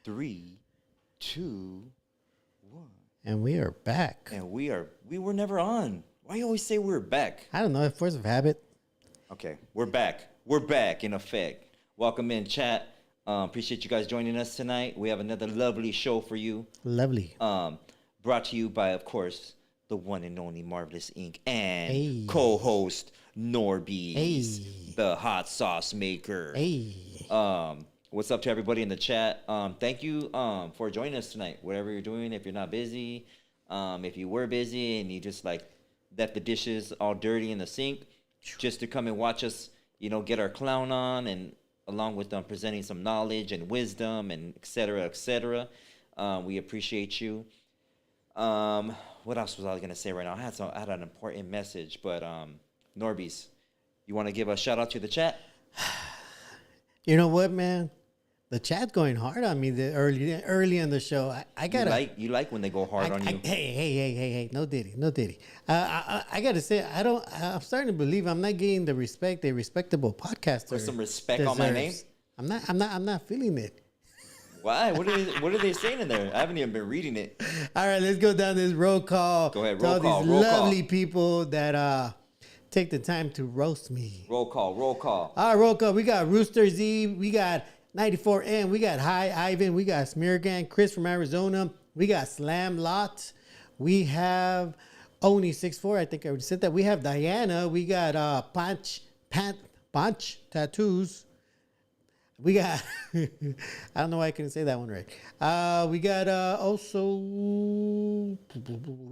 Three, two, one. And we are back. And we were never on. Why you always say we're back? I don't know, force of habit. Okay, we're back. We're back in effect. Welcome in, chat. Appreciate you guys joining us tonight. We have another lovely show for you. Lovely. Brought to you by, of course, the one and only Marvelous Inc. and Hey. co-host NORBEEZ, Hey. the hot sauce maker. Hey. What's up to everybody in the chat? Thank you for joining us tonight. Whatever you're doing, if you're not busy, if you were busy and you just like left the dishes all dirty in the sink, just to come and watch us, get our clown on, and along with presenting some knowledge and wisdom and et cetera, et cetera. We appreciate you. What else was I gonna say right now? I had an important message, but NORBEEZ, you want to give a shout out to the chat? You know what, man? The chat's going hard on me early in the show. I gotta. You like when they go hard on you? Hey! No diddy. I gotta say, I'm starting to believe I'm not getting the respect a respectable podcaster. Put some respect on my name. I'm not feeling it. Why? What are they saying in there? I haven't even been reading it. All right, let's go down this roll call. Go ahead, to roll all call. these lovely people that take the time to roast me. Roll call. All right, roll call. We got Rooster Z. We got 94M. We got Hi Ivan. We got Smeargan. Chris from Arizona. We got Slam Lot. We have Oni64. I think I already said that. We have Diana. We got Punch Tattoos. We got, I don't know why I couldn't say that one right. We got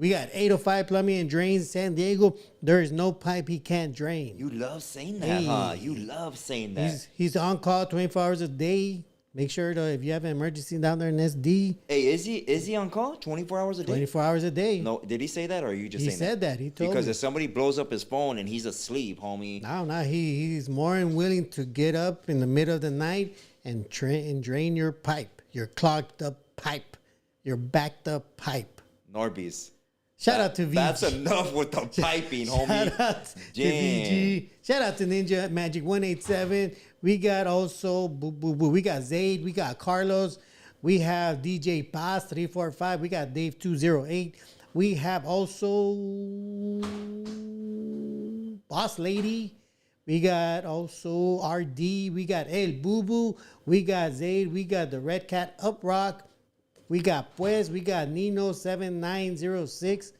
we got 805 Plumbing and Drains, San Diego. There is no pipe he can't drain. You love saying that, huh? You love saying that. He's on call 24 hours a day. Make sure to, if you have an emergency down there in SD. Hey, is he on call 24 hours a day? 24 hours a day. No, did he say that, or are you just saying that? He said that. He told because me. if somebody blows up his phone and he's asleep, homie. No, he's more than willing to get up in the middle of the night and drain your pipe, your clogged up pipe, your backed up pipe. NORBEEZ. Shout out to VG. That's enough with the piping, homie. Shout out to VG. Shout out to Ninja Magic 187. We got also we got Zaid. We got Carlos. We have DJ Paz 345. We got Dave 208. We have also Boss Lady. We got also RD. We got El Boo Boo. We got Zaid. We got the Red Cat Up Rock. We got Pues. We got Nino 7906.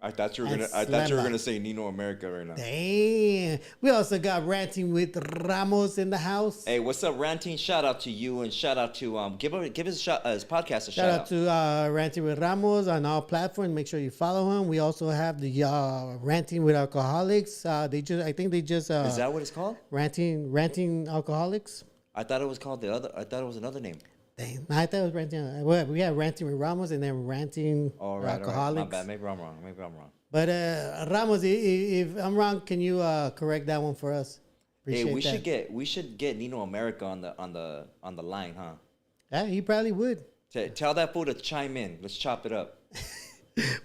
I thought you were gonna say Nino America right now. Damn. We also got Ranting with Ramos in the house. Hey, what's up, Ranting? Shout out to you, and shout out to give his podcast a shout out. Shout out to Ranting with Ramos on all platforms. Make sure you follow him. We also have the Ranting with Alcoholics. I think they just is that what it's called? Ranting Alcoholics. I thought it was called I thought it was another name. Dang, I thought it was Ranting. We have Ranting with Ramos and then Ranting Alcoholics. All right. My bad. Maybe I'm wrong. But Ramos, if I'm wrong, can you correct that one for us? Appreciate we should get Nino America on the line, huh? Yeah, he probably would. Tell that fool to chime in. Let's chop it up.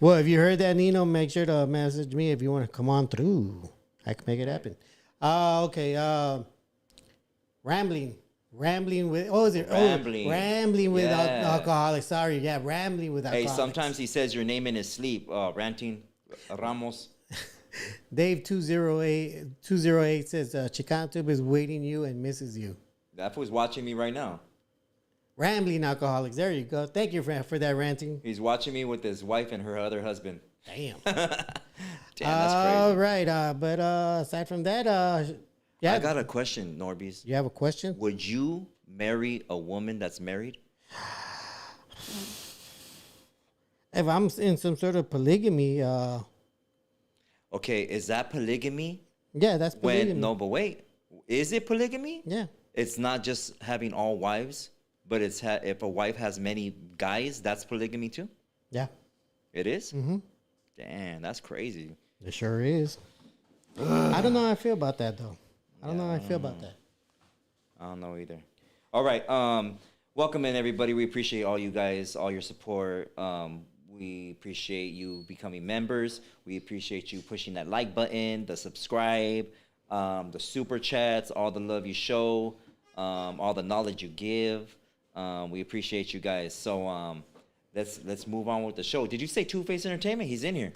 Well, if you heard that, Nino, make sure to message me if you want to come on through. I can make it happen. Okay. Rambling with Rambling with Alcoholics. Sorry, Rambling with Alcoholics. Hey, sometimes he says your name in his sleep. Ranting Ramos. Dave 208 says Chicano Tube is waiting you and misses you. That fool's watching me right now. Rambling alcoholics. There you go. Thank you for that ranting. He's watching me with his wife and her other husband. Damn. Damn, that's All crazy. right. But aside from that, yeah. I got a question, NORBEEZ. You have a question? Would you marry a woman that's married? If I'm in some sort of polygamy, Okay, is that polygamy? yeah, that's polygamy. No, but wait. Is it polygamy? Yeah. It's not just having all wives, but it's if a wife has many guys, that's polygamy too? Yeah. It is? Mm-hmm. Damn, that's crazy. It sure is. I don't know how I feel about that, though. I don't know how I feel about that. I don't know either. All right. Welcome in, everybody. We appreciate all you guys, all your support. We appreciate you becoming members. We appreciate you pushing that like button, the subscribe, the super chats, all the love you show, all the knowledge you give. We appreciate you guys. So let's move on with the show. Did you say Two-Face Entertainment? He's in here.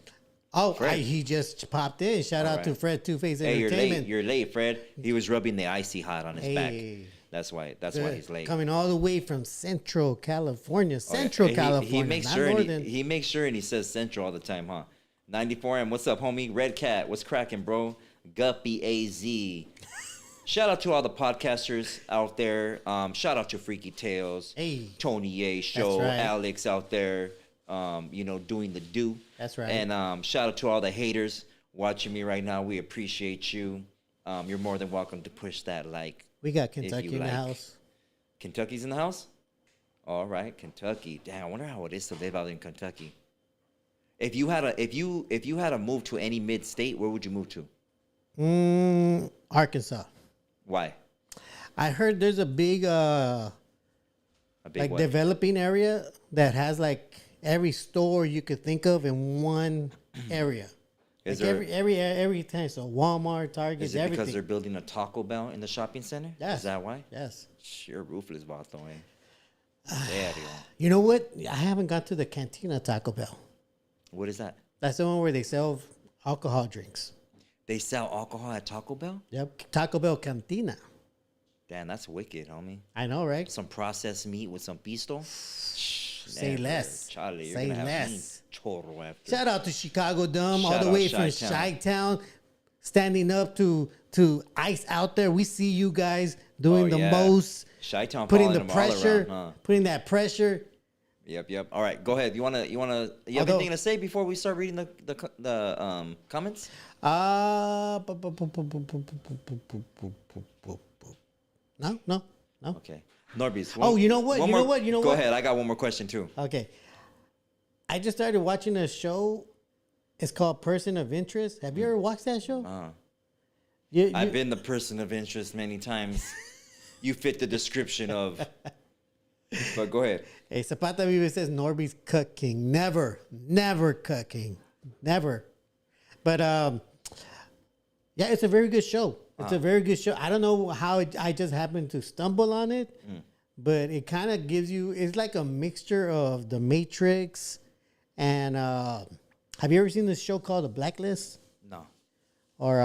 Oh, Fred. he just popped in. Shout out to Fred Two-Face Entertainment. You're late, Fred. He was rubbing the icy hot on his back. Hey. That's why he's late. Coming all the way from Central California. Central California. He makes not sure northern. he makes sure and he says Central all the time, huh? 94M, what's up, homie? Red Cat, what's cracking, bro? Guppy AZ. Shout out to all the podcasters out there. Shout out to Freaky Tales, Hey. Tony A Show, That's right. Alex out there, doing the do. That's right. And shout out to all the haters watching me right now. We appreciate you. You're more than welcome to push that like. We got If Kentucky you in the like. house. Kentucky's in the house? All right, Kentucky. Damn, I wonder how it is to live out in Kentucky. If you had a move to any mid state, where would you move to? Arkansas. Why? I heard there's a big A big like what? developing area that has like every store you could think of in one area. Is Like there, every time. So Walmart, Target, is it everything. because they're building a Taco Bell in the shopping center? Yes. Is that why? Yes. You're ruthless, vato, eh? There you go. You know what? I haven't got to the Cantina Taco Bell. What is that? That's the one where they sell alcohol drinks. They sell alcohol at Taco Bell? Yep. Taco Bell Cantina. Damn, that's wicked, homie. I know, right? Some processed meat with some pisto. Say Never. less. Charlie, you're Say gonna have less. mean chorro after. Shout out to Chicago Dumb, all Shout the out way from Chi-Town. Chi-Town, standing up to ice out there. We see you guys doing the yeah. most, Chi-Town putting following the them all pressure, around, huh? putting that pressure. Yep. All right, go ahead. You have Although- anything to say before we start reading the comments? No. Okay. NORBEEZ. Oh, you know what? Go ahead. I got one more question too. Okay. I just started watching a show. It's called Person of Interest. Have you ever watched that show? I've been the person of interest many times. You fit the description of. But go ahead. Hey, Zapata Viva says NORBEEZ Cut King. Never Cut King. Never. But yeah, it's a very good show. It's a very good show. I don't know how I just happened to stumble on it, but it kind of gives you. It's like a mixture of The Matrix and have you ever seen this show called The Blacklist? No. Or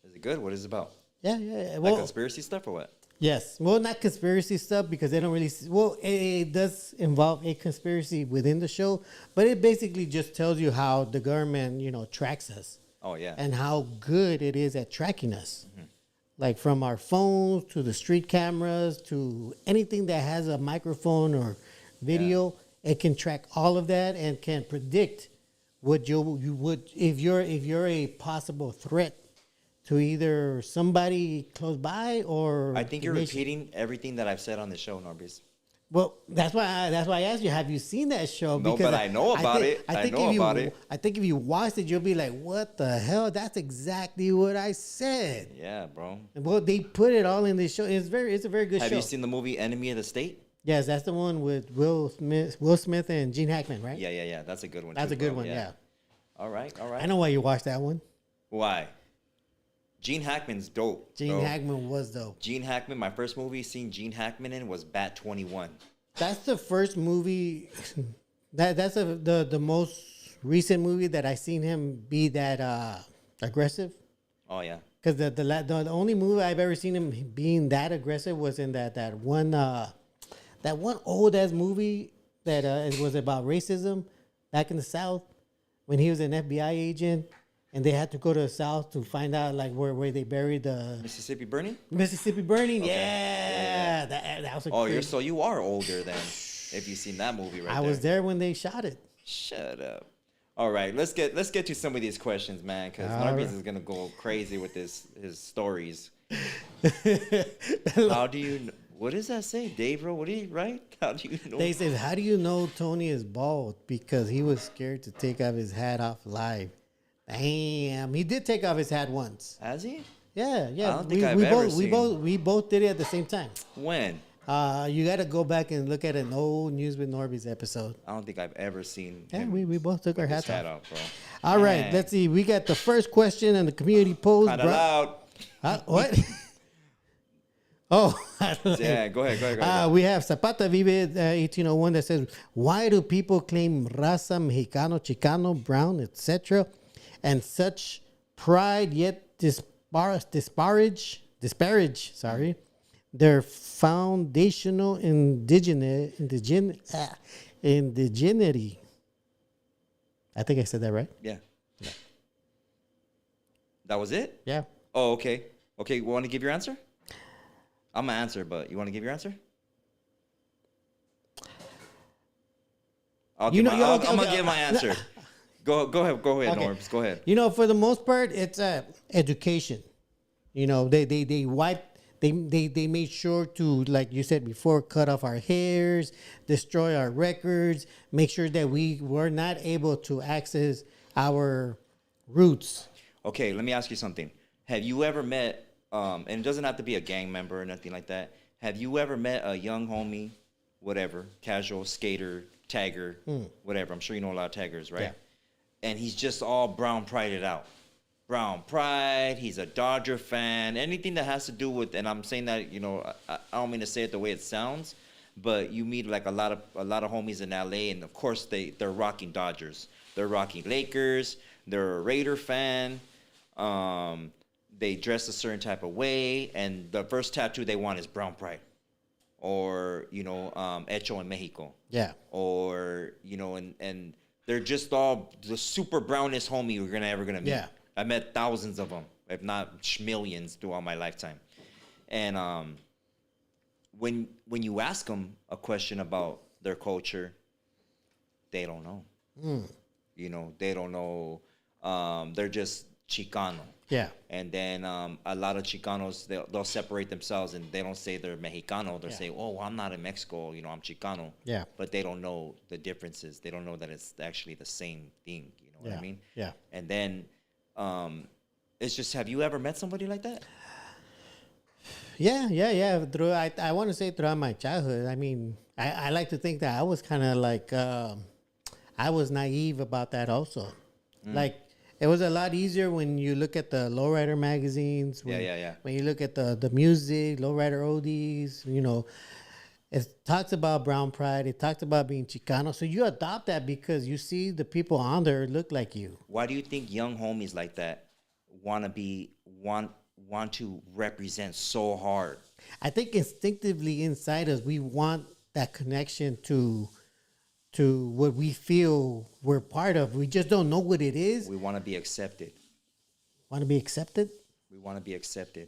Is it good? What is it about? yeah. Like Well, conspiracy stuff or what? yes. Well, not conspiracy stuff because they don't really. Well, it does involve a conspiracy within the show, but it basically just tells you how the government, tracks us Oh yeah. and how good it is at tracking us. Like from our phones to the street cameras to anything that has a microphone or video, it can track all of that and can predict what you would if you're a possible threat to either somebody close by or I think the you're nation. repeating everything that I've said on the show, NORBEEZ. Well, that's why I asked you. Have you seen that show? No, but I know about it. I know about it. I think if you watched it, you'll be like, "What the hell? That's exactly what I said." Yeah, bro. Well, they put it all in this show. It's a very good Have show. you seen the movie Enemy of the State? Yes, that's the one with Will Smith and Gene Hackman, right? Yeah. That's a good one. That's too, a good bro. one. Yeah. All right. I know why you watched that one. Why? Gene Hackman's dope. Gene bro. Hackman was dope. Gene Hackman. My first movie seeing Gene Hackman in was Bat 21. That's the first movie. That's the most recent movie that I seen him be that aggressive. Oh yeah. Because the only movie I've ever seen him being that aggressive was in that one old ass movie that it was about racism back in the South when he was an FBI agent and they had to go to the South to find out like where they buried the Mississippi Burning. Mississippi Burning. Okay. Yeah. That was a So you are older then if you've seen that movie right I there. was there when they shot it. Shut up. All right, let's get to some of these questions, man, because NORBEEZ is gonna go crazy with his stories. How do you? What does that say, Dave? Bro, what do you write? How do you know? They said, "How do you know Tony is bald?" Because he was scared to take off his hat off live. Damn, he did take off his hat once. Has he? Yeah. I don't think I've ever seen. We both did it at the same time. When? You got to go back and look at an old News with NORBEEZ episode. I don't think I've ever seen. Yeah, him we both took our with his hats hat off. off, bro. All right, Dang. let's see. We got the first question in the community post. Kinda loud. What? Oh, Yeah, go ahead. we have Zapata Vive 1801 that says, "Why do people claim raza, Mexicano, Chicano, brown, etc., and such pride yet disparage? Sorry, their foundational indigeneity." I think I said that right. Yeah. That was it? Yeah. Oh, okay. Okay, you want to give your answer? I'm gonna answer, but you want to give your answer? I'm gonna give my answer. Go ahead, Okay. Norbs. Go ahead. You know, for the most part, it's education. You know, they made sure to, like you said before, cut off our hairs, destroy our records, make sure that we were not able to access our roots. Okay, let me ask you something. Have you ever met, and it doesn't have to be a gang member or nothing like that. Have you ever met a young homie, whatever, casual, skater, tagger, whatever? I'm sure you know a lot of taggers, right? Yeah. And he's just all brown prided out. Brown pride, he's a Dodger fan, anything that has to do with, and I'm saying that, you know, I don't mean to say it the way it sounds, but you meet like a lot of homies in LA, and of course they're rocking Dodgers. They're rocking Lakers, they're a Raider fan. They dress a certain type of way, and the first tattoo they want is brown pride, or you know, hecho en Mexico. Yeah. Or you know, and they're just all the super brownest homie you're ever gonna meet. Yeah. I met thousands of them, if not millions, throughout my lifetime. And when you ask them a question about their culture, they don't know. You know, they don't know. They're just Chicano. Yeah. And then a lot of Chicanos, they'll separate themselves and they don't say they're Mexicano. They'll say, oh, I'm not in Mexico, you know, I'm Chicano. Yeah. But they don't know the differences. They don't know that it's actually the same thing. You know what I mean? Yeah. And then it's just, have you ever met somebody like that? Yeah. I want to say throughout my childhood. I mean, I like to think that I was kind of like, I was naive about that also. Like, it was a lot easier when you look at the lowrider magazines. When, When you look at the music, lowrider oldies, you know, it talks about brown pride. It talks about being Chicano. So you adopt that because you see the people on there look like you. Why do you think young homies like that want to represent so hard? I think instinctively inside us, we want that connection to what we feel we're part of. We just don't know what it is. We want to be accepted. Want to be accepted? We want to be accepted.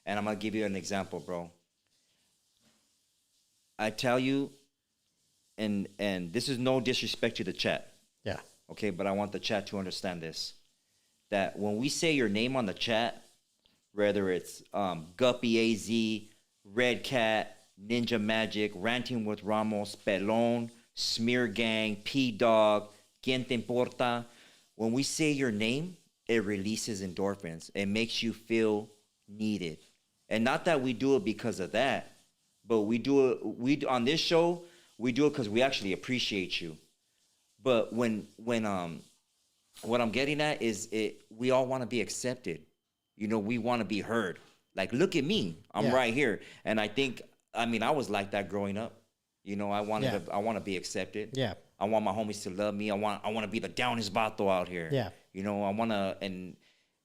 And I'm going to give you an example, bro. I tell you, and this is no disrespect to the chat. Yeah. Okay, but I want the chat to understand this. That when we say your name on the chat, whether it's Guppy AZ, Red Cat, Ninja Magic, Ranting with Ramos, Pelon, Smear Gang, P-Dog, Quien Te Importa, when we say your name, it releases endorphins. It makes you feel needed. And not that we do it because of that, but we do it, on this show, we do it because we actually appreciate you. But when what I'm getting at is we all want to be accepted. You know, we want to be heard. Like, look at me. I'm right here. And I was like that growing up. You know, I want to be accepted. Yeah. I want my homies to love me. I want to be the downest vato out here. Yeah. You know, I want to, and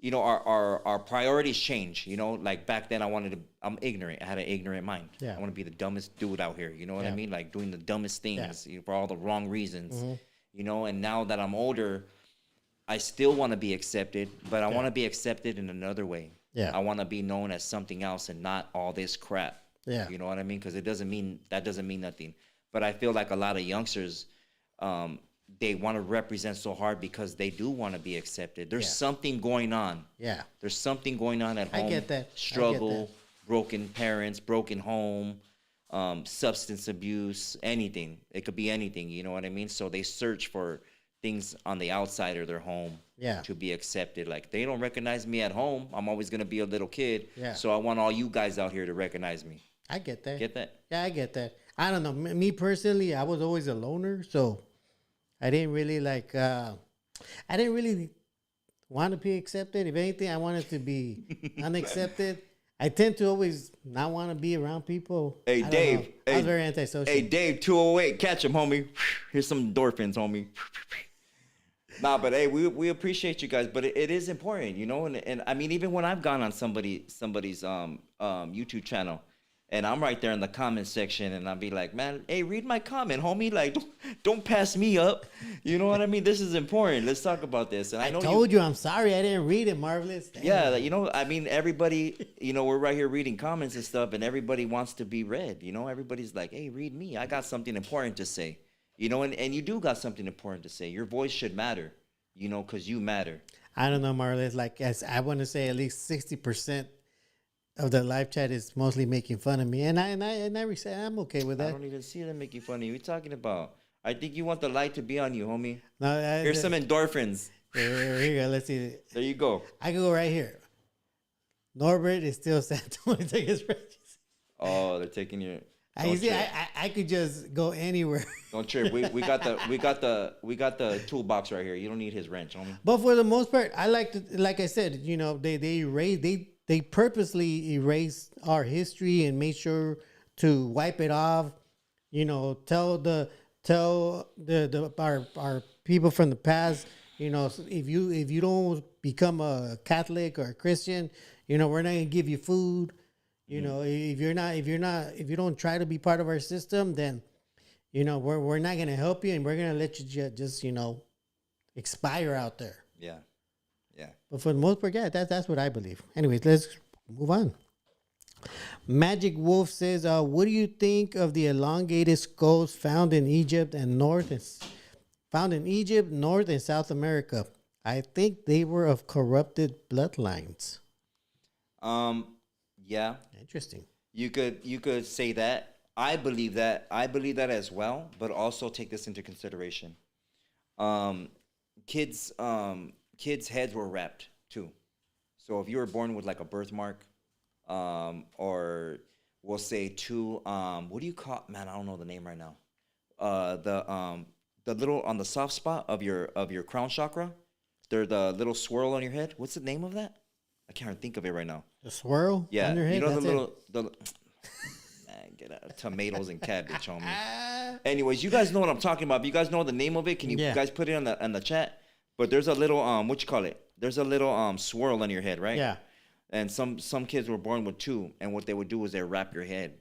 you know, our priorities change. You know, like back then I'm ignorant. I had an ignorant mind. Yeah. I want to be the dumbest dude out here. You know what I Yeah. mean? Like doing the dumbest things Yeah. you know, for all the wrong reasons. Mm-hmm. You know, and now that I'm older, I still want to be accepted, but I want to be accepted in another way. Yeah. I want to be known as something else and not all this crap. Yeah. You know what I mean? Because doesn't mean nothing. But I feel like a lot of youngsters, they want to represent so hard because they do want to be accepted. There's something going on. Yeah. There's something going on at home. I get that. Struggle, broken parents, broken home, substance abuse, anything. It could be anything. You know what I mean? So they search for things on the outside of their home to be accepted. Like, they don't recognize me at home. I'm always going to be a little kid. Yeah. So I want all you guys out here to recognize me. I get that. Get that? Yeah, I get that. I don't know. Me personally, I was always a loner, so I didn't really I didn't really want to be accepted. If anything, I wanted to be unaccepted. I tend to always not want to be around people. Hey, I Dave. don't know. I was very antisocial. Hey, Dave, 208. Catch him, homie. Here's some endorphins, homie. Nah, but hey, we appreciate you guys. But it is important, you know? And I mean, even when I've gone on somebody's YouTube channel, and I'm right there in the comment section, and I'll be like, man, hey, read my comment, homie. Like, don't pass me up. You know what I mean? This is important. Let's talk about this. And I know told you, I'm sorry I didn't read it, Marvelous. Damn. Yeah, you know, I mean, everybody, you know, we're right here reading comments and stuff, and everybody wants to be read. You know, everybody's like, hey, read me. I got something important to say. You know, and you do got something important to say. Your voice should matter, you know, because you matter. I don't know, Marvelous. Like, I want to say at least 60% of the live chat is mostly making fun of me, and I'm okay with that. I don't even see them making fun of you. What are you talking about? I think you want the light to be on you, homie. No, Here's some endorphins. Here you go. Let's see. There you go. I can go right here. Norbert is still Santa. Take his wrenches. Oh, they're taking your. I could just go anywhere. Don't trip. We got the toolbox right here. You don't need his wrench, homie. But for the most part, I like I said, you know, they purposely erased our history and made sure to wipe it off. You know, tell our people from the past, you know, if you don't become a Catholic or a Christian, you know, we're not gonna give you food. You know, if you don't try to be part of our system, then, you know, we're not gonna help you, and we're gonna let you just you know, expire out there. Yeah. Yeah. But for the most part, yeah, that's what I believe. Anyways, let's move on. Magic Wolf says, what do you think of the elongated skulls found in Egypt, North and South America? I think they were of corrupted bloodlines. Yeah. Interesting. You could say that. I believe that as well, but also take this into consideration. Kids' heads were wrapped too. So if you were born with like a birthmark, or we'll say two, what do you call? Man, I don't know the name right now. The little on the soft spot of your crown chakra, they're the little swirl on your head. What's the name of that? I can't think of it right now. The swirl? Yeah, on your head? you know That's man, get out. Tomatoes and cabbage, homie. Anyways, you guys know what I'm talking about. If you guys know the name of it, can you guys put it on the chat? But there's a little what you call it? There's a little swirl on your head, right? Yeah. And some kids were born with two, and what they would do is they wrap your head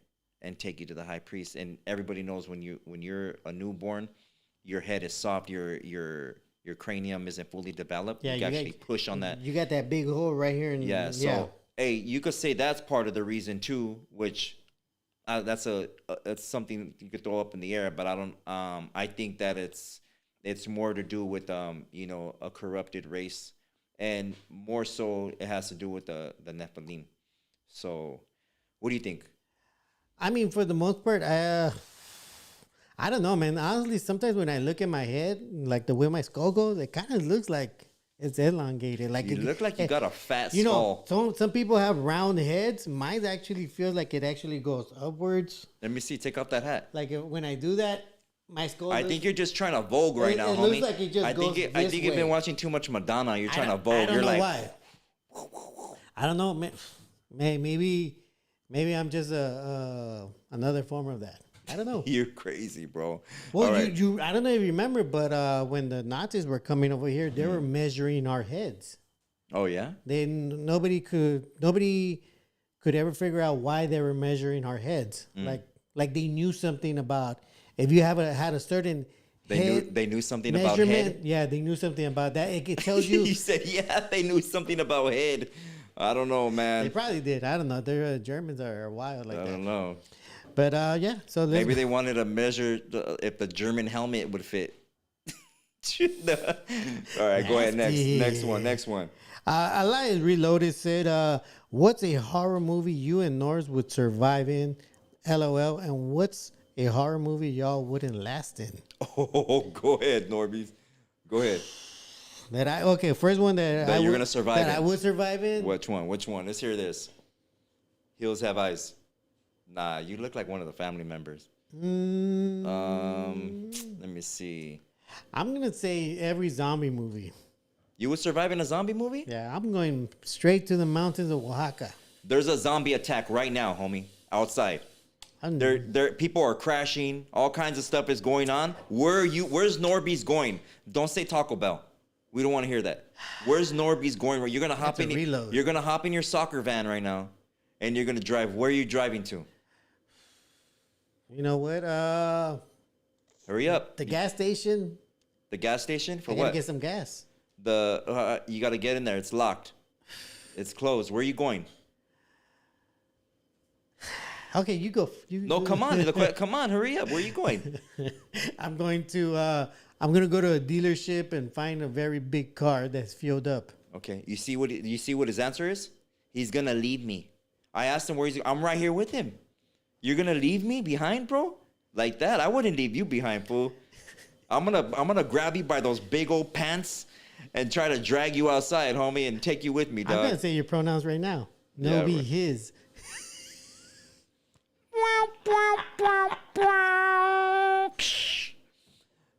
and take you to the high priest. And everybody knows when you're a newborn, your head is soft, your cranium isn't fully developed. Yeah, you can actually push on that. You got that big hole right here. So hey, you could say that's part of the reason too, which that's something you could throw up in the air, but I don't. I think that it's more to do with you know, a corrupted race, and more so it has to do with the Nephilim. So, what do you think? I mean, for the most part, I don't know, man. Honestly, sometimes when I look at my head, like the way my skull goes, it kind of looks like it's elongated. Like You look like you got a fat you skull. know, some people have round heads. Mine actually feels like it actually goes upwards. Let me see. Take off that hat. Like when I do that, my skull. I think you're just trying to Vogue right now, it homie. looks like it just I goes think this you've been way. watching too much Madonna. You're trying to I Vogue. don't You're know like, why. I don't know. Maybe I'm just another form of that. I don't know. you're crazy, bro. Well, All right. you I don't know if you remember, but when the Nazis were coming over here, they were measuring our heads. Oh yeah. Nobody could ever figure out why they were measuring our heads. Like they knew something about if you had a certain They knew something about measurement. head. Yeah, they knew something about that. It tells you. You said yeah. They knew something about head. I don't know, They man. probably did. I don't know. They're Germans are wild like I that. don't know. But yeah, so Maybe they wanted to measure if the German helmet would fit. All right, go ahead. Next one. Elias Reloaded said, "What's a horror movie you and Norse would survive in? LOL. And what's a horror movie y'all wouldn't last in?" Oh, go ahead, NORBEEZ. Go ahead. First one that You're gonna survive that in. I would survive in. Which one? Let's hear this. Heels have eyes. Nah, you look like one of the family members. Let me see. I'm gonna say every zombie movie. You would survive in a zombie movie? Yeah, I'm going straight to the mountains of Oaxaca. There's a zombie attack right now, homie, outside. There, people are crashing. All kinds of stuff is going on. Where's NORBEEZ going? Don't say Taco Bell. We don't want to hear that. Where's NORBEEZ going? You're gonna hop in. Reload. You're gonna hop in your soccer van right now, and you're gonna drive. Where are you driving to? You know what? Hurry up. The gas station. The gas station for I gotta what? get some gas. You gotta get in there. It's locked. It's closed. Where are you going? Okay, you go. No, come on. Come on, hurry up. Where are you going? I'm going to. I'm gonna go to a dealership and find a very big car that's filled up. Okay. You see what his answer is? He's gonna leave me. I asked him where he's. I'm right here with him. You're gonna leave me behind, bro? Like that? I wouldn't leave you behind, fool. I'm gonna grab you by those big old pants and try to drag you outside, homie, and take you with me, dog. I'm gonna say your pronouns right now. No, Yeah, be right. his.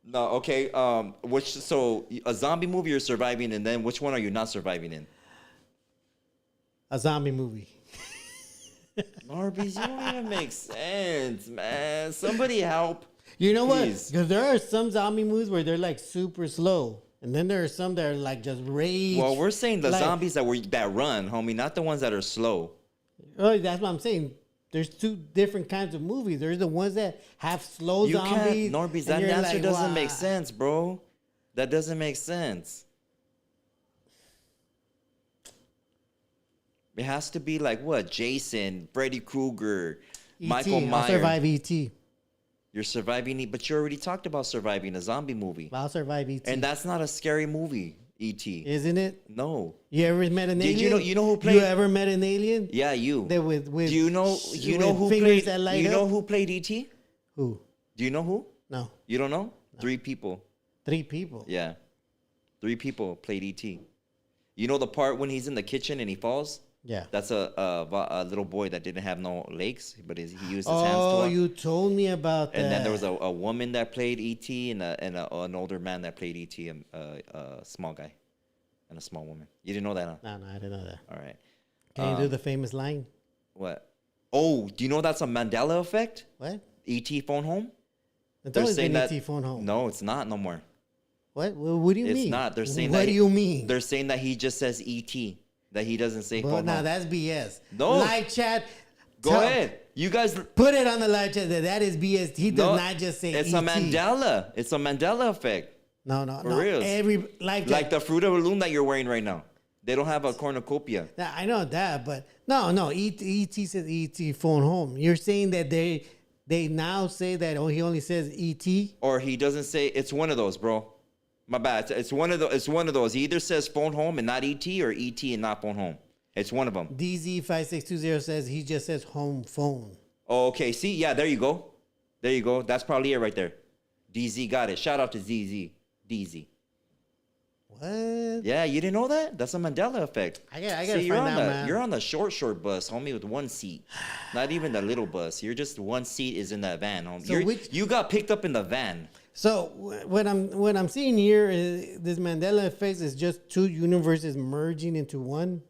No, okay. So a zombie movie you're surviving, and then which one are you not surviving in? A zombie movie. NORBEEZ, you don't even make sense, man. Somebody help. You know Please. what? Because there are some zombie movies where they're like super slow, and then there are some that are like just rage. Well, we're saying the like- zombies that run, homie, not the ones that are slow. Oh, that's what I'm saying. There's two different kinds of movies. There's the ones that have slow You zombies. can't, NORBEEZ. and That you're answer like, doesn't "Wow." make sense, bro. That doesn't make sense. It has to be like what? Jason, Freddy Krueger, Michael E.T. Myers. I'll survive E.T. You're surviving, but you already talked about surviving a zombie movie, I'll survive E.T. and that's not a scary movie. E.T. Isn't it? No. You ever met an Did alien? you know who played? You ever met an alien? Yeah, you. That with Do you know who fingers played? that light You know up? who played E.T.? Who? Do you know who? No. You don't know? 3 people. 3 people. Yeah, 3 people played E.T. You know the part when he's in the kitchen and he falls? Yeah. That's a little boy that didn't have no legs, but he used his hands to Oh, walk. you told me about that. And then there was a woman that played E.T. and an older man that played E.T. A small guy and a small woman. You didn't know that, huh? No, I didn't know that. All right. Can you do the famous line? What? Oh, do you know that's a Mandela effect? What? E.T. phone home? It's They're always saying been that- E.T. phone home. No, it's not no more. What? What do you It's mean? not. They're saying What that do you mean? They're saying that he just says E.T. That he doesn't say But phone now home. that's BS. No. Live chat. Go ahead. You guys. Put it on the live chat. That is BS. He does No, not just say It's E.T. a Mandela. It's a Mandela effect. No. For reals. Every live chat. Like the Fruit of the Loom that you're wearing right now. They don't have a cornucopia. Now, I know that, but no. E.T. says E.T. phone home. You're saying that they now say that he only says E.T. Or he doesn't say. It's one of those, bro. My bad. It's one of those. It's one of those. He either says phone home and not ET, or ET and not phone home. It's one of them. DZ5620 says he just says home phone. Oh, okay. See, yeah, there you go. There you go. That's probably it right there. DZ got it. Shout out to ZZ. DZ. What? Yeah, you didn't know that? That's a Mandela effect. I gotta See, you're find on out, the man. you're on the short bus, homie, with one seat. Not even the little bus. You're just one seat is in that van, homie. So You got picked up in the van. So what I'm seeing here is this Mandela effect is just two universes merging into one,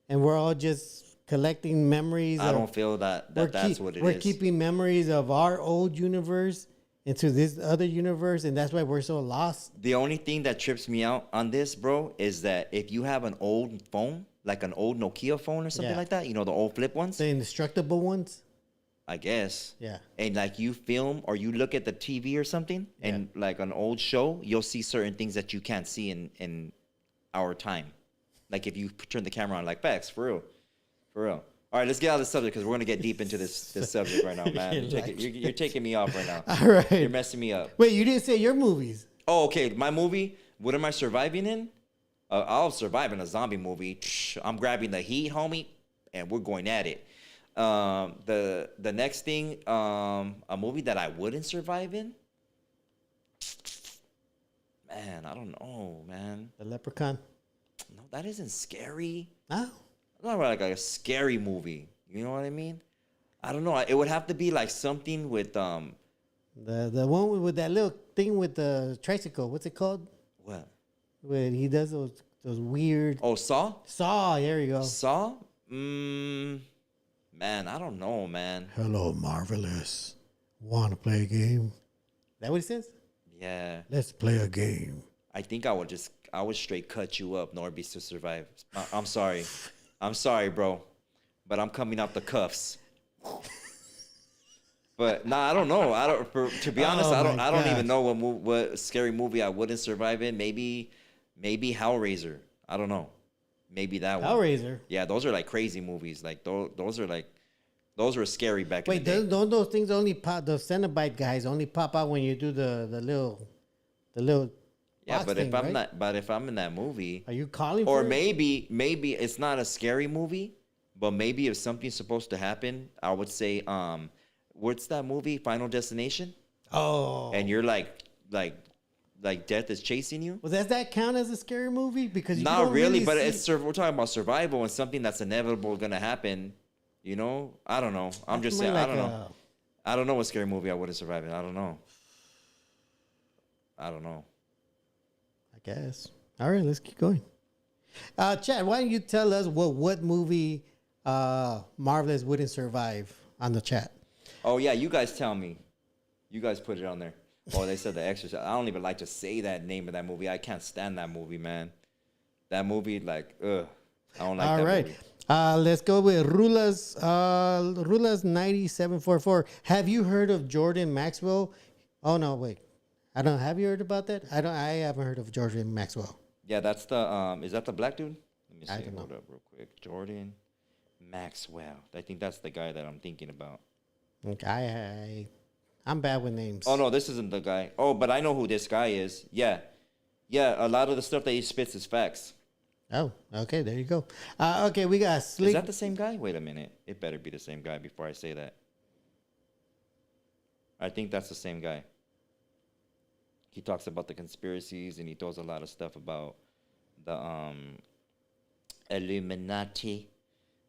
and we're all just collecting memories. I don't feel that that's what it is. We're keeping memories of our old universe into this other universe, and that's why we're so lost. The only thing that trips me out on this, bro, is that if you have an old phone, like an old Nokia phone or something like that, you know, the old flip ones, The indestructible ones. I guess. Yeah. And like you film or you look at the TV or something, and like an old show, you'll see certain things that you can't see in our time. Like if you turn the camera on, like facts, for real, for real. All right, let's get out of the subject because we're gonna get deep into this subject right now, man. You're taking me off right now. All right. You're messing me up. Wait, you didn't say your movies. Oh, okay. My movie. What am I surviving in? I'll survive in a zombie movie. I'm grabbing the heat, homie, and we're going at it. The next thing, a movie that I wouldn't survive in. Man, I don't know, man. The Leprechaun. No, that isn't scary. Oh. Not like a scary movie. You know what I mean? I don't know. It would have to be like something with The one with that little thing with the tricycle. What's it called? what? When he does those weird Oh, Saw? Saw. There you go. Saw? Man, I don't know, man. Hello, Marvelous. Want to play a game? That what he says? Yeah. Let's play a game. I think I would straight cut you up, NORBEEZ, to survive. I'm sorry. I'm sorry, bro. But I'm coming out the cuffs. But nah, I don't know. To be honest, I don't even know what scary movie I wouldn't survive in. Maybe Hellraiser. I don't know. Maybe that one. Hellraiser. Yeah, those are like crazy movies. Like those were scary back in the day. Don't those things only pop? Those Cenobite guys only pop out when you do the little. Yeah, box but thing, if I'm in that movie, are you calling? or for maybe it's not a scary movie, but maybe if something's supposed to happen, I would say what's that movie, Final Destination? It? Oh. And you're like death is chasing you. Well, does that count as a scary movie? Because you Not don't really, but see... we're talking about survival and something that's inevitable gonna happen. You know, I don't know. I'm just saying, I don't know. I don't know what scary movie I wouldn't survive in. I don't know. I guess. All right, let's keep going. Chad, why don't you tell us what movie Marvelous wouldn't survive on the chat? Oh yeah, you guys tell me. You guys put it on there. Oh, they said The Exorcist. I don't even like to say that name of that movie. I can't stand that movie, man. That movie, like, ugh. I don't like that movie. Let's go with Rulas 9744. Have you heard of Jordan Maxwell? Oh no, wait. Have you heard about that? I haven't heard of Jordan Maxwell. Yeah, that's the is that the black dude? Let me see. I don't know. Hold up real quick. Jordan Maxwell. I think that's the guy that I'm thinking about. Okay, I'm bad with names. Oh no, this isn't the guy. Oh, but I know who this guy is. Yeah. A lot of the stuff that he spits is facts. Oh, okay, there you go. Okay, we got Sleep. Is that the same guy? Wait a minute. It better be the same guy before I say that. I think that's the same guy. He talks about the conspiracies and he throws a lot of stuff about the Illuminati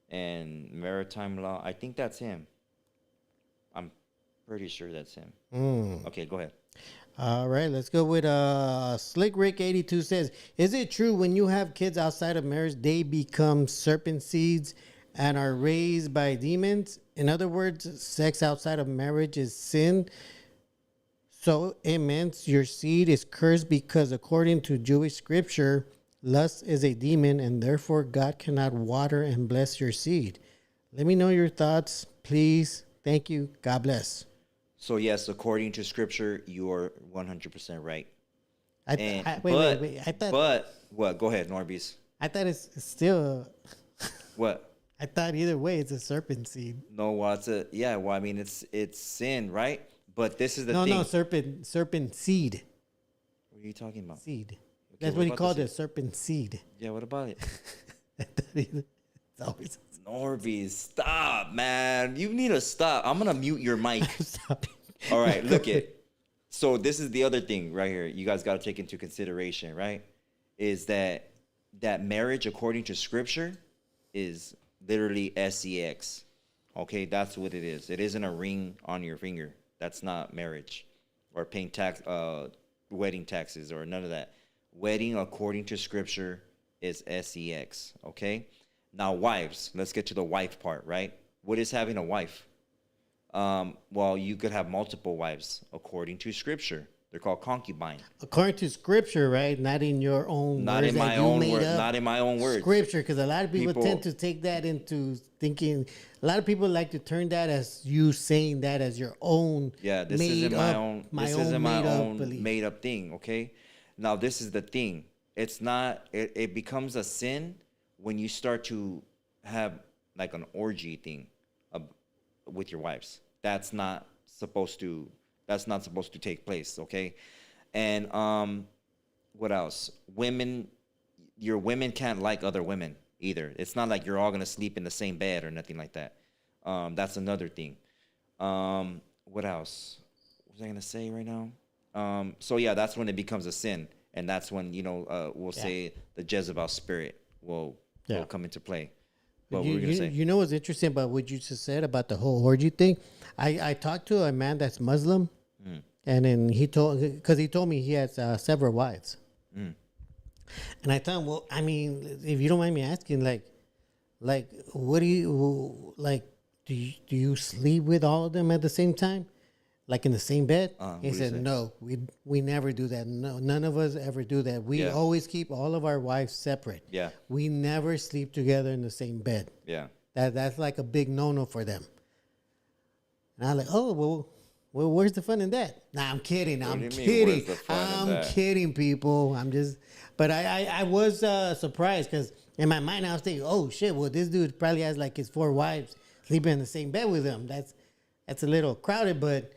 and maritime law. I think that's him. I'm pretty sure that's him. Okay, go ahead. All right, let's go with Slick Rick 82 says, is it true when you have kids outside of marriage, they become serpent seeds and are raised by demons? In other words, sex outside of marriage is sin. So it means your seed is cursed because according to Jewish scripture, lust is a demon and therefore God cannot water and bless your seed. Let me know your thoughts, please. Thank you. God bless. So yes, according to scripture, you are 100% right. Wait. I thought. But what? Go ahead, NORBEEZ. I thought it's still. What? I thought either way it's a serpent seed. No, well, well, I mean, it's sin, right? But this is the thing. No, serpent seed. What are you talking about? Seed. Okay, That's what he called it, serpent seed. Yeah, what about it? It's always. NORBEEZ, stop, man. You need to stop. I'm going to mute your mic. Stop. All right, look it. So this is the other thing right here. You guys got to take into consideration, right? Is that marriage, according to scripture, is literally sex. Okay, that's what it is. It isn't a ring on your finger. That's not marriage or paying wedding taxes or none of that. Wedding, according to scripture, is sex. Okay. Now, wives. Let's get to the wife part, right? What is having a wife? Well, you could have multiple wives according to scripture. They're called concubine. According to scripture, right? Not in your own Not words in my that you own made word. up. Not in my own words. Scripture, because a lot of people People- tend to take that into thinking. A lot of people like to turn that as you saying that as your own. Yeah, this made isn't my up- own. my This own isn't my made up own belief. made up thing. Okay. Now this is the thing. It's not. It becomes a sin when you start to have like an orgy thing with your wives. That's not supposed to. That's not supposed to take place. Okay. And what else? Women, your women can't like other women either. It's not like you're all gonna sleep in the same bed or nothing like that. That's another thing. What else? What was I gonna say right now? So yeah, that's when it becomes a sin, and that's when we'll say the Jezebel spirit will come into play. What were we gonna say? You know what's interesting about what you just said about the whole orgy thing? I talked to a man that's Muslim, and then he told me he has several wives, and I thought, well, I mean, if you don't mind me asking, like, what do you like? Do you sleep with all of them at the same time, like in the same bed? He what do you said, say? no, we never do that. No, none of us ever do that. We always keep all of our wives separate. Yeah. We never sleep together in the same bed. Yeah. That's like a big no-no for them. And I'm like, oh, well, where's the fun in that? Nah, I'm kidding. I'm do you mean, kidding. where's the fun in I'm that? kidding, people. I'm just, but I was surprised because in my mind I was thinking, oh shit, well this dude probably has like his 4 wives sleeping in the same bed with him. That's a little crowded, but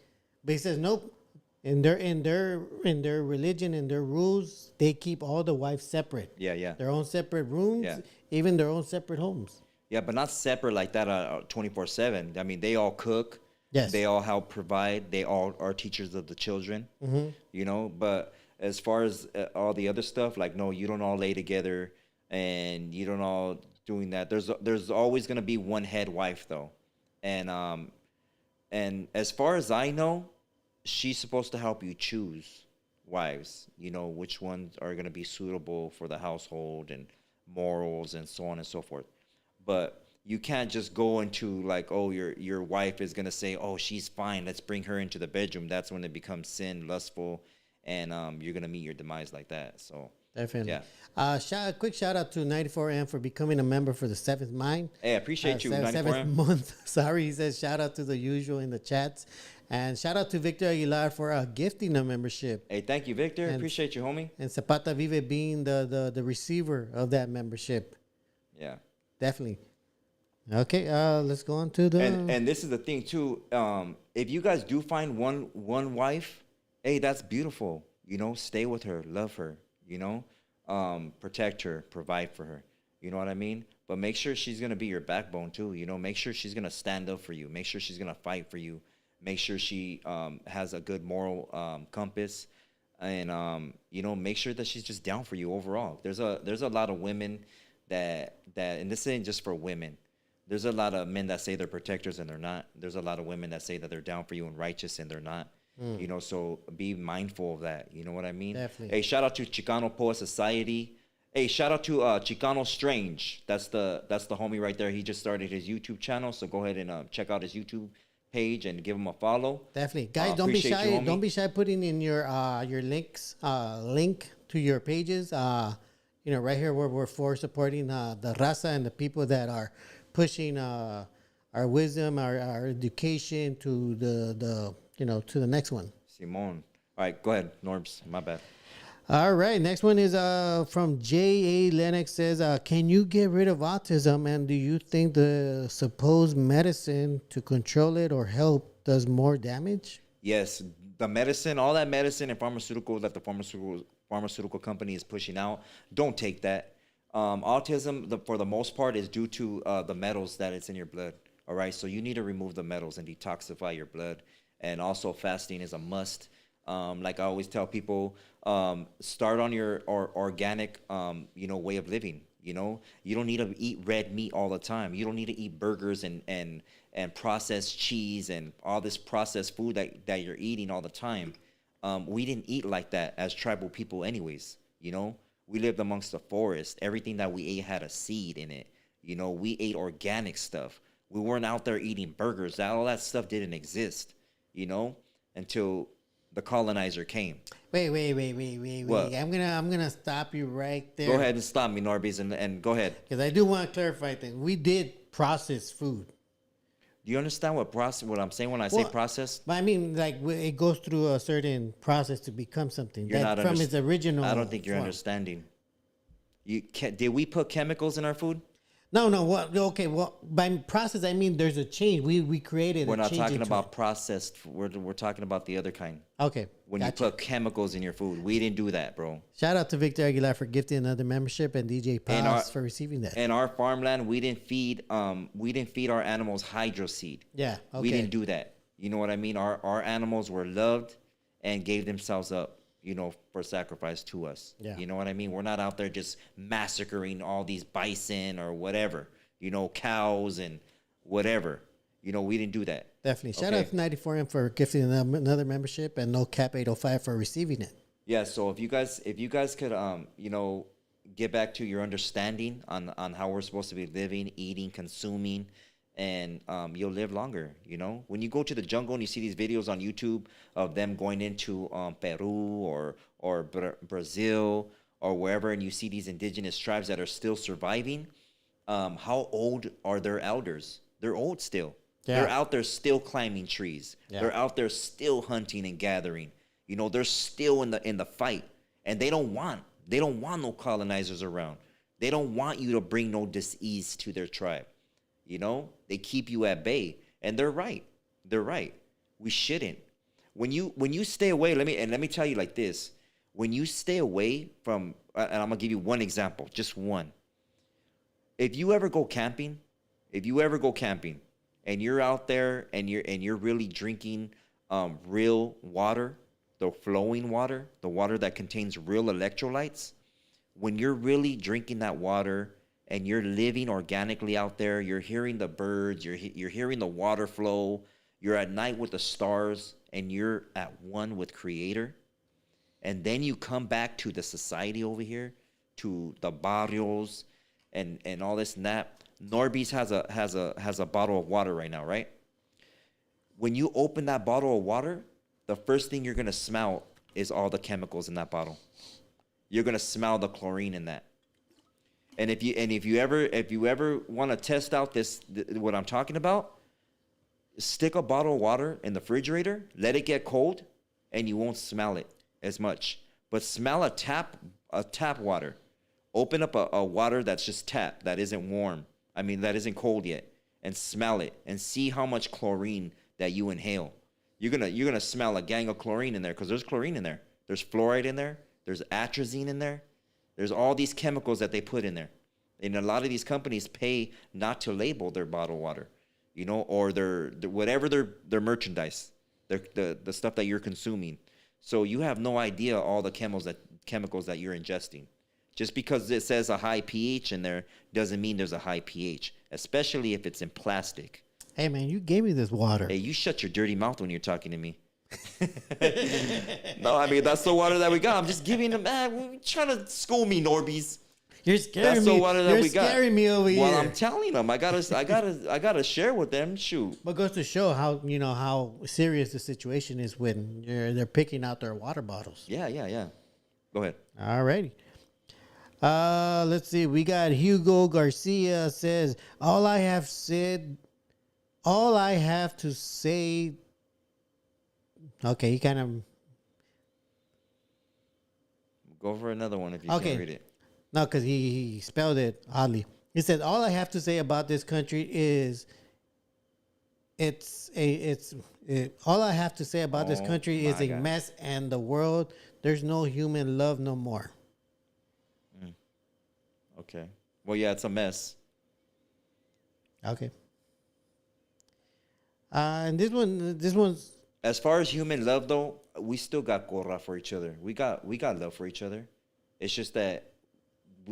he says nope. In their religion and their rules, they keep all the wives separate. Yeah. Yeah. Their own separate rooms, Yeah. even their own separate homes. Yeah, but not separate like that 24/7. I mean, they all cook. Yes. They all help provide. They all are teachers of the children. But as far as all the other stuff, like, no, you don't all lay together and you don't all doing that. There's always going to be one head wife, though. And as far as I know, she's supposed to help you choose wives, which ones are going to be suitable for the household and morals and so on and so forth. But you can't just go into like, oh, your wife is going to say, oh, she's fine, let's bring her into the bedroom. That's when it becomes sin, lustful, and you're going to meet your demise like that. So Definitely. Yeah. Quick shout out to 94M for becoming a member for the 7th Mind. Hey, I appreciate you, 94M. 7th month. Sorry, he says shout out to the usual in the chats. And shout out to Victor Aguilar for gifting a membership. Hey, thank you, Victor. And- Appreciate you, homie. And Zapata Vive being the receiver of that membership. Yeah. Definitely. Okay, let's go on to the... And this is the thing too. If you guys do find one wife, hey, that's beautiful. Stay with her, love her. Protect her, provide for her. You know what I mean? But make sure she's gonna be your backbone too. Make sure she's gonna stand up for you. Make sure she's gonna fight for you. Make sure she has a good moral compass, and make sure that she's just down for you overall. There's a lot of women that and this ain't just for women. There's a lot of men that say they're protectors and they're not. There's a lot of women that say that they're down for you and righteous and they're not. So be mindful of that. You know what I mean? Definitely. Hey, shout out to Chicano Poet Society. Hey, shout out to Chicano Strange. That's the homie right there. He just started his YouTube channel, so go ahead and check out his YouTube page and give him a follow. Definitely, guys. Don't be appreciate shy. you, homie. Don't be shy putting in your links, link to your pages. Right here where we're for supporting the Raza and the people that are pushing our wisdom, our education to the to the next one. Simone. All right, go ahead, Norbs. My bad. All right, next one is from J.A. Lennox says, can you get rid of autism, and do you think the supposed medicine to control it or help does more damage? Yes, the medicine, all that medicine and pharmaceuticals that the pharmaceutical company is pushing out, don't take that. Autism, for the most part, is due to the metals that it's in your blood. All right, so you need to remove the metals and detoxify your blood. And also, fasting is a must. Like I always tell people, start on your organic, way of living. You don't need to eat red meat all the time. You don't need to eat burgers and processed cheese and all this processed food that you're eating all the time. We didn't eat like that as tribal people anyways. We lived amongst the forest. Everything that we ate had a seed in it. We ate organic stuff. We weren't out there eating burgers. All that stuff didn't exist, until the colonizer came. Wait. What? I'm gonna stop you right there. Go ahead and stop me, NORBEEZ, and go ahead. Because I do want to clarify things. We did process food. Do you understand what I'm saying when I say process? But I mean, like, it goes through a certain process to become something. You're not from its original. I don't think you're form. understanding. Did we put chemicals in our food? No. What? Okay. Well, by process, I mean there's a change. We created. We're not talking about processed. We're talking about the other kind. Okay. When you put chemicals in your food, we didn't do that, bro. Shout out to Victor Aguilar for gifting another membership and DJ Paz for receiving that. In our farmland, we didn't feed our animals hydro seed. Yeah. Okay. We didn't do that. You know what I mean? Our animals were loved and gave themselves up, for sacrifice to us. Yeah. You know what I mean? We're not out there just massacring all these bison or whatever, cows and whatever. We didn't do that. Definitely. Shout out to 94M for gifting another membership and No Cap 805 for receiving it. Yeah. So if you guys could, get back to your understanding on how we're supposed to be living, eating, consuming, and you'll live longer. When you go to the jungle and you see these videos on YouTube of them going into Peru or Brazil or wherever, and you see these indigenous tribes that are still surviving, how old are their elders? They're old still. Yeah. They're out there still climbing trees. Yeah. They're out there still hunting and gathering. They're still in the fight, and they don't want no colonizers around. They don't want you to bring no disease to their tribe. They keep you at bay, and they're right. They're right. We shouldn't. When you stay away, let me tell you like this. When you stay away from, and I'm gonna give you one example, just one. If you ever go camping, and you're out there and you're really drinking real water, the flowing water, the water that contains real electrolytes, when you're really drinking that water and you're living organically out there, you're hearing the birds, you're hearing the water flow, you're at night with the stars, and you're at one with Creator, and then you come back to the society over here, to the barrios and all this and that. NORBEEZ has a bottle of water right now, right? When you open that bottle of water, the first thing you're gonna smell is all the chemicals in that bottle. You're gonna smell the chlorine in that. And if you ever want to test out what I'm talking about, stick a bottle of water in the refrigerator, let it get cold, and you won't smell it as much. But smell a tap water. Open up a water that's just tap, that isn't warm. I mean, that isn't cold yet, and smell it and see how much chlorine that you inhale. You're gonna smell a gang of chlorine in there, because there's chlorine in there. There's fluoride in there. There's atrazine in there. There's all these chemicals that they put in there. And a lot of these companies pay not to label their bottled water, or their whatever their merchandise, the stuff that you're consuming. So you have no idea all the chemicals that you're ingesting. Just because it says a high pH in there doesn't mean there's a high pH, especially if it's in plastic. Hey, man, you gave me this water. Hey, you shut your dirty mouth when you're talking to me. No, I mean, that's the water that we got. I'm just giving them, man, trying to school me, NORBEEZ. You're scaring that's me. The water that You're we got. scaring me over here. Well, I'm telling them, I gotta share with them. Shoot. But goes to show how serious the situation is when they're picking out their water bottles. Yeah. Go ahead. Alrighty. Let's see. We got Hugo Garcia says, all I have to say. Okay, he kind of. Go for another one if you can't read it. No, because he spelled it oddly. He said, all I have to say about this country is all I have to say about this country is a mess, and the world, there's no human love no more. Okay. Well, yeah, it's a mess. Okay. And this one's. As far as human love, though, we still got corra for each other. We got love for each other. It's just that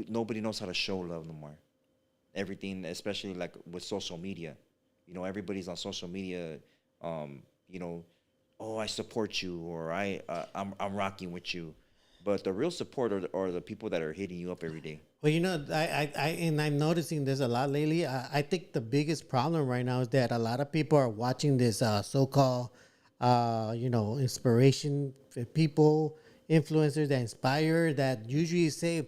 nobody knows how to show love no more. Everything, especially like with social media, everybody's on social media. Oh, I support you, or I'm rocking with you. But the real support are the people that are hitting you up every day. Well, and I'm noticing this a lot lately. I think the biggest problem right now is that a lot of people are watching this so-called, inspiration people, influencers that inspire, that usually say,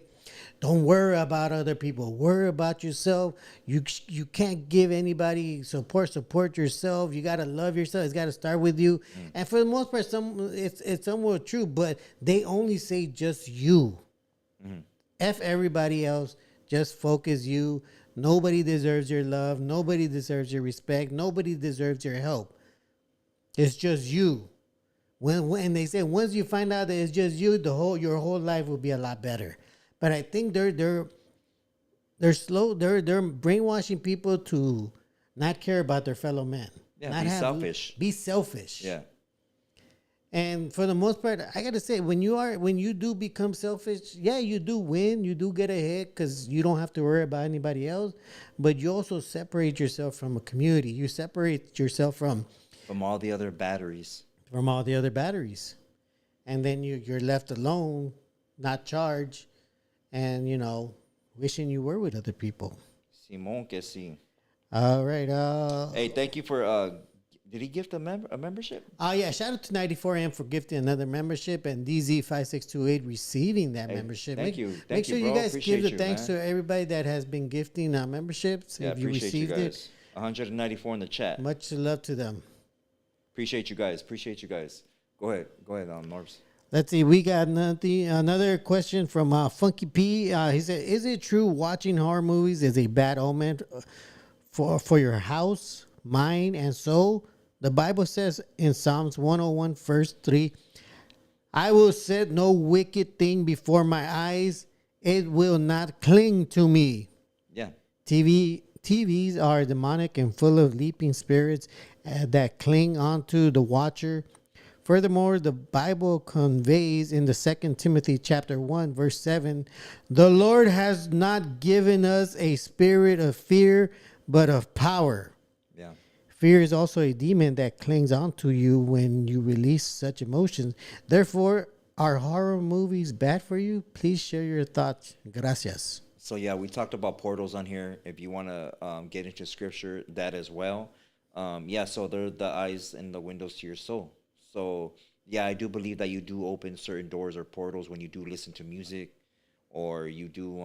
"Don't worry about other people. Worry about yourself. You can't give anybody support. Support yourself. You gotta love yourself. It's gotta start with you." And for the most part, it's somewhat true, but they only say just you. F everybody else. Just focus you. Nobody deserves your love. Nobody deserves your respect. Nobody deserves your help. It's just you. When they say once you find out that it's just you, your whole life will be a lot better. But I think they're slow. They're brainwashing people to not care about their fellow men. Yeah, be selfish. Be selfish. Yeah. And for the most part, I gotta say, when you do become selfish, yeah, you do win, you do get ahead because you don't have to worry about anybody else. But you also separate yourself from a community. You separate yourself from all the other batteries. And then you're left alone, not charged, and wishing you were with other people. Simon que sí. All right. Hey, thank you for. Did he gift a membership? Oh, yeah. Shout out to 94M for gifting another membership and DZ5628 receiving that membership. Make sure you guys appreciate give the thanks man. to everybody that has been gifting memberships. Yeah, if you appreciate received you guys. it. 194 in the chat. Much love to them. Appreciate you guys. Go ahead, Norbs. Let's see. We got another question from Funky P. He said, "Is it true watching horror movies is a bad omen for your house, mind, and soul? The Bible says in Psalms 101, verse 3, I will set no wicked thing before my eyes. It will not cling to me." Yeah. TVs are demonic and full of leaping spirits that cling onto the watcher. Furthermore, the Bible conveys in the 2 Timothy chapter 1, verse 7, "The Lord has not given us a spirit of fear, but of power." Yeah. Fear is also a demon that clings onto you when you release such emotions. Therefore, are horror movies bad for you? Please share your thoughts. Gracias. So yeah, we talked about portals on here. If you want to get into scripture, that as well. So they're the eyes and the windows to your soul. So yeah, I do believe that you do open certain doors or portals when you do listen to music, or you do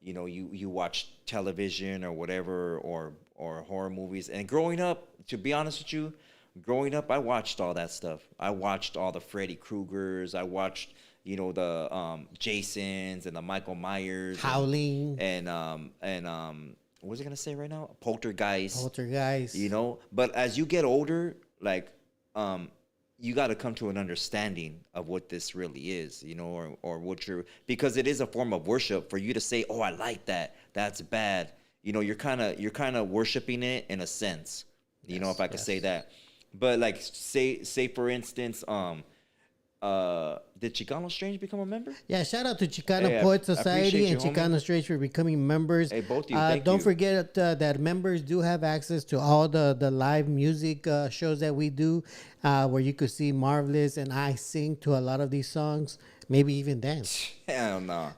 you watch television or whatever, or horror movies. And growing up, to be honest with you, I watched all that stuff. I watched all the Freddy Kruegers. I watched the Jasons and the Michael Myers, Howling, and what was I gonna say right now? Poltergeist. But as you get older, like you got to come to an understanding of what this really is, or what you're, because it is a form of worship. For you to say, "Oh, I like that," that's bad. You're kind of worshiping it in a sense. If I could say that. But like say for instance, did Chicano Strange become a member? Yeah, shout out to Chicano Poet Society and Chicano Strange for becoming members. Hey, both of you, don't forget that members do have access to all the live music shows that we do, where you could see Marvelous and I sing to a lot of these songs, maybe even dance. Hell no.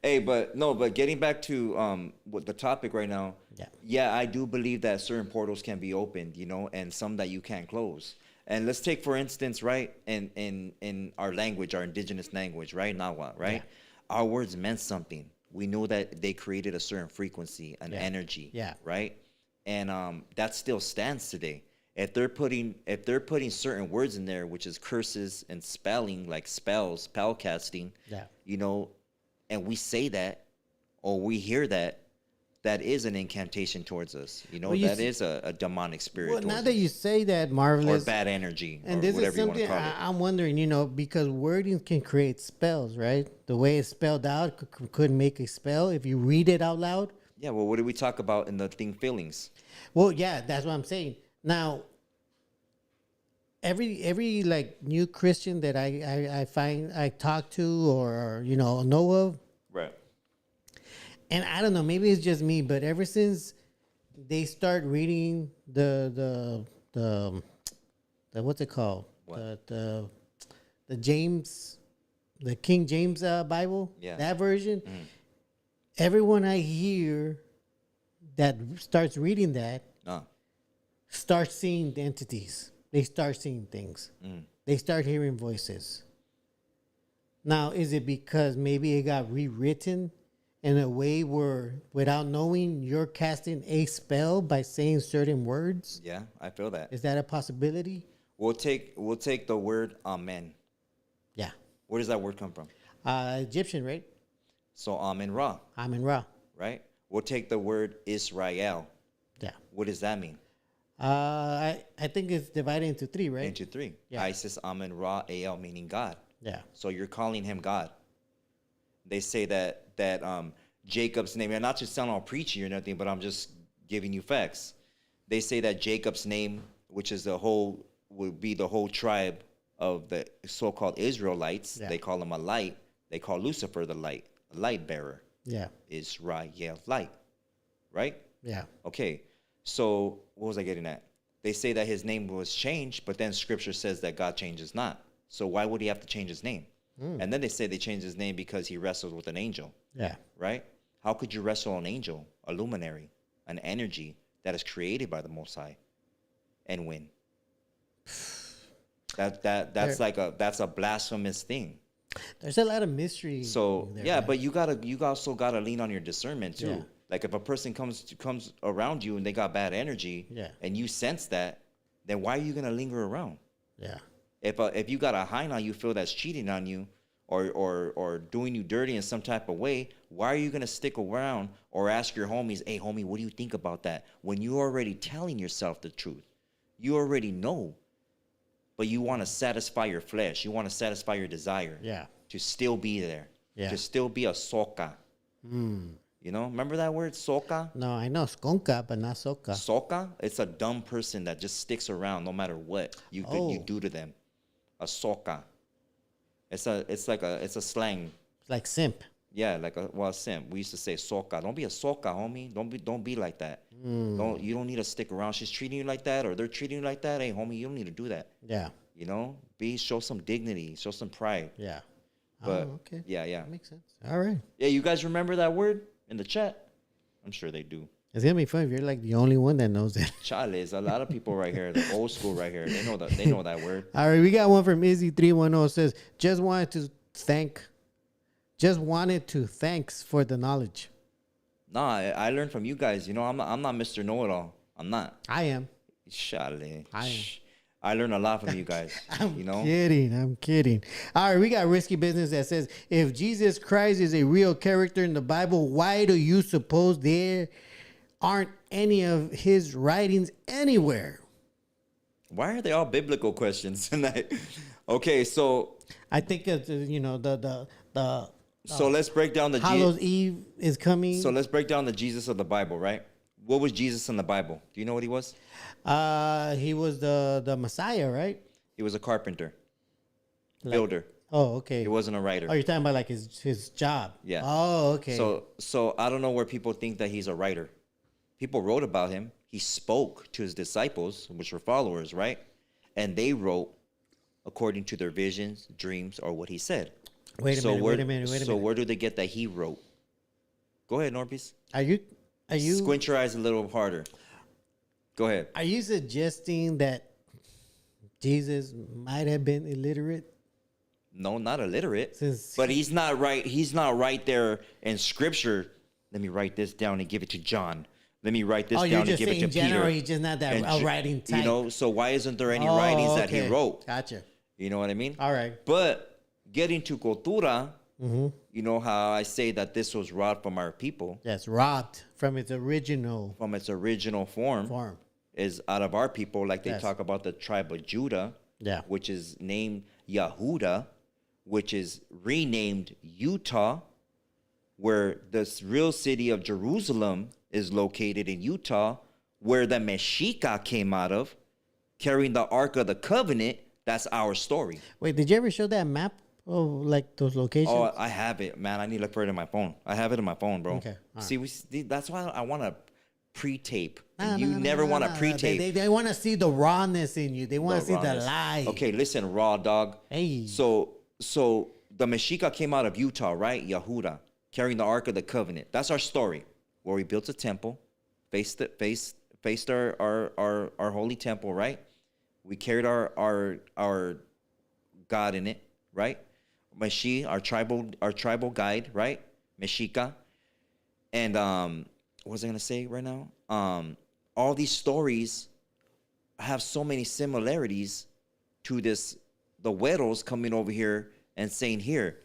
Hey, but getting back to what the topic right now. Yeah, I do believe that certain portals can be opened, and some that you can't close. And let's take, for instance, right, in our language, our indigenous language, right, Nawa, right? Yeah. Our words meant something. We know that they created a certain frequency, an energy, right? And that still stands today. If they're putting certain words in there, which is curses and spelling, like spells, spell casting, and we say that, or we hear that, that is an incantation towards us. That is a demonic spirit. Well, now that you say that, Marvelous, or bad energy, and or this whatever is something you want to call it. I'm wondering, because wording can create spells, right? The way it's spelled out could make a spell if you read it out loud. Yeah. Well, what did we talk about in the thing feelings? Well, yeah, that's what I'm saying. Now, every like new Christian that I find I talk to or know of, right? And I don't know, maybe it's just me, but ever since they start reading the what's it called? What? The James the King James Bible, Yeah. that version, everyone I hear that starts reading that starts seeing the entities. They start seeing things. They start hearing voices. Now, is it because maybe it got rewritten in a way where, without knowing, you're casting a spell by saying certain words? Yeah, I feel that. Is that a possibility? We'll take the word amen. Yeah. Where does that word come from? Egyptian, right? So Amen Ra, Amen Ra. right? We'll take the word Israel. Yeah. What does that mean? I think it's divided into three, right? Into three. Yeah. Isis, Amen Ra, El, meaning God. Yeah. So you're calling him God. They say that Jacob's name, and not to sound all preachy or nothing, but I'm just giving you facts. They say that Jacob's name, which is would be the whole tribe of the so-called Israelites. Yeah. They call him a light. They call Lucifer the light bearer. Yeah. Israel, light, right? Yeah. Okay, so what was I getting at? They say that his name was changed, but then Scripture says that God changes not. So why would he have to change his name? And then they say they changed his name because he wrestled with an angel, Yeah. right? How could you wrestle an angel, a luminary, an energy that is created by the Most High, and win? That's a blasphemous thing. There's a lot of mystery. So there, yeah, man. but you also gotta lean on your discernment too. Yeah. Like if a person comes around you and they got bad energy, Yeah. and you sense that, then why are you gonna linger around? Yeah. If you got a hind on you feel that's cheating on you or doing you dirty in some type of way, why are you gonna stick around or ask your homies, hey homie, what do you think about that? When you're already telling yourself the truth, you already know, but you want to satisfy your flesh, you want to satisfy your desire, Yeah. to still be there, Yeah. to still be a soca. You know, remember that word, soca? No, I know skonka, but not soka. Soca, it's a dumb person that just sticks around no matter what you do to them. A soca. It's a slang. It's like simp. Yeah, simp. We used to say soca. Don't be a soca, homie. Don't be like that. You don't need to stick around. She's treating you like that, or they're treating you like that. Hey, homie, you don't need to do that. Yeah. You know, show some dignity, show some pride. Yeah. But okay. yeah. That makes sense. All right. Yeah, you guys remember that word in the chat? I'm sure they do. It's gonna be fun if you're like the only one that knows it. Chale, there's a lot of people right here, the old school right here. They know that word. All right, we got one from Izzy310. Says, just wanted to thanks for the knowledge. Nah, I learned from you guys. You know, I'm not Mr. Know-it-all. I'm not. I am. Chale. I am. I learned a lot from you guys. I'm you know? kidding. All right, we got Risky Business that says, if Jesus Christ is a real character in the Bible, why do you suppose there aren't any of his writings anywhere? Why are they all biblical questions tonight? Okay, so I think it's, so let's break down the Hallows Eve is coming. So let's break down the Jesus of the Bible, right? What was Jesus in the Bible? Do you know what he was? He was the Messiah, right? He was a carpenter, builder. Oh, okay. He wasn't a writer. Oh, you're talking about like his job. Yeah. Oh, okay. So I don't know where people think that he's a writer. People wrote about him. He spoke to his disciples, which were followers, right? And they wrote according to their visions, dreams, or what he said. Wait a minute. So where do they get that he wrote? Go ahead, NORBEEZ. Are you Squint your eyes a little harder. Go ahead. Are you suggesting that Jesus might have been illiterate? No, not illiterate. But he's not right. He's not right there in Scripture. Let me write this down and give it to John. Let me write this down and give it to Peter. He's just not that writing type. You know, so why isn't there any writings that he wrote? Gotcha. You know what I mean? All right. But getting to cultura, you know how I say that this was robbed from our people. Yes, robbed from its original form. Is out of our people, like they talk about the tribe of Judah, which is named Yehuda, which is renamed Utah, where the real city of Jerusalem is located in Utah, where the Mexica came out of, carrying the Ark of the Covenant. That's our story. Wait, did you ever show that map of like those locations? Oh, I have it, man. I need to look for it in my phone. I have it in my phone, bro. Okay. See, that's why I want to pre-tape. You never want to pre-tape. They want to see the rawness in you. They want to see the lie. Okay, listen, raw dog. Hey. So the Mexica came out of Utah, right? Yahuda, carrying the Ark of the Covenant. That's our story, where we built a temple, faced our holy temple, right? We carried our God in it, right? Meshi, our tribal guide, right? Mexica. And what was I gonna say right now? All these stories have so many similarities to this, the güeros coming over here and saying, here,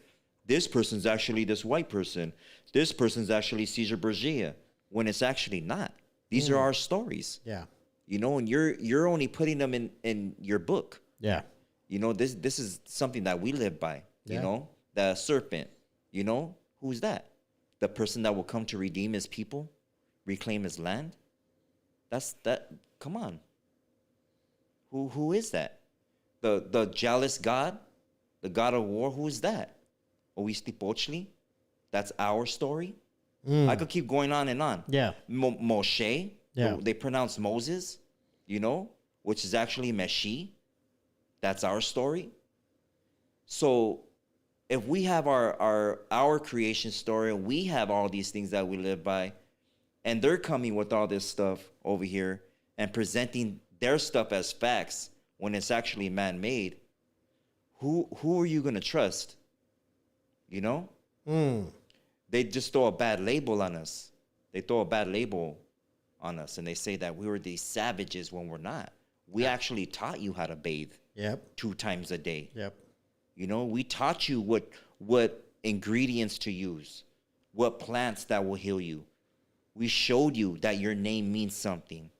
this person's actually this white person. This person's actually Caesar Borgia, when it's actually not. These are our stories. Yeah. You know, and you're only putting them in your book. Yeah. You know, this is something that we live by. Yeah. You know, the serpent, you know, who's that? The person that will come to redeem his people, reclaim his land. Come on. Who is that? The jealous God, the God of war, who is that? Oistlipochtli? That's our story. I could keep going on and on. Yeah. Moshe, Yeah. they pronounce Moses, you know, which is actually Meshi. That's our story. So if we have our creation story, and we have all these things that we live by, and they're coming with all this stuff over here and presenting their stuff as facts when it's actually man-made, who are you going to trust? You know? They just throw a bad label on us. They throw a bad label on us, and they say that we were these savages when we're not. We actually taught you how to bathe. Yep. 2 times a day. Yep. You know, we taught you what ingredients to use, what plants that will heal you. We showed you that your name means something.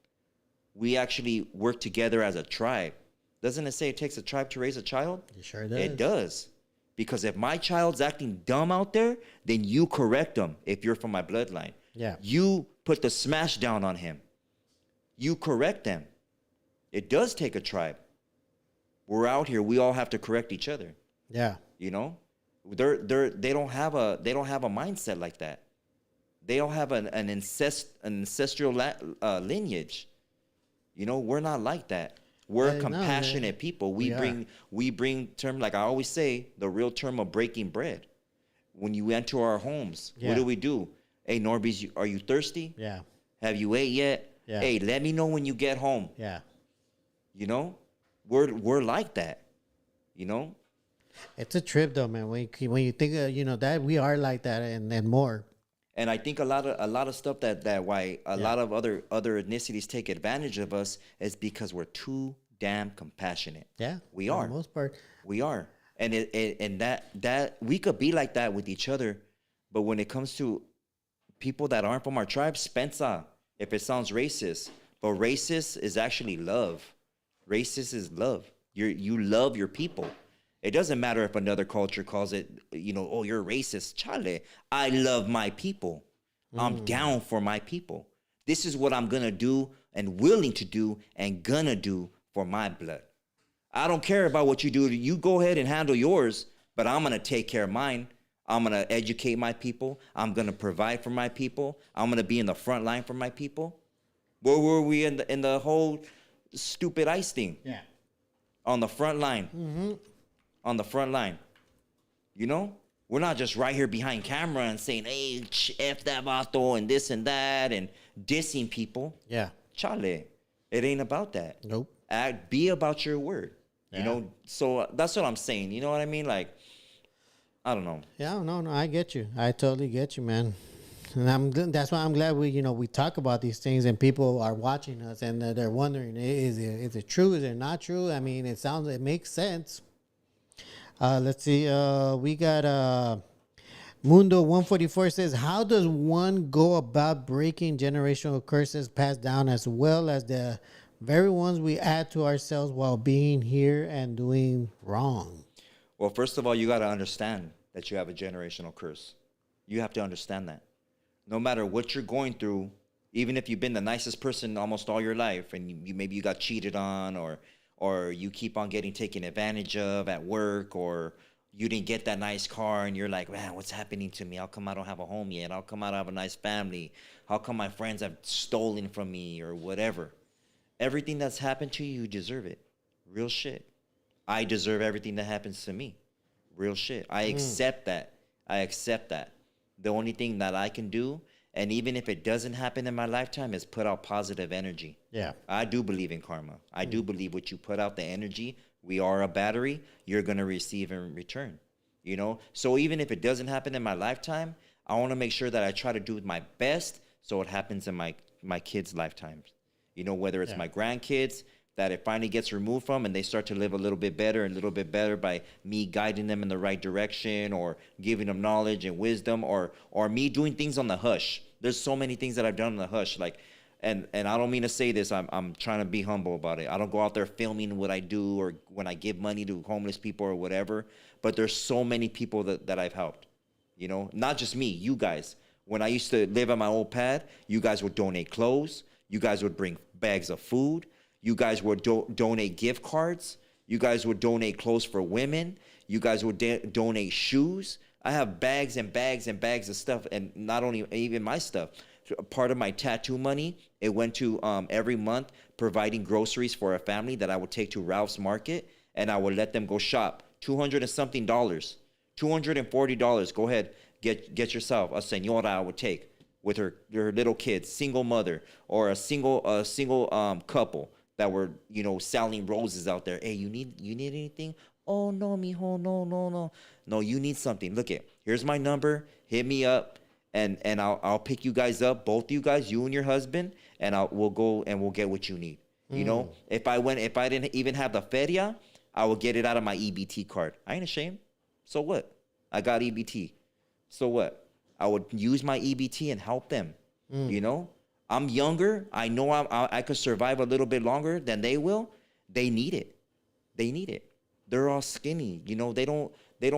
We actually work together as a tribe. Doesn't it say it takes a tribe to raise a child? It sure does. It does. Because if my child's acting dumb out there, then you correct them if you're from my bloodline. Yeah. You put the smash down on him. You correct them. It does take a tribe. We're out here. We all have to correct each other. Yeah. You know, they don't have a mindset like that. They don't have an ancestral lineage. You know, we're not like that. We're compassionate people. We bring term, like I always say, the real term of breaking bread. When you enter our homes, what do? Hey, NORBEEZ, are you thirsty? Yeah. Have you ate yet? Yeah. Hey, let me know when you get home. Yeah. You know, we're like that. You know. It's a trip though, man. When you think you know that we are like that and more. And I think a lot of stuff that why a lot of other ethnicities take advantage of us is because we're too damn compassionate. Yeah, we are. For the most part, we are, and that we could be like that with each other, but when it comes to people that aren't from our tribe, Spencer, if it sounds racist, but racist is actually love. Racist is love. You love your people. It doesn't matter if another culture calls it, you know, oh, you're racist. Chale, I love my people. I'm down for my people. This is what I'm going to do and willing to do and going to do for my blood. I don't care about what you do. You go ahead and handle yours, but I'm going to take care of mine. I'm going to educate my people. I'm going to provide for my people. I'm going to be in the front line for my people. Where were we in the whole stupid ICE thing? Yeah. On the front line. Mm-hmm. On the front line. You know? We're not just right here behind camera and saying, hey, F that vato and this and that and dissing people. Yeah. Chale. It ain't about that. Nope. Be about your word. Yeah. You know? So that's what I'm saying. You know what I mean? Like, I don't know. Yeah, no, I get you. I totally get you, man. And that's why I'm glad we talk about these things and people are watching us and they're wondering, is it true? Is it not true? I mean, it makes sense. Let's see. We got Mundo 144 says, how does one go about breaking generational curses passed down as well as the very ones we add to ourselves while being here and doing wrong? Well, first of all, you got to understand that you have a generational curse. You have to understand that. No matter what you're going through, even if you've been the nicest person almost all your life and maybe you got cheated on or you keep on getting taken advantage of at work, or you didn't get that nice car and you're like, man, what's happening to me? How come I don't have a home yet? How come I don't have a nice family? How come my friends have stolen from me or whatever? Everything that's happened to you, you deserve it. Real shit. I deserve everything that happens to me. Real shit. I accept that. I accept that. The only thing that I can do, and even if it doesn't happen in my lifetime, is put out positive energy. Yeah. I do believe in karma. I do believe what you put out, the energy, we are a battery, you're going to receive in return. You know? So even if it doesn't happen in my lifetime, I want to make sure that I try to do my best so it happens in my kids' lifetimes. You know, whether it's my grandkids, that it finally gets removed from and they start to live a little bit better by me guiding them in the right direction or giving them knowledge and wisdom or me doing things on the hush. There's so many things that I've done on the hush. Like, and I don't mean to say this, I'm trying to be humble about it. I don't go out there filming what I do or when I give money to homeless people or whatever, but there's so many people that I've helped, you know, not just me, you guys. When I used to live at my old pad, you guys would donate clothes. You guys would bring bags of food. You guys would donate gift cards. You guys would donate clothes for women. You guys would donate shoes. I have bags and bags and bags of stuff, and not only even my stuff. Part of my tattoo money, it went to every month providing groceries for a family that I would take to Ralph's Market, and I would let them go shop. $200 and something, $240. Go ahead, get yourself a señora. I would take with her little kids, single mother, or a single couple that were, you know, selling roses out there. Hey, you need anything? Oh no, mijo, no. No, you need something. Look here's my number. Hit me up, and I'll pick you guys up, both you guys, you and your husband, and we'll go and we'll get what you need. You know, if I didn't even have the feria, I would get it out of my EBT card. I ain't ashamed. So what? I got EBT. So what? I would use my EBT and help them. You know, I'm younger. I know I could survive a little bit longer than they will. They need it. They're all skinny. You know, they don't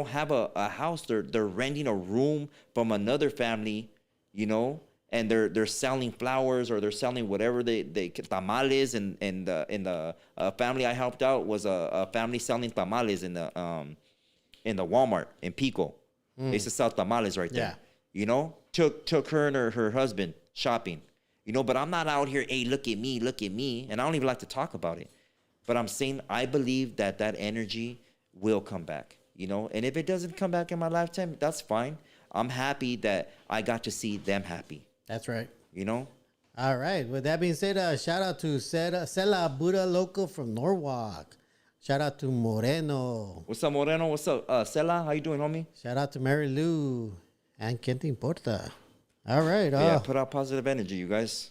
have a house. They're renting a room from another family, you know, and they're selling flowers or they're selling whatever they tamales. And the family I helped out was a family selling tamales in the Walmart in Pico. They used to sell tamales right there. You know, took her and her husband shopping, you know, but I'm not out here, hey, look at me. And I don't even like to talk about it. But I'm saying I believe that energy will come back, you know. And if it doesn't come back in my lifetime, that's fine. I'm happy that I got to see them happy. That's right. You know? All right. With that being said, shout out to Sela Buddha Loco from Norwalk. Shout out to Moreno. What's up, Moreno? What's up, Sela? How you doing, homie? Shout out to Mary Lou. And ¿Quién te importa? All right. Yeah, put out positive energy, you guys.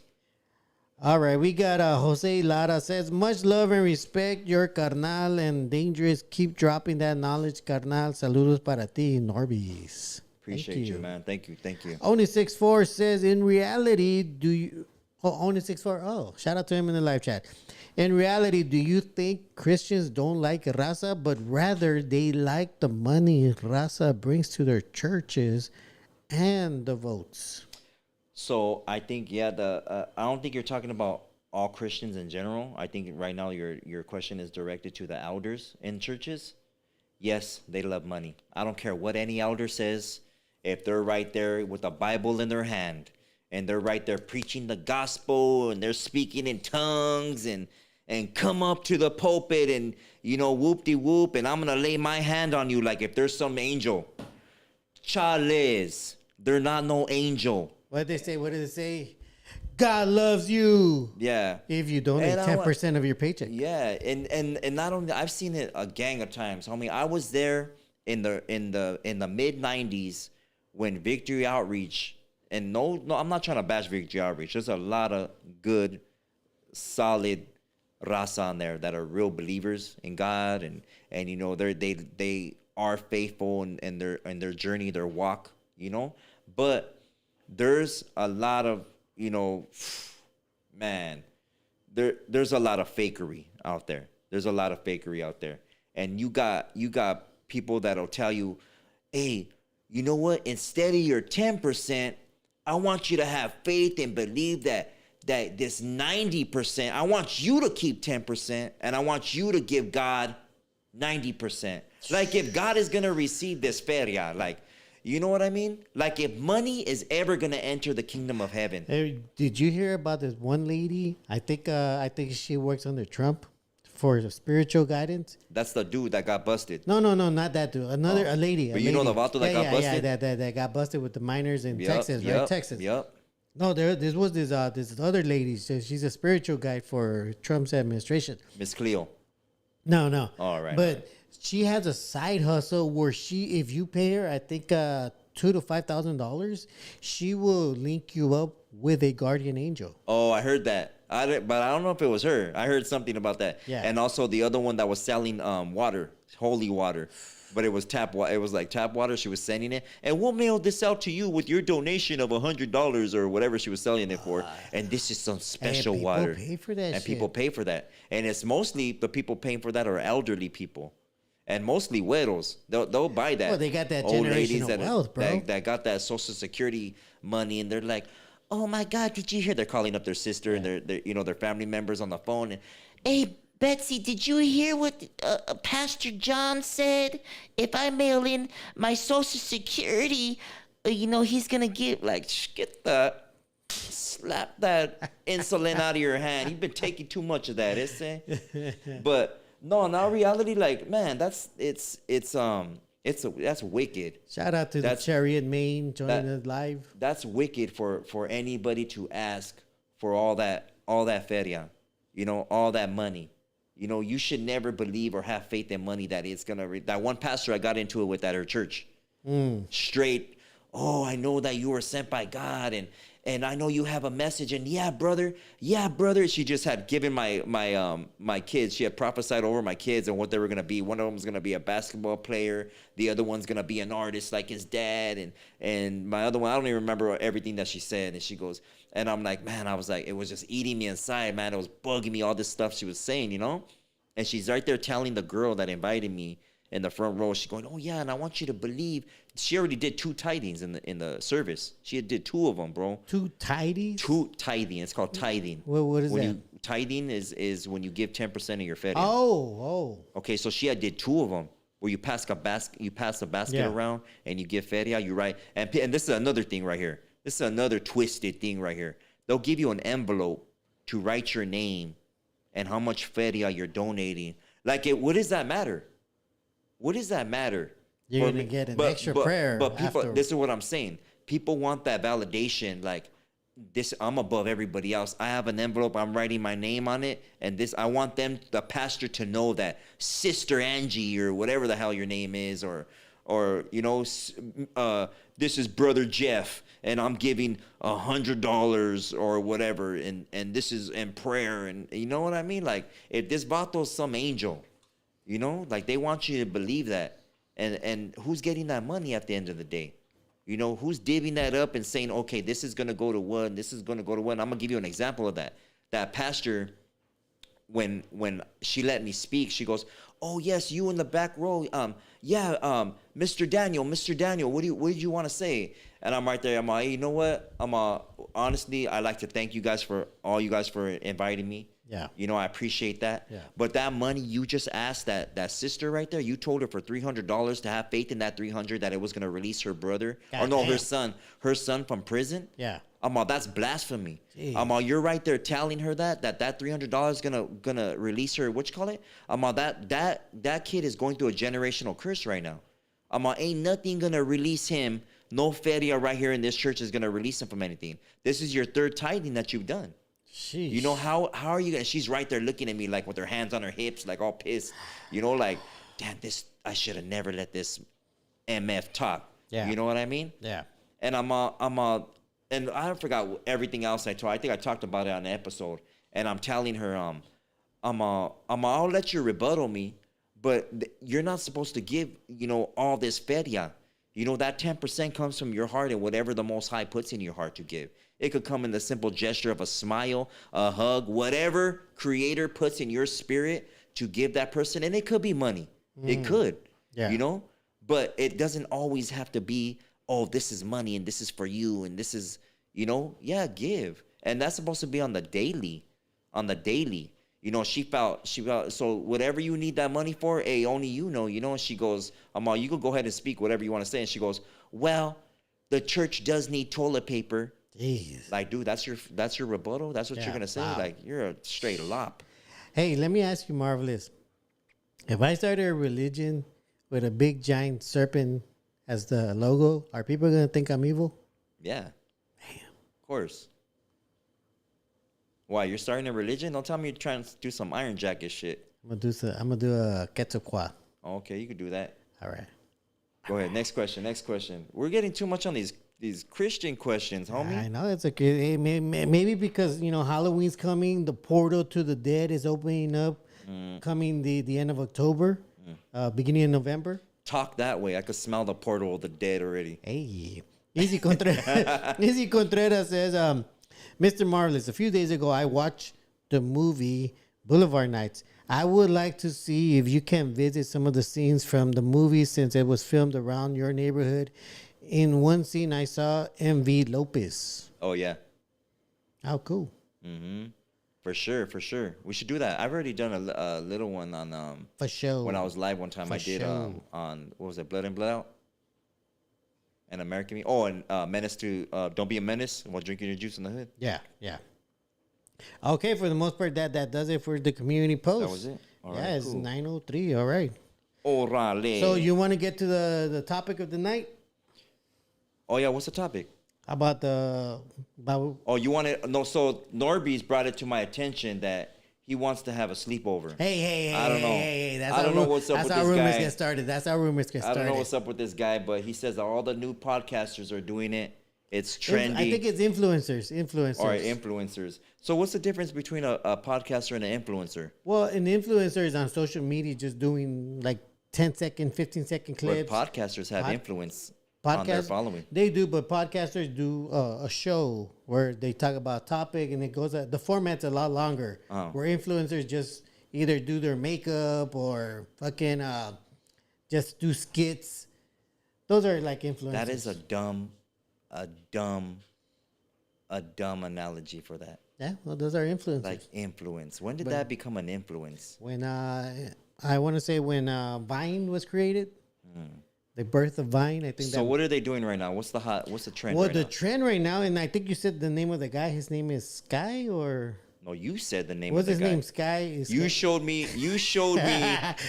All right. We got Jose Lara says, much love and respect, your carnal and dangerous. Keep dropping that knowledge, carnal. Saludos para ti, NORBEEZ. Appreciate you, man. Thank you. Only64 says, in reality, do you... Oh, Only64. Oh, shout out to him in the live chat. In reality, do you think Christians don't like Raza, but rather they like the money Raza brings to their churches and the votes? So I think, I don't think you're talking about all Christians in general. I think right now your question is directed to the elders in churches. Yes, they love money. I don't care what any elder says. If they're right there with a Bible in their hand and they're right there preaching the gospel and they're speaking in tongues and come up to the pulpit and, you know, whoop-de-whoop, and I'm going to lay my hand on you like if there's some angel. Chales, they're not no angel. What did they say? God loves you. Yeah. If you donate 10% of your paycheck. Yeah, and not only, I've seen it a gang of times. I mean, I was there in the mid 90s when Victory Outreach, and no, I'm not trying to bash Victory Outreach. There's a lot of good, solid Raza on there that are real believers in God, and you know they are faithful in their journey, their walk, you know. But there's a lot of, you know, man, there's a lot of fakery out there. And you got people that'll tell you, hey, you know what? Instead of your 10%, I want you to have faith and believe that this 90%, I want you to keep 10%, and I want you to give God 90%. Like if God is gonna receive this feria, like, you know what I mean? Like if money is ever gonna enter the kingdom of heaven. Hey, did you hear about this one lady? I think she works under Trump. for spiritual guidance. That's the dude that got busted. No, not that dude. A lady. But you know the vato that got busted? Yeah, that got busted with the minors in Texas, right? Texas. Yep. No, this was this other lady. She's a spiritual guide for Trump's administration. Miss Cleo. No. All right. But she has a side hustle where if you pay her, I think $2,000 to $5,000, she will link you up with a guardian angel. Oh, I heard that. But I don't know if it was her. I heard something about that. Yeah. And also the other one that was selling water, holy water. But it was tap water. It was like tap water. She was sending it. And we'll mail this out to you with your donation of $100 or whatever she was selling it for. And this is some special water. People pay for that shit. People pay for that. And it's mostly the people paying for that are elderly people. And mostly widows. They'll buy that. Well, they got that old ladies generational wealth, bro. That got that Social Security money. And they're like, oh, my God, did you hear? They're calling up their sister and their family members on the phone. And, hey, Betsy, did you hear what Pastor John said? If I mail in my Social Security, he's going to give, slap that insulin out of your hand. You've been taking too much of that, But no, now reality, man, that's wicked. Shout out to the Chariot Maine joining us live. That's wicked for anybody to ask for all that feria, all that money. You should never believe or have faith in money that it's gonna. That one pastor I got into it with at her church, straight. Oh, I know that you were sent by God, and I know you have a message. And yeah, brother. She just had given my kids. She had prophesied over my kids and what they were gonna be. One of them was gonna be a basketball player. The other one's gonna be an artist like his dad. And my other one, I don't even remember everything that she said. And she goes. And I'm like, man, I was like, it was just eating me inside, man. It was bugging me, all this stuff she was saying, And she's right there telling the girl that invited me in the front row. She's going, oh, yeah, and I want you to believe. She already did 2 tithings in the service. She did 2 of them, bro. 2 tithings? 2 tithing. It's called tithing. What is that? Tithing is when you give 10% of your feria. Oh. Okay, so she did 2 of them. Where you pass a basket around and you give feria. You're right. And this is another thing right here. This is another twisted thing right here. They'll give you an envelope to write your name and how much feria you're donating. What does that matter? What does that matter? You're going to get an extra prayer. But people, this is what I'm saying. People want that validation. This, I'm above everybody else. I have an envelope. I'm writing my name on it. And I want the pastor to know that Sister Angie or whatever the hell your name is or this is Brother Jeff, and I'm giving $100 or whatever, and this is in prayer, and you know what I mean? If this vato's some angel, they want you to believe that, and who's getting that money at the end of the day? Who's divvying that up and saying, okay, this is gonna go to one, this is gonna go to one. I'm gonna give you an example of that. That pastor, when she let me speak, she goes, oh yes, you in the back row. Mr. Daniel, what did you want to say? And I'm right there. I'm like, you know what? Honestly, I'd like to thank you guys for inviting me. Yeah. I appreciate that. Yeah. But that money you just asked that sister right there, you told her for $300 to have faith in that $300 that it was gonna release her brother. Her son from prison. Yeah. That's blasphemy. You're right there telling her that $300 gonna release her. What you call it? That kid is going through a generational curse right now. Ain't nothing gonna release him. No feria right here in this church is gonna release him from anything. This is your 3rd tithing that you've done. Sheesh. How are you gonna? She's right there looking at me with her hands on her hips, all pissed. Damn, I should have never let this MF talk. Yeah. You know what I mean? Yeah. And and I forgot everything else I told. I think I talked about it on the episode. And I'm telling her, I'll let you rebuttal me, but you're not supposed to give, all this feria. That 10% comes from your heart and whatever the Most High puts in your heart to give. It could come in the simple gesture of a smile, a hug, whatever Creator puts in your spirit to give that person. And it could be money. It could, but it doesn't always have to be, oh, this is money and this is for you and this is, give. And that's supposed to be on the daily. She felt, so whatever you need that money for, hey, only and she goes, you can go ahead and speak whatever you want to say. And she goes, well, the church does need toilet paper. Jeez. Dude, that's your rebuttal? That's what you're going to say? Wow. You're a straight lop. Hey, let me ask you, Marvelous. If I started a religion with a big giant serpent as the logo, are people gonna think I'm evil? Yeah. Damn. Of course. Why, you're starting a religion? Don't tell me you're trying to do some Iron Jacket shit. I'm gonna do a Quetzalcoatl. Okay, you could do that. All right. Go ahead. Next question. Next question. We're getting too much on these Christian questions, homie. I know it's okay. Maybe because Halloween's coming, the portal to the dead is opening up, coming the end of October, beginning of November. Talk that way. I could smell the portal of the dead already. Hey, Easy Contreras. Easy Contreras says, Mr. Marvelous, a few days ago I watched the movie Boulevard Nights. I would like to see if you can visit some of the scenes from the movie since it was filmed around your neighborhood. In one scene, I saw MV Lopez. Oh, yeah. How cool. Mm-hmm. For sure, for sure. We should do that. I've already done a little one on... For sure. When I was live one time, For I did sure. on, what was it, Blood In, Blood Out? And American Me. Oh, and Menace to... Don't Be a Menace while drinking your juice in the hood. Yeah, yeah. Okay, for the most part, that does it for the community post. That was it? All right, it's cool. 9:03. All right. Orale. So you want to get to the topic of the night? Oh, yeah, what's the topic? About Oh, you want it? No, so NORBEEZ brought it to my attention that he wants to have a sleepover. Hey, I don't know. Hey, that's I don't know what's up that's with how this rumors guy. get started. That's how rumors get I started. don't know what's up with this guy, but he says that all the new podcasters are doing it. It's trendy. I think it's influencers. Or influencers. So what's the difference between a podcaster and an influencer? Well, an influencer is on social media just doing like 10-second, 15-second But clips. podcasters have influence on their following. They do, but podcasters do a show where they talk about a topic and it goes. The format's a lot longer. Oh. Where influencers just either do their makeup or fucking just do skits. Those are like influencers. That is a dumb analogy for that. Yeah, well, those are influencers. Like influence. When did that become an influence? When I want to say when Vine was created, the birth of Vine. I think. So what are they doing right now? What's the trend Well, right the now? trend right now, and I think you said the name of the guy. His name is Sky, or No, you said the name what's of the his guy. name? Sky. Is You Sky? showed me.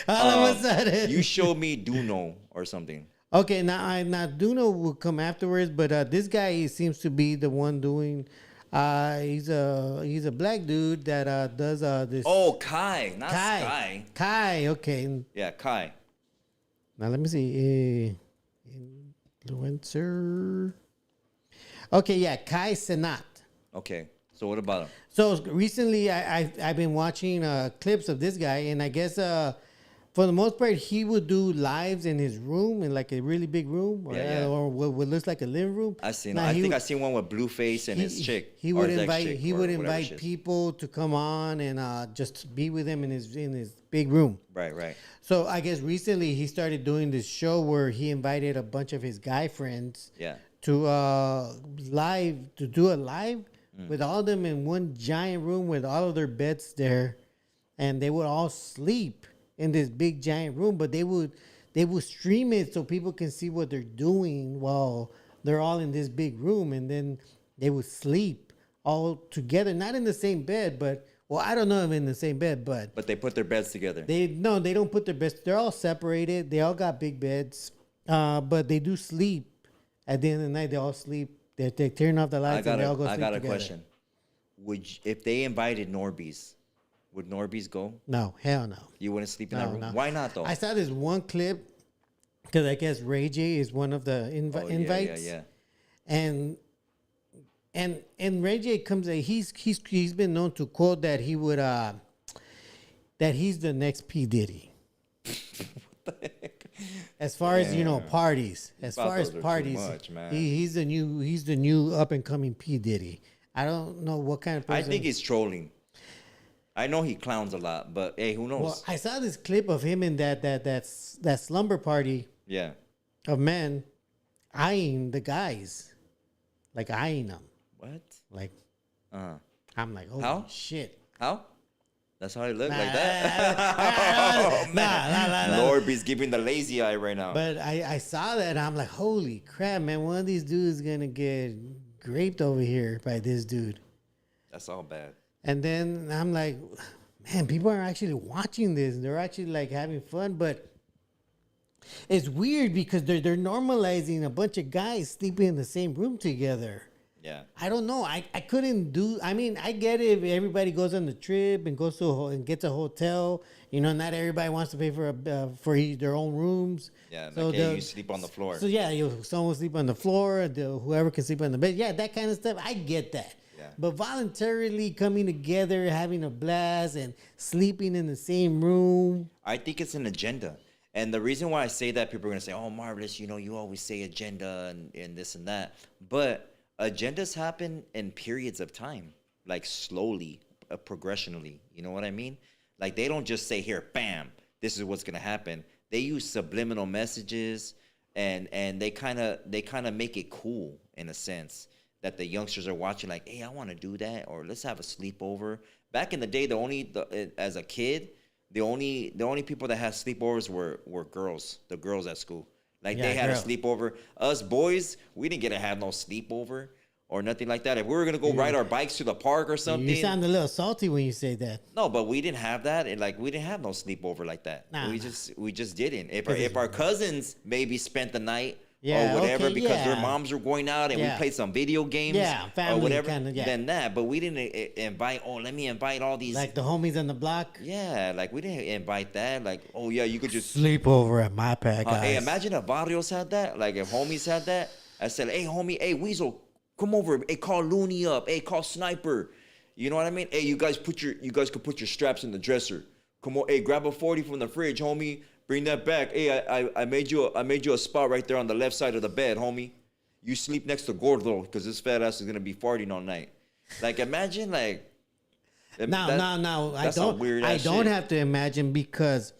All of a sudden. You showed me Duno or something. Okay, now Duno will come afterwards, but this guy he seems to be the one doing. He's a black dude that does this. Oh, Kai, not Sky. Kai. Okay. Yeah, Kai. Now let me see. Influencer. Okay, yeah, Kai Senat. Okay, so what about him? So recently, I've been watching clips of this guy, and I guess for the most part, he would do lives in his room, in like a really big room, or what looks like a living room. I seen. Now, I think I seen one with Blueface and his chick. He or would his invite ex-chick, he or would whatever invite she is. people to come on and just be with him in his big room. Right. So I guess recently he started doing this show where he invited a bunch of his guy friends Yeah. to do a live with all of them in one giant room with all of their beds there, and they would all sleep in this big giant room, but they would stream it so people can see what they're doing while they're all in this big room, and then they would sleep all together, not in the same bed, but well, I don't know if in the same bed, but But they put their beds together. they don't put their beds. They're all separated. They all got big beds, but they do sleep. At the end of the night, they all sleep. They turn off the lights and they all go sleep I got together. a question. If they invited NORBEEZ, would NORBEEZ go? No, hell no. You wouldn't sleep in that room? No. Why not though? I saw this one clip because I guess Ray J is one of the invites. Yeah. And Ray J comes. He's been known to quote that he would that he's the next P Diddy. As far as parties. As thought far as those were too parties, much, man. he's the new up and coming P Diddy. I don't know what kind of person. I think he's trolling. I know he clowns a lot, but hey, who knows? Well, I saw this clip of him in that slumber party Yeah. of men eyeing the guys, like eyeing them. What? Like Uh-huh. I'm like, holy How? shit. How? That's how he looked like Nah, that. nah. NORBEEZ giving the lazy eye right now. But I saw that and I'm like, holy crap, man! One of these dudes gonna get raped over here by this dude. That's all bad. And then I'm like, man, people are actually watching this. They're actually like having fun, but it's weird because they're normalizing a bunch of guys sleeping in the same room together. Yeah. I don't know. I couldn't do. I mean, I get it if everybody goes on the trip and goes to and gets a hotel. You know, not everybody wants to pay for their own rooms. Yeah. So Like, hey, you sleep on the floor. So yeah, someone will sleep on the floor. Whoever can sleep on the bed. Yeah, that kind of stuff. I get that. Yeah. But voluntarily coming together, having a blast, and sleeping in the same room. I think it's an agenda. And the reason why I say that, people are going to say, oh, Marvelous, you know, you always say agenda and this and that. But agendas happen in periods of time, like slowly, progressionally. You know what I mean? Like, they don't just say, here, bam, this is what's going to happen. They use subliminal messages, and they kind of make it cool in a sense that the youngsters are watching, like, hey, I want to do that, or let's have a sleepover. Back in the day, as a kid, the only people that had sleepovers were girls, the girls at school. Like, Yeah, they had girl. a sleepover. Us boys, we didn't get to have no sleepover or nothing like that. If we were gonna go ride our bikes to the park or something, You sound a little salty when you say that. no, but we didn't have that, and like we didn't have no sleepover like that. Nah. We just didn't. If our cousins maybe spent the night Yeah, or whatever okay, because their yeah. moms were going out and Yeah. we played some video games, Yeah, family or whatever, kinda, yeah. then that. But we didn't invite. Oh, let me invite all these. Like the homies on the block. Yeah, like we didn't invite that. Like, oh yeah, you could just. Sleepover at my pad, guys. Hey, imagine if barrios had that. Like if homies had that. I said, hey homie, hey Weasel, come over. Hey, call Looney up. Hey, call Sniper. You know what I mean? Hey, you guys could put your straps in the dresser. Come on, hey, grab a 40 from the fridge, homie. Bring that back. Hey, I made you a spot right there on the left side of the bed, homie. You sleep next to Gordo because this fat ass is gonna be farting all night. Like imagine like. Now, that's some weird ass I don't shit. have to imagine because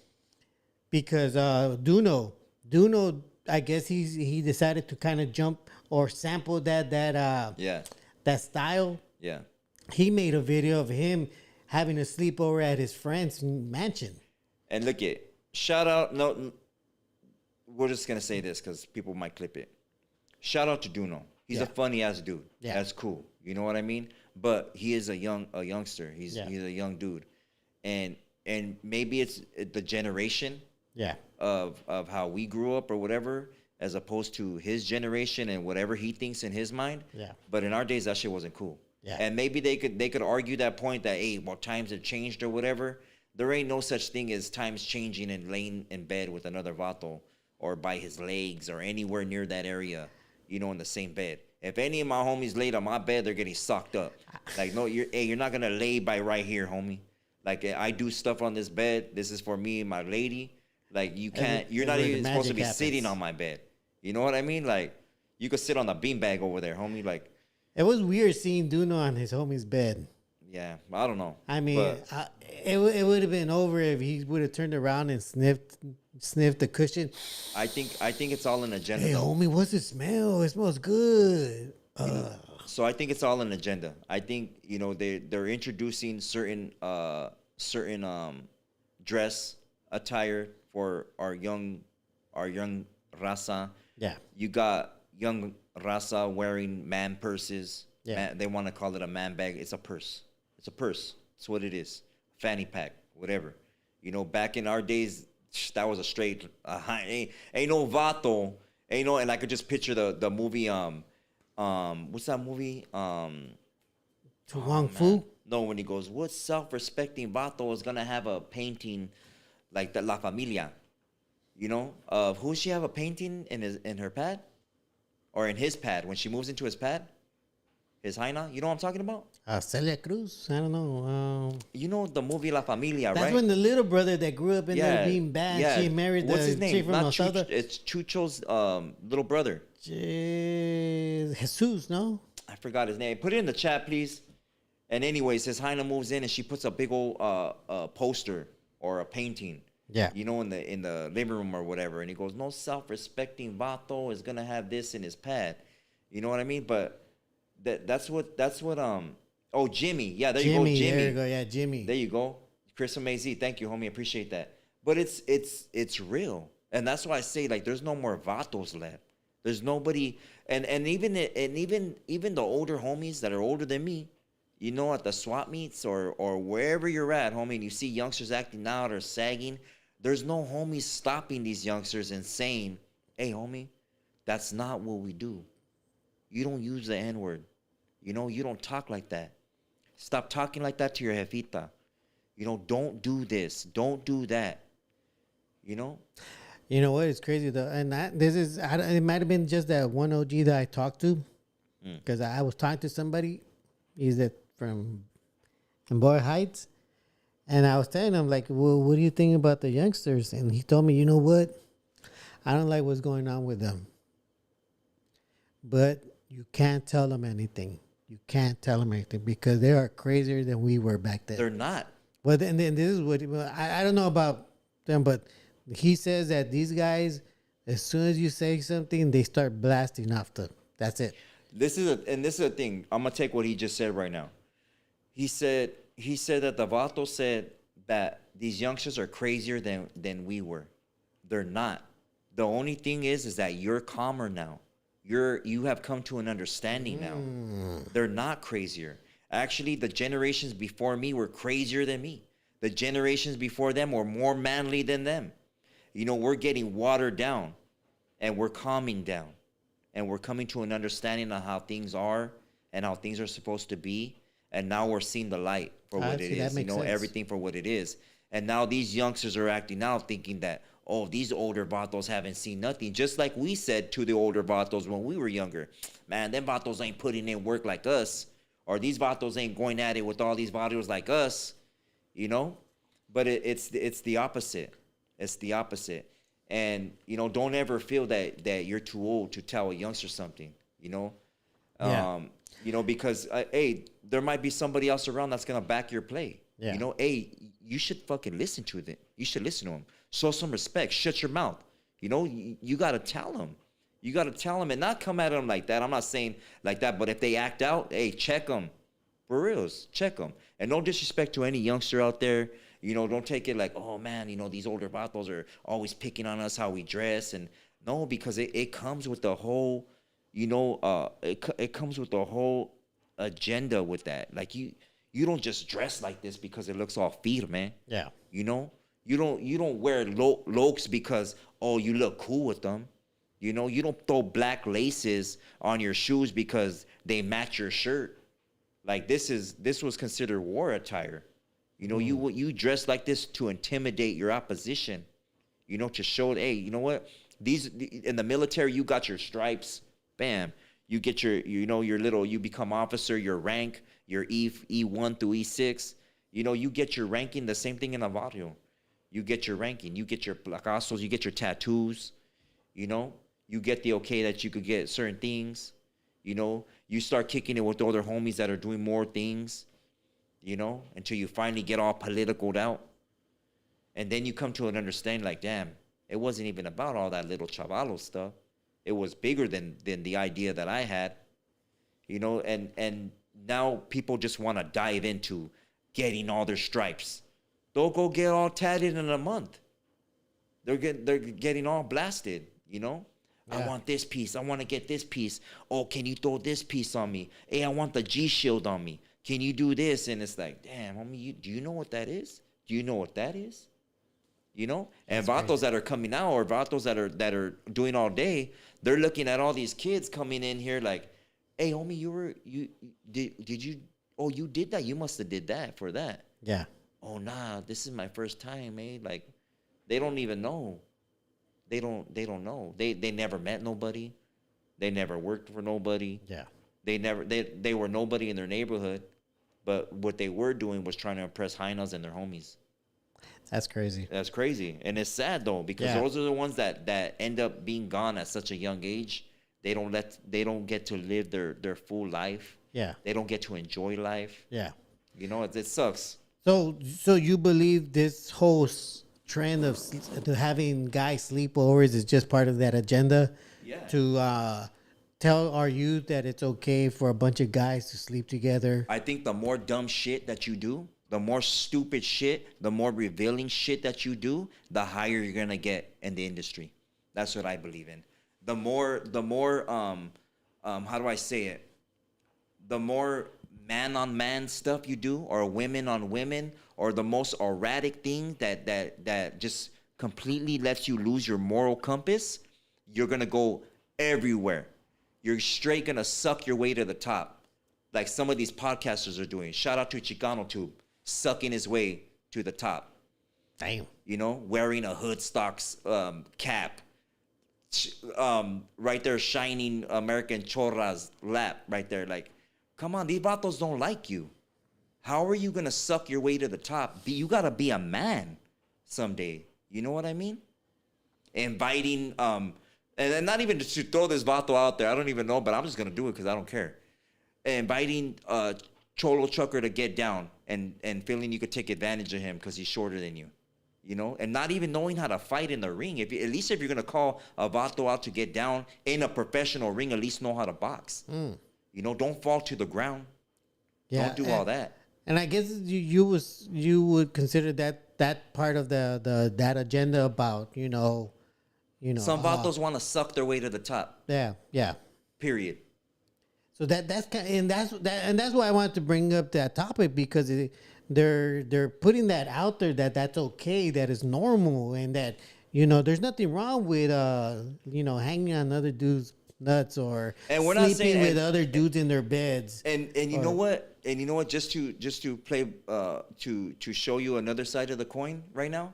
Duno, I guess he decided to kind of jump or sample that Yeah, style. yeah. He made a video of him having a sleepover at his friend's mansion. And look it. Shout out. No, we're just gonna say this because people might clip it. Shout out to Duno. He's Yeah. a funny ass dude. Yeah. That's cool. You know what I mean? But he is a youngster. He's a young dude, and maybe it's the generation Yeah. of how we grew up or whatever, as opposed to his generation and whatever he thinks in his mind. Yeah. But in our days, that shit wasn't cool. Yeah. And maybe they could argue that point that, hey, well, times have changed or whatever. There ain't no such thing as times changing and laying in bed with another vato or by his legs or anywhere near that area, you know, in the same bed. If any of my homies laid on my bed, they're getting socked up. Like, no, you're not gonna lay by right here, homie. Like, I do stuff on this bed. This is for me and my lady. Like, you can't. You're not where the even supposed to be magic sitting happens. on my bed. You know what I mean? Like, you could sit on the beanbag over there, homie. Like, It was weird seeing Duno on his homie's bed. yeah, I don't know. I mean, But- it would have been over if he would have turned around and sniffed the cushion. I think it's all an agenda. Hey, though. homie, what's it smell? It smells good. So I think it's all an agenda. I think, you know, they're introducing certain dress attire for our young raza. Yeah. You got young raza wearing man purses. Yeah. They want to call it a man bag. It's a purse. It's a purse. It's what it is. Fanny pack, whatever. You know, back in our days, that was a straight ain't no vato. Ain't no, and I could just picture the movie what's that movie? To Wong Fu. No, when he goes, what self-respecting vato is gonna have a painting like the La Familia? You know, of who she have a painting in her pad, or in his pad when she moves into his pad, his Jaina. You know what I'm talking about? Celia Cruz. I don't know. You know the movie La Familia, That's right? when the little brother that grew up in there being bad, she married What's the his name? chick from Not El Salvador. It's Chucho's little brother. Jesus, no? I forgot his name. Put it in the chat, please. And anyways, his Jaina moves in and she puts a big old poster or a painting. Yeah. You know, in the living room or whatever. And he goes, no self-respecting vato is gonna have this in his pad. You know what I mean? But that's what oh, Jimmy. Yeah, there you go, Jimmy. There you go, yeah, Jimmy. There you go. Chris Amazy, thank you, homie. Appreciate that. But it's real. And that's why I say, like, there's no more vatos left. There's nobody, and even the older homies that are older than me, at the swap meets or wherever you're at, homie, and you see youngsters acting out or sagging, there's no homies stopping these youngsters and saying, hey, homie, that's not what we do. You don't use the N-word. You don't talk like that. Stop talking like that to your jefita. Don't do this. Don't do that. You know what? It's crazy though, and it might have been just that one OG that I talked to, because I was talking to somebody. He's from Boy Heights, and I was telling him like, "Well, what do you think about the youngsters?" And he told me, "You know what? I don't like what's going on with them, but you can't tell them anything. You can't tell them anything because they are crazier than we were back then. They're not." Well, then this is what I don't know about them, but he says that these guys, as soon as you say something, they start blasting off them. That's it. This is a thing. I'm gonna take what he just said right now. He said that the vato said that these youngsters are crazier than we were. They're not. The only thing is that you're calmer now. You have come to an understanding now. They're not crazier. Actually, the generations before me were crazier than me. The generations before them were more manly than them. We're getting watered down, and we're calming down, and we're coming to an understanding of how things are and how things are supposed to be. And now we're seeing the light for what it is. Everything for what it is. And now these youngsters are acting out, thinking that, oh, these older vatos haven't seen nothing. Just like we said to the older vatos when we were younger, man, them vatos ain't putting in work like us. Or these vatos ain't going at it with all these vatos like us, But it's the opposite. It's the opposite. And, don't ever feel that you're too old to tell a youngster something, Yeah. Because, hey, there might be somebody else around that's going to back your play. Yeah. Hey, you should fucking listen to them. You should listen to them. Show some respect. Shut your mouth. You got to tell them. You got to tell them and not come at them like that. I'm not saying like that, but if they act out, hey, check them. For reals, check them. And no disrespect to any youngster out there. Don't take it like, oh, man, these older vatos are always picking on us how we dress. And no, because it comes with the whole, it comes with the whole agenda with that. Like, you don't just dress like this because it looks all firme. Yeah. You don't wear lokes because, oh, you look cool with them. You don't throw black laces on your shoes because they match your shirt. Like, this was considered war attire. You dress like this to intimidate your opposition. To show, hey, you know what? In the military, you got your stripes. Bam. You get you become officer, your rank, your E1 through E6. You get your ranking. The same thing in Navarro. You get your ranking. You get your placazos. You get your tattoos. You get the okay that you could get certain things. You start kicking it with other homies that are doing more things, until you finally get all politicaled out. And then you come to an understanding like, damn, it wasn't even about all that little chavalo stuff. It was bigger than the idea that I had, and now people just want to dive into getting all their stripes. They'll go get all tatted in a month. They're getting all blasted, Yeah. I want this piece. I want to get this piece. Oh, can you throw this piece on me? Hey, I want the G shield on me. Can you do this? And it's like, damn, homie, do you know what that is? Do you know what that is? And vatos that are coming out, or vatos that are doing all day, they're looking at all these kids coming in here like, hey, homie, you did that? You must have did that for that. Yeah. Oh, nah, this is my first time, man. Like, they don't even know. They don't know. They never met nobody. They never worked for nobody. Yeah. They were nobody in their neighborhood, but what they were doing was trying to impress hyenas and their homies. That's crazy. That's crazy. And it's sad though, because those are the ones that end up being gone at such a young age. They don't get to live their full life. Yeah. They don't get to enjoy life. Yeah. It sucks. So you believe this whole trend of having guys sleepovers is just part of that agenda? Yeah. To tell our youth that it's okay for a bunch of guys to sleep together. I think the more dumb shit that you do, the more stupid shit, the more revealing shit that you do, the higher you're gonna get in the industry. That's what I believe in. The more how do I say it? The more man on man stuff you do, or women on women, or the most erratic thing that just completely lets you lose your moral compass, you're gonna go everywhere. You're straight gonna suck your way to the top, like some of these podcasters are doing. Shout out to Chicano Tube, sucking his way to the top. Damn. You know, wearing a Hoodstocks cap, right there, shining American Chorra's lap right there. Like, come on, these vatos don't like you. How are you gonna suck your way to the top? You gotta be a man someday. You know what I mean? Inviting, and then not even to throw this vato out there. I don't even know, but I'm just gonna do it because I don't care. Inviting Cholo Chucker to get down and feeling you could take advantage of him because he's shorter than you. You know, and not even knowing how to fight in the ring. At least if you're gonna call a vato out to get down in a professional ring, at least know how to box. You know, don't fall to the ground. Yeah, Don't do all that. And I guess you would consider that part of the that agenda about Some vatos want to suck their way to the top. Yeah. Period. So that's why I wanted to bring up that topic, because they're putting that out there that's okay, that is normal, and that there's nothing wrong with hanging on other dudes' nuts or and we're not sleeping saying, with other dudes in their beds. And you know what? And you know what? Just to play to show you another side of the coin right now,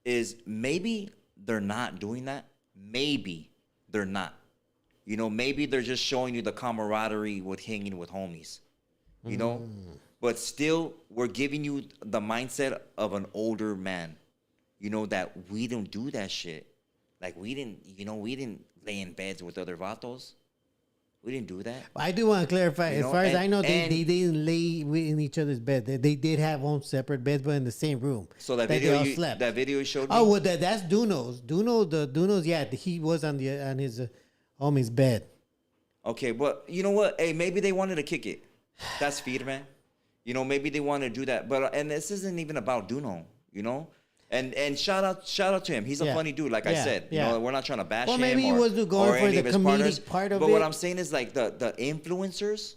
is maybe they're not doing that. Maybe they're not. Maybe they're just showing you the camaraderie with hanging with homies. But still, we're giving you the mindset of an older man. That we don't do that shit. Like we didn't lay in beds with other vatos. We didn't do that. I do want to clarify. As far as I know, they didn't lay in each other's bed. They did have own separate beds, but in the same room. So that video you showed me. Oh, well, that's Duno's. Duno's. Yeah, he was on his homie's bed. Okay, but you know what? Hey, maybe they wanted to kick it. That's feed, man. Maybe they want to do that. But and this isn't even about Duno. And shout out to him. He's a funny dude, like I said. We're not trying to bash him. Well, maybe he was going for the comedic part of it. But what I'm saying is, like, the influencers,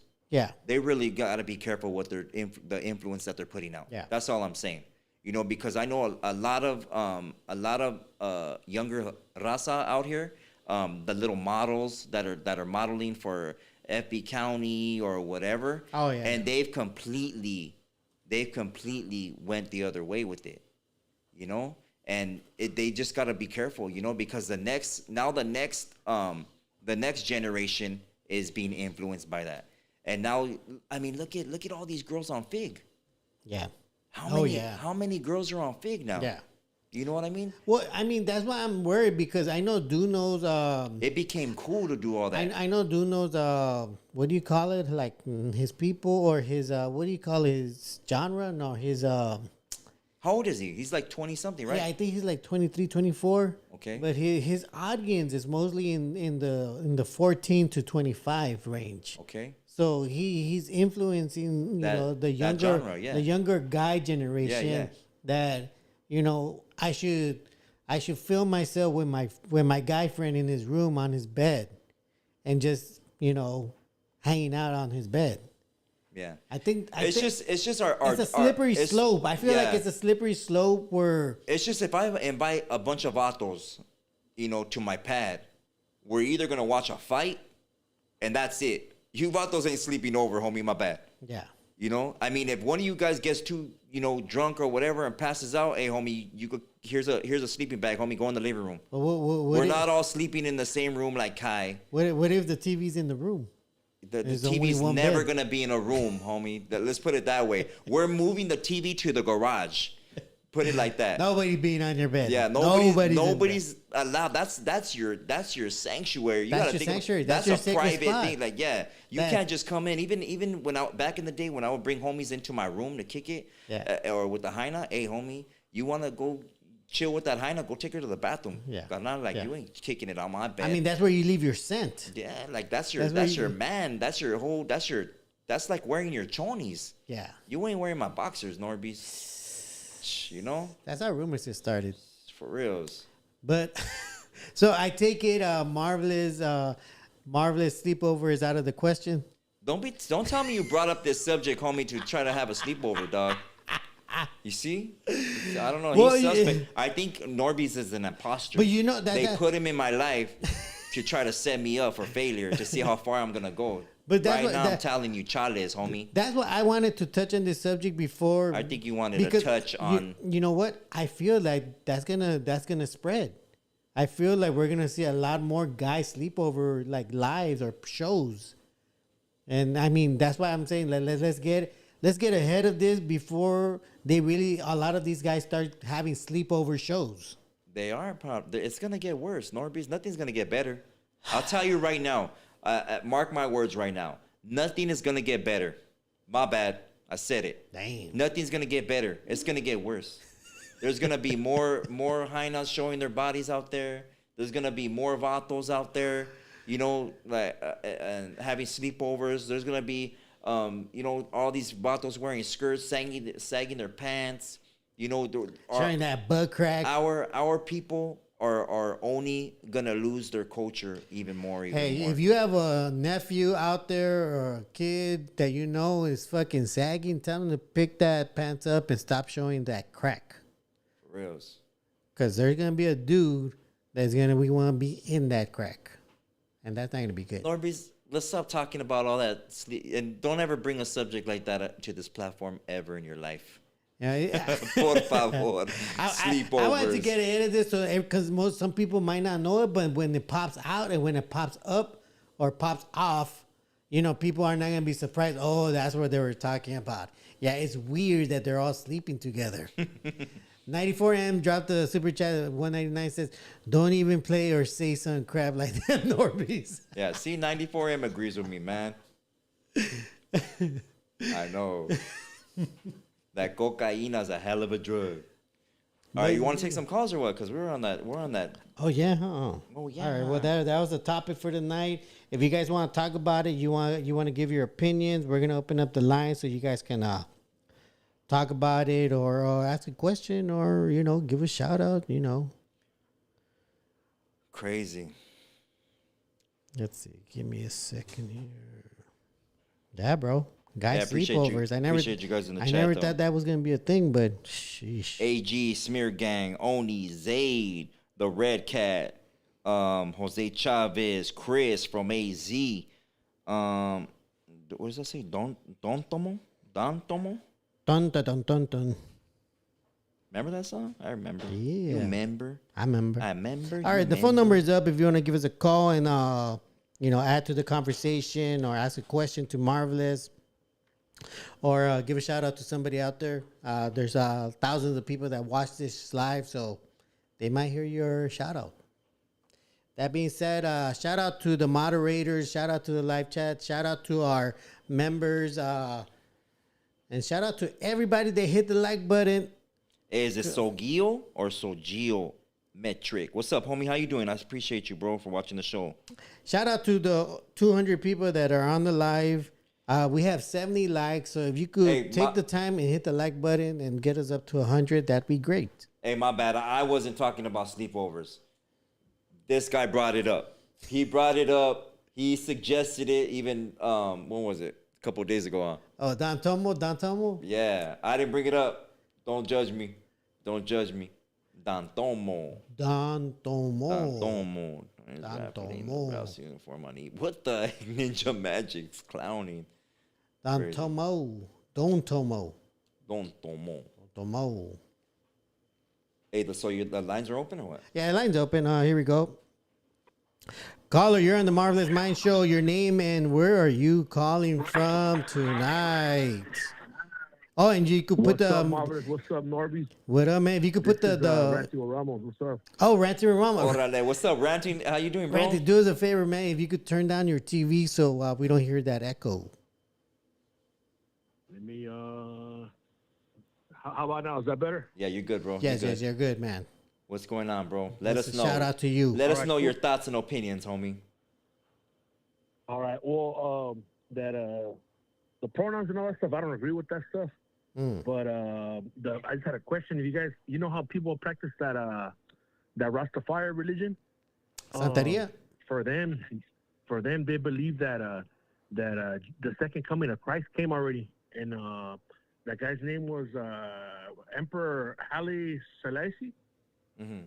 they really got to be careful with the influence that they're putting out. Yeah. That's all I'm saying. Because I know a lot of younger raza out here, the little models that are modeling for FB County or whatever. Oh yeah. And they've completely went the other way with it. And they just got to be careful, because the next generation is being influenced by that. And now, I mean, look at all these girls on Fig. Yeah. How many girls are on Fig now? Yeah. You know what I mean? Well, I mean, that's why I'm worried, because I know Duno's. It became cool to do all that. I know Duno's. What do you call it? Like his people, or his what do you call his genre? No, his. How old is he? He's like 20 something, right? Yeah, I think he's like 23, 24. Okay. But his audience is mostly in the 14 to 25 range. Okay. So he's influencing the younger genre, the younger guy generation that I should film myself with my guy friend in his room on his bed, and just hanging out on his bed. Yeah, I think it's just our it's a slippery slope. I feel like it's a slippery slope where it's just, if I invite a bunch of vatos, to my pad, we're either gonna watch a fight, and that's it. You vatos ain't sleeping over, homie. My bad. Yeah. I mean, if one of you guys gets too, drunk or whatever and passes out, hey, homie, here's a sleeping bag, homie. Go in the living room. We're not all sleeping in the same room like Kai. What if the TV's in the room? The TV's never going to be in a room, homie. Let's put it that way. We're moving the TV to the garage. Put it like that. Nobody being on your bed. Yeah, nobody's allowed. That's your sanctuary. You gotta think sanctuary. That's your a private spot. thing. Like, you can't just come in. Even when back in the day when I would bring homies into my room to kick it, or with the hyena. Hey, homie, you wanna go chill with that hyena? Go take her to the bathroom. Yeah. Not like you ain't kicking it on my bed. I mean, that's where you leave your scent. Yeah, like that's your man. That's like wearing your chonies. Yeah. You ain't wearing my boxers, NORBEEZ. That's how rumors get started. For reals. But so I take it marvelous sleepover is out of the question. Don't tell me you brought up this subject, homie, to try to have a sleepover, dog. You see? I don't know. Well, He's suspect. yeah. I think NORBEEZ is an imposter. But you know they put him in my life to try to set me up for failure, to see how far I'm gonna go. But right now, I'm telling you, Chales, homie. That's what I wanted to touch on this subject before. I think you wanted to touch on. You know what? I feel like that's gonna spread. I feel like we're gonna see a lot more guys sleepover like lives or shows, and I mean that's why I'm saying let's get ahead of this before a lot of these guys start having sleepover shows. They are probably. It's gonna get worse. NORBEEZ, nothing's gonna get better. I'll tell you right now. Mark my words right now. Nothing is gonna get better. My bad. I said it. Damn. Nothing's gonna get better. It's gonna get worse. There's gonna be more hyenas showing their bodies out there. There's gonna be more vatos out there. You know, like and having sleepovers. There's gonna be all these vatos wearing skirts, sagging their pants. You know, showing that butt crack. Our people are only gonna lose their culture even more. If you have a nephew out there or a kid that you know is fucking sagging, tell them to pick that pants up and stop showing that crack. For reals. Because there's gonna be a dude that's gonna want to be in that crack, and that's not gonna be good. NORBEEZ, let's stop talking about all that and don't ever bring a subject like that to this platform ever in your life. Yeah, Por favor. Sleepovers. I wanted to get ahead of this because some people might not know it, but when it pops out and when it pops up or pops off, people are not gonna be surprised. Oh, that's what they were talking about. Yeah, it's weird that they're all sleeping together. 94M dropped the super chat. 199 says, "Don't even play or say some crap like that, NORBEEZ." Yeah, see, 94M agrees with me, man. I know. That cocaine is a hell of a drug. All right, you want to take some calls or what? Because we're on that. Oh yeah. Oh yeah. All right. Well, that was the topic for tonight. If you guys want to talk about it, you want to give your opinions. We're gonna open up the line so you guys can talk about it or ask a question or give a shout out. Crazy. Let's see. Give me a second here. Yeah, bro. Guys, sleepovers. Appreciate you guys in the chat. I never thought that was gonna be a thing, but sheesh. AG, Smear Gang, Oni, Zaid, the Red Cat, Jose Chavez, Chris from AZ. What does that say? Don Tomo? Don. Remember that song? I remember. Yeah. You remember? I remember. All right, the phone number is up if you want to give us a call and add to the conversation or ask a question to Marvelous. Or give a shout out to somebody out there. There's thousands of people that watch this live, so they might hear your shout out. That being said, shout out to the moderators, shout out to the live chat, shout out to our members, and shout out to everybody that hit the like button. Is it Sogio or Sogio Metric? What's up, homie? How you doing? I appreciate you, bro, for watching the show. Shout out to the 200 people that are on the live. We have 70 likes, so if you could take the time and hit the like button and get us up to 100, that'd be great. Hey, my bad. I wasn't talking about sleepovers. This guy brought it up. He brought it up. He suggested it even, when was it? A couple of days ago, huh? Oh, Don Tomo? Yeah, I didn't bring it up. Don't judge me. Don Tomo. What the Ninja Magic's clowning? Don Tomo. Hey, so the lines are open or what? Yeah, the line's open. Here we go. Caller, you're on the Marvelous Mind Show. Your name and where are you calling from tonight? Oh, and you could put What's up, Marvelous? What's up, NORBEEZ? What up, man? If you could put the Ranty with Ramos. What's up? Oh, Ranty with Ramos. Orale, what's up, Ranting? How you doing, bro? Ranty, do us a favor, man. If you could turn down your TV so we don't hear that echo. Let me. How about now? Is that better? Yeah, you're good, bro. Yes, you're good, man. What's going on, bro? Let us know. Shout out to you. Let us know your thoughts and opinions, homie. All right. Well, the pronouns and all that stuff, I don't agree with that stuff. But I just had a question. If you guys, how people practice that Rastafari religion? Santeria? For them, they believe that that the second coming of Christ came already, and that guy's name was Emperor Haile Selassie.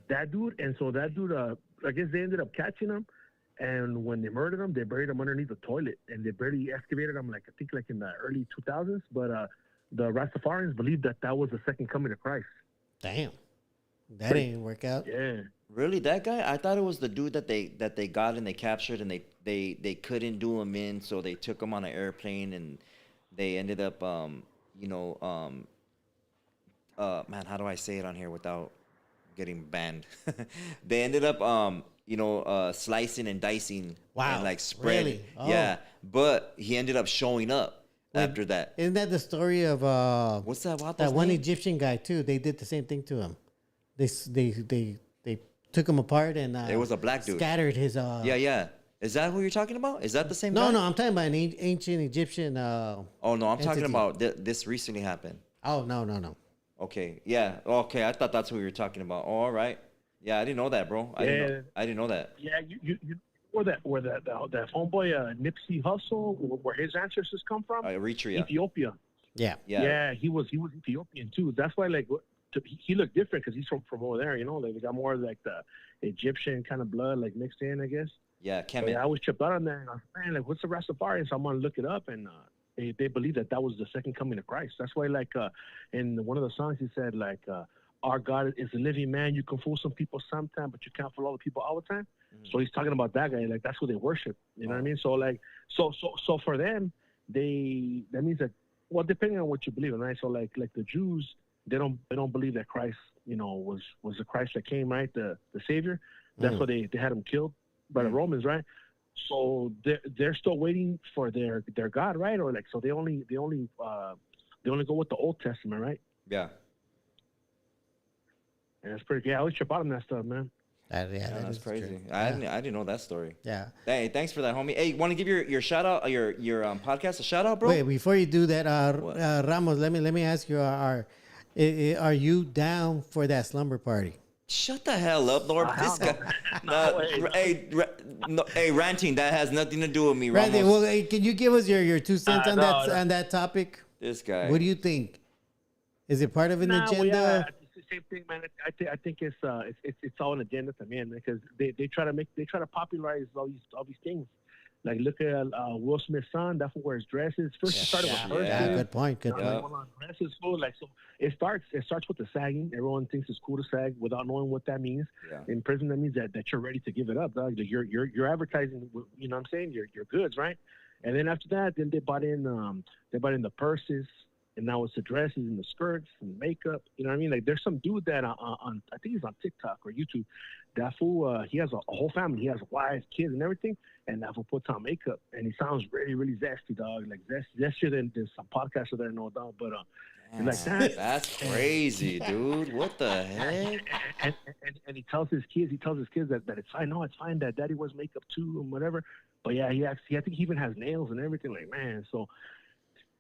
That dude, and so that dude, I guess they ended up catching him, and when they murdered him, they buried him underneath the toilet, and they barely excavated him, like I think like in the early 2000s. But the Rastafarians believed that that was the second coming of Christ. Damn, that didn't work out. Yeah. Really, that guy? I thought it was the dude that they got and they captured, and they couldn't do him in, so they took him on an airplane, and they ended up man, how do I say it on here without getting banned? They ended up slicing and dicing. Wow, and like spread. really? Oh. Yeah, but he ended up showing up after that. Isn't that the story of What's that? that one Egyptian guy too? They did the same thing to him. They took him apart and It was a black dude. Scattered his. Yeah. Is that who you're talking about? Is that the same No, guy? no, I'm talking about an ancient Egyptian. Oh no, I'm talking entity. about this recently happened. Oh no. Okay, yeah, okay. I thought that's who you were talking about. Oh, all right. Yeah, I didn't know that, bro. I didn't know that. Yeah, you where that homeboy Nipsey Hussle, where his ancestors come from? Eritrea. Ethiopia. Yeah. Yeah, he was Ethiopian too. That's why he looked different because he's from over there. You know, like they got more like the Egyptian kind of blood like mixed in, I guess. Yeah, But I was tripped out on that. And I was man, like, what's the Rastafarian? So I'm gonna look it up, and they believe that was the second coming of Christ. That's why, like, in one of the songs, he said, like, our God is a living man. You can fool some people sometime, but you can't fool all the people all the time. So he's talking about that guy. Like, that's who they worship. You know what I mean? So, like, so for them, that means that, well, depending on what you believe in, right? So, like the Jews, they don't believe that Christ, was the Christ that came, right? The Savior. That's why they had him killed by the Romans, right? So they're still waiting for their God, right? Or like, so they only go with the Old Testament, right? Yeah. And that's pretty. Yeah, I always trip out on that stuff, man. That's crazy. True. I didn't know that story. Yeah. Hey, thanks for that, homie. Hey, want to give your shout out, your podcast a shout out, bro? Wait, before you do that, Ramos, let me ask you: Are you down for that slumber party? Shut the hell up, Norb. This guy. Ranting. That has nothing to do with me, Ramos. Randy, well, hey, can you give us your 2 cents on that topic? This guy. What do you think? Is it part of an agenda? Well, yeah, it's the same thing, man. I think it's all an agenda to me, man, because they try to popularize all these things. Like, look at Will Smith's son. That's who wears dresses. First, it started with dresses. Yeah, good point. Dresses, fool. Like, so it starts with the sagging. Everyone thinks it's cool to sag without knowing what that means. Yeah. In prison, that means that you're ready to give it up, dog. You're advertising. You know what I'm saying? Your goods, right? And then after that, then they bought in the purses. And now it's the dresses and the skirts and makeup. You know what I mean? Like, there's some dude that on I think he's on TikTok or YouTube. That fool, he has a whole family. He has wives, kids, and everything. And that fool puts on makeup, and he sounds really, really zesty, dog. Like zestier than some podcaster that I know, dog. But like that's crazy, dude. What the heck? And he tells his kids that it's fine. No, it's fine that daddy wears makeup too and whatever. But yeah, I think he even has nails and everything. Like, man, so.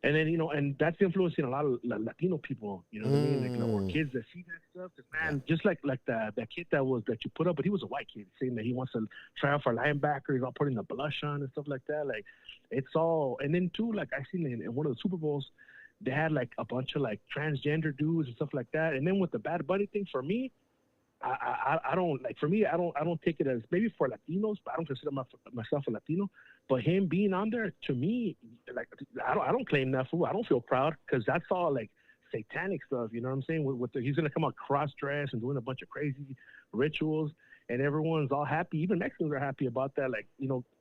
And then, and that's influencing a lot of Latino people, you know what I mean? Like, or kids that see that stuff. Man, just like that kid that you put up, but he was a white kid saying that he wants to try out for linebacker. He's all putting the blush on and stuff like that. Like, it's all. And then too, like I seen in one of the Super Bowls, they had like a bunch of like transgender dudes and stuff like that. And then with the Bad Bunny thing, for me, I don't like. For me, I don't take it as maybe for Latinos, but I don't consider myself a Latino. But him being on there, to me, like I don't claim that fool. I don't feel proud because that's all like satanic stuff. You know what I'm saying? He's gonna come out cross-dressed and doing a bunch of crazy rituals, and everyone's all happy. Even Mexicans are happy about that. Like,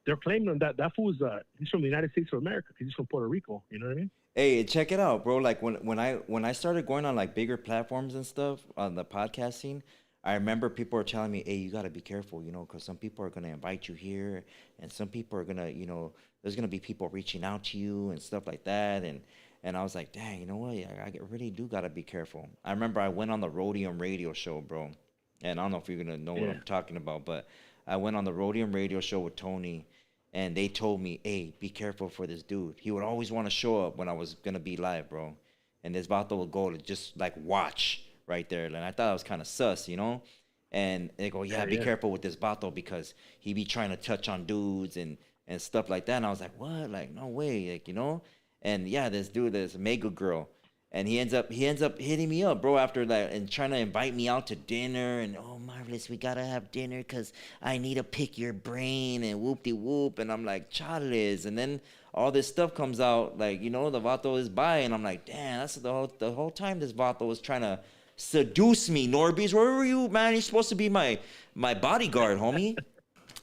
they're claiming that fool's he's from the United States of America because he's from Puerto Rico. You know what I mean? Hey, check it out, bro. Like when I started going on like bigger platforms and stuff on the podcast scene, I remember people were telling me, hey, you got to be careful, because some people are going to invite you here, and some people are going to, there's going to be people reaching out to you and stuff like that. And I was like, dang, you know what? I really do got to be careful. I remember I went on the Rhodium radio show, bro. And I don't know if you're going to know what I'm talking about, but I went on the Rhodium radio show with Tony, and they told me, hey, be careful for this dude. He would always want to show up when I was going to be live, bro. And this vato would go to just, like, watch right there. And I thought it was kind of sus, And they go, be careful with this vato because he be trying to touch on dudes and and stuff like that. And I was like, what? Like, no way, like, you know? And yeah, this dude, this mega girl, and he ends up hitting me up, bro, after that, and trying to invite me out to dinner. And oh, Marvelous, we gotta have dinner because I need to pick your brain and whoop-de-whoop. And I'm like, Charles. And then all this stuff comes out, like, you know, the vato is bi, and I'm like, damn, that's the whole time this vato was trying to seduce me. NORBEEZ, where were you, man? You're supposed to be my bodyguard, homie.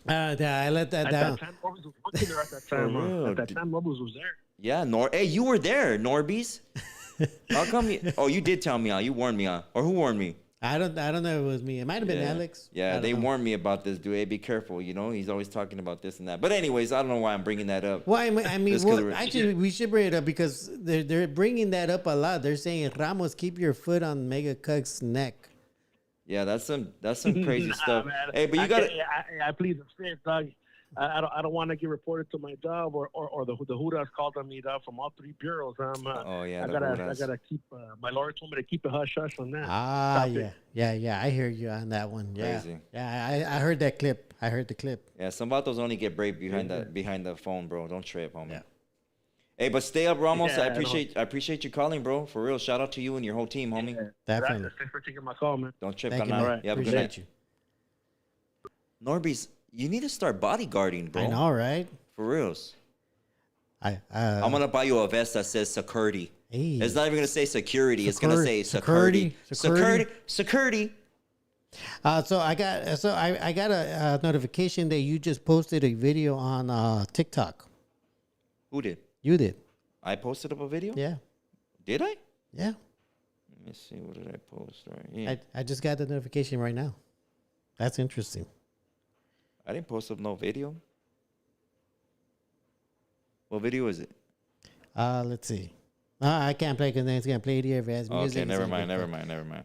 I let that down. At that time, NORBEEZ was working there at that time. At that time, NORBEEZ was there. Yeah, hey, you were there, NORBEEZ. How come you did tell me, you warned me, or who warned me? I don't know if it was me. It might have been Alex. Yeah, they warned me about this dude. Hey, be careful, you know, he's always talking about this and that. But anyways, I don't know why I'm bringing that up. Well, I mean, actually, we should bring it up because they're bringing that up a lot. They're saying, Ramos, keep your foot on Mega Cuck's neck. Yeah, that's some crazy stuff. Man. Hey, but you got to... I plead the fifth, dog. I don't want to get reported to my job or the Hudas called on me, dog, from all three bureaus. I gotta keep. My lawyer told me to keep a hush hush on that. Yeah. I hear you on that one. Yeah, Crazy. Yeah. I heard that clip. I heard the clip. Yeah, some vatos only get brave behind the phone, bro. Don't trip, homie. Yeah. Hey, but stay up, Ramos. I appreciate you calling, bro. For real. Shout out to you and your whole team, homie. Yeah, definitely. Thanks for taking my call, man. Don't trip. Thank you, man. Right. You have a good night. NORBEEZ, you need to start bodyguarding, bro. I know, right? For reals. I'm gonna buy you a vest that says security. Hey. It's not even gonna say security. It's gonna say security. Security. So I got a notification that you just posted a video on TikTok. Who did? You did. I posted up a video? Yeah. Did I? Yeah. Let me see. What did I post? Right here. I just got the notification right now. That's interesting. I didn't post up no video. What video is it? Let's see. I can't play because then it's gonna play it here if it has music. Okay, never mind.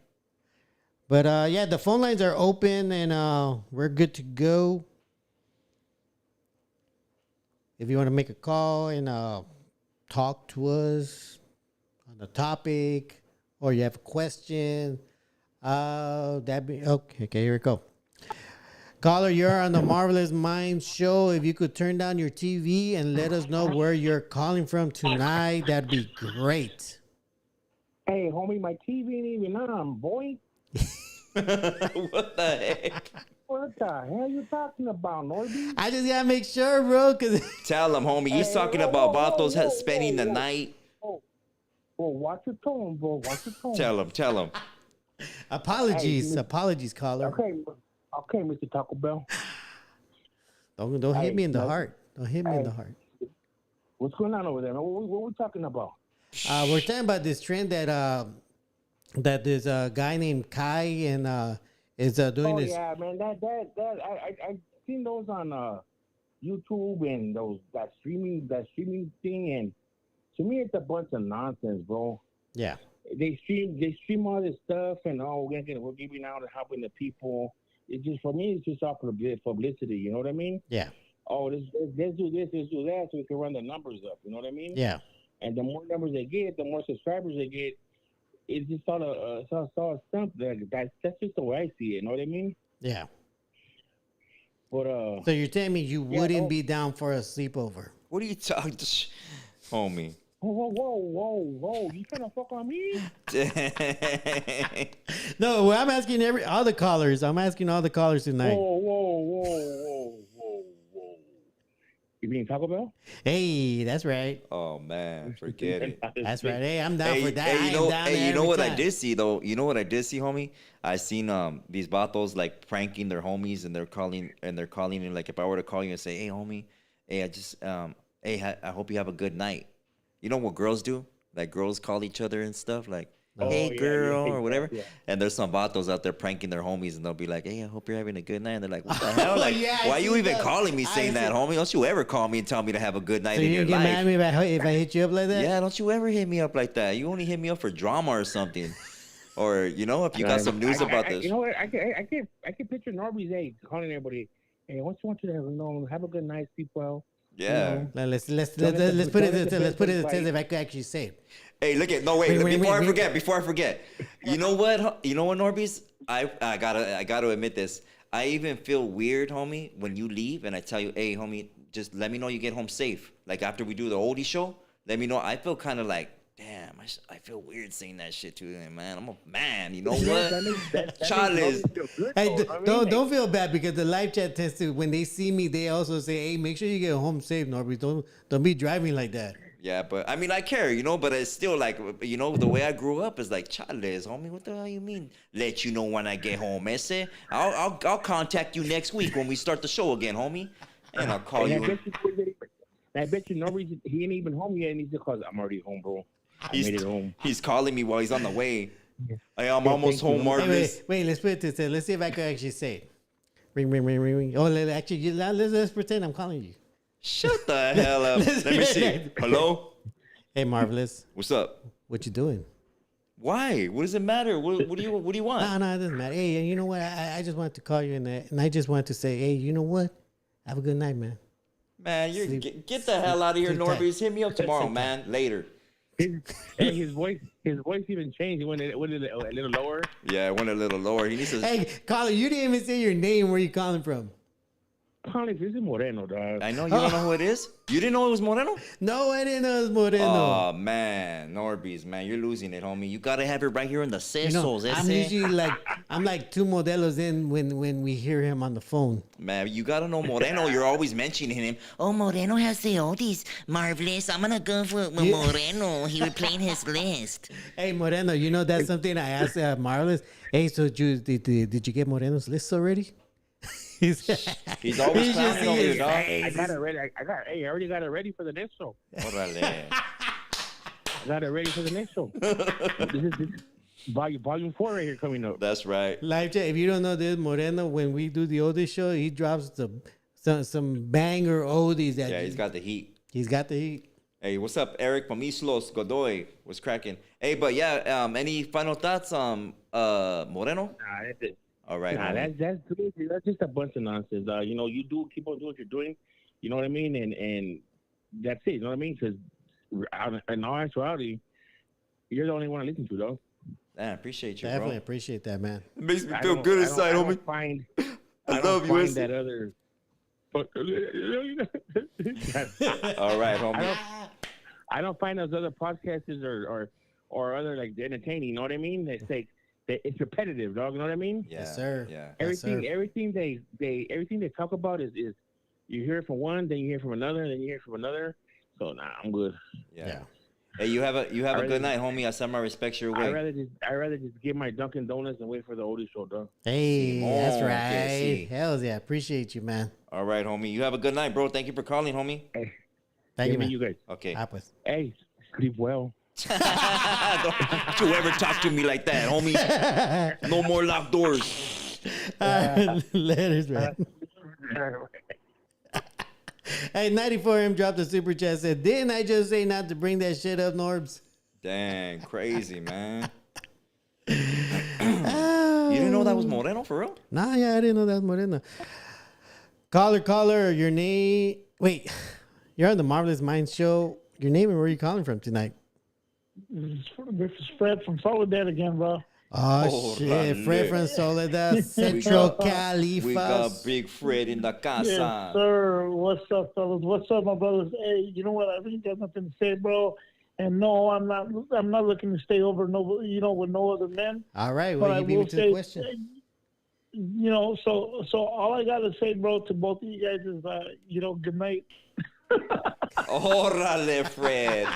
But yeah, the phone lines are open and we're good to go. If you want to make a call and talk to us on the topic, or you have a question, that'd be okay. Okay, here we go. Caller, you're on the Marvelous Mindz show. If you could turn down your TV and let us know where you're calling from tonight, that'd be great. Hey, homie, my TV ain't even on, boy. What the heck? What the hell you talking about, NORBEEZ? I just gotta make sure, bro. Tell him, homie. He's talking about vatos spending the night. Bro, watch your tone, bro. Watch your tone. Tell him. Apologies, caller. Okay, Mr. Taco Bell. Don't hit me in the heart. Don't hit me in the heart. What's going on over there, man? What we talking about? We're talking about this trend that this guy named Kai and is doing this. Oh yeah, man. That I seen those on YouTube and that streaming thing, and to me it's a bunch of nonsense, bro. Yeah. They stream all this stuff, and we're giving out and helping the people. It's just, for me, it's just all publicity. You know what I mean? Yeah. Oh, let's do this, let's do that, so we can run the numbers up. You know what I mean? Yeah. And the more numbers they get, the more subscribers they get. It's just all a stump. That's just the way I see it. You know what I mean? Yeah. But so you're telling me you wouldn't be down for a sleepover? What are you talking, homie? Whoa! You trying to fuck on me? No, well, I'm asking all the callers. I'm asking all the callers tonight. Whoa! You mean Taco Bell? Hey, that's right. Oh man, forget it. That's right. Hey, I'm down for that. You know what I did see though? You know what I did see, homie? I seen these vatos like pranking their homies, and they're calling and like, if I were to call you and say, hey homie, hey, I just hey, I hope you have a good night. You know what girls do? Like, girls call each other and stuff, like, hey, girl, or whatever. Yeah. And there's some vatos out there pranking their homies, and they'll be like, hey, I hope you're having a good night. And they're like, what the hell? Like, why are you even calling me saying that, homie? Don't you ever call me and tell me to have a good night in your life. So you get mad at me if I hit you up like that? Yeah, don't you ever hit me up like that. You only hit me up for drama or something. Or, you know, if you got some news about this. You know what? I can picture NORBEEZ calling everybody, hey, I want you to have a good night, sleep well. Yeah. Let's put it if I could actually say it. Hey, look at before I forget. You know what, NORBEEZ? I gotta admit this. I even feel weird, homie, when you leave and I tell you, hey, homie, just let me know you get home safe. Like after we do the oldie show, let me know. I feel kind of like, damn, I feel weird saying that shit to them, man. I'm a man, you know what? Charles. Hey, don't feel bad because the live chat tends to, when they see me, they also say, hey, make sure you get home safe, NORBEEZ. Don't be driving like that. Yeah, but I mean, I care, you know, but it's still like, you know, the way I grew up is like, Charles, homie, what the hell you mean? Let you know when I get home, ese. I'll contact you next week when we start the show again, homie. And I'll call you. I bet you NORBEEZ, he ain't even home yet, and he's because I'm already home, bro. I made it home. He's calling me while he's on the way. Hey, I'm almost home, Marcus. Wait, let's put it this way. Let's see if I can actually say it. Ring, ring, ring, ring, ring. Oh, let's pretend I'm calling you. Shut the hell up. Let me see. Hello? Hey, Marvelous. What's up? What you doing? Why? What does it matter? What do you want? No, it doesn't matter. Hey, you know what? I just wanted to call you and I just wanted to say, hey, you know what? Have a good night, man. Man, get the hell out of here, NORBEEZ. Hit me up tomorrow, man. Later. His voice even changed. It went a little lower. Yeah, it went a little lower. He needs to. Hey, caller, you didn't even say your name. Where you calling from? Calling, this is Moreno, dog. I know you don't know who it is. You didn't know it was Moreno? No, I didn't know it was Moreno. Oh man, NORBEEZ, man, you're losing it, homie. You gotta have it right here in the sesos. I'm usually like two modelos in when we hear him on the phone. Man, you gotta know Moreno. You're always mentioning him. Oh, Moreno has the oldies. Marvelous. I'm gonna go for Moreno. He would play in his list. Hey, Moreno, you know that's something I asked Marvelous. Hey, so did you get Moreno's list already? He's always clowning over here, dog. I got it ready. I already got it ready for the next show. Órale. I got it ready for the next show. This is volume 4 right here coming up. That's right. Live chat. If you don't know this, Moreno, when we do the oldies show, he drops some banger oldies. Yeah, he's got the heat. He's got the heat. Hey, what's up, Eric Pamislos Godoy? What's cracking? Hey, but yeah, any final thoughts on Moreno? Nah, that's it. All right. Nah, that's just a bunch of nonsense. You know, you keep on doing what you're doing. You know what I mean? And that's it. You know what I mean? Because in all actuality, you're the only one I listen to, though. I appreciate you, Definitely bro. appreciate that, man. It makes me feel good inside, homie. I love you. Find that other. All right, homie. I don't find those other podcasters or other like entertaining. You know what I mean? It's like it's repetitive, dog. You know what I mean? Yeah, Yes, sir. Yeah. Everything they talk about is you hear it from one, then you hear from another, then you hear from another. So nah, I'm good. Yeah. Hey, you have a good night, homie. I send my respects your way. I rather just get my Dunkin' Donuts and wait for the oldie show, dog. Hey, that's right. sí. Hells yeah. Appreciate you, man. All right, homie. You have a good night, bro. Thank you for calling, homie. Hey, Thank you, man. you guys. Okay. Ah, pues. Hey, sleep well. Don't you ever talk to me like that, homie. No more locked doors. Letters, man. Hey, 94M dropped a super chat. Said, didn't I just say not to bring that shit up, Norbs? Dang, crazy, man. You didn't know that was Moreno, for real? Nah, yeah, I didn't know that was Moreno. Caller, your name. Wait, you're on the Marvelous Minds show. Your name and where are you calling from tonight? This is Fred from Soledad again, bro. Oh, shit. Fred from Soledad, Central Cali. We got Big Fred in the casa. Yes, sir. What's up, fellas? What's up, my brothers? Hey, you know what? I really got nothing to say, bro. And no, I'm not looking to stay over with no other men. All right. But Well, I you beat will me to say, the question. You know, so all I gotta say, bro, to both of you guys is, good night. Órale, Fred.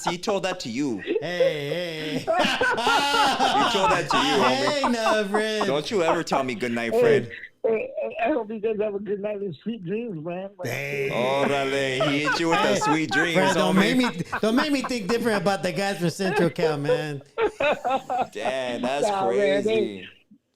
He told that to you. Hey. He told that to you, homie. Hey, no, Fred. Don't you ever tell me good night, Fred. Hey, I hope you guys have a good night and sweet dreams, man. Órale, he hit you with the sweet dreams, Fred, don't homie. make me think different about the guys from Central Cal, man. Damn, that's Nah, crazy. Man,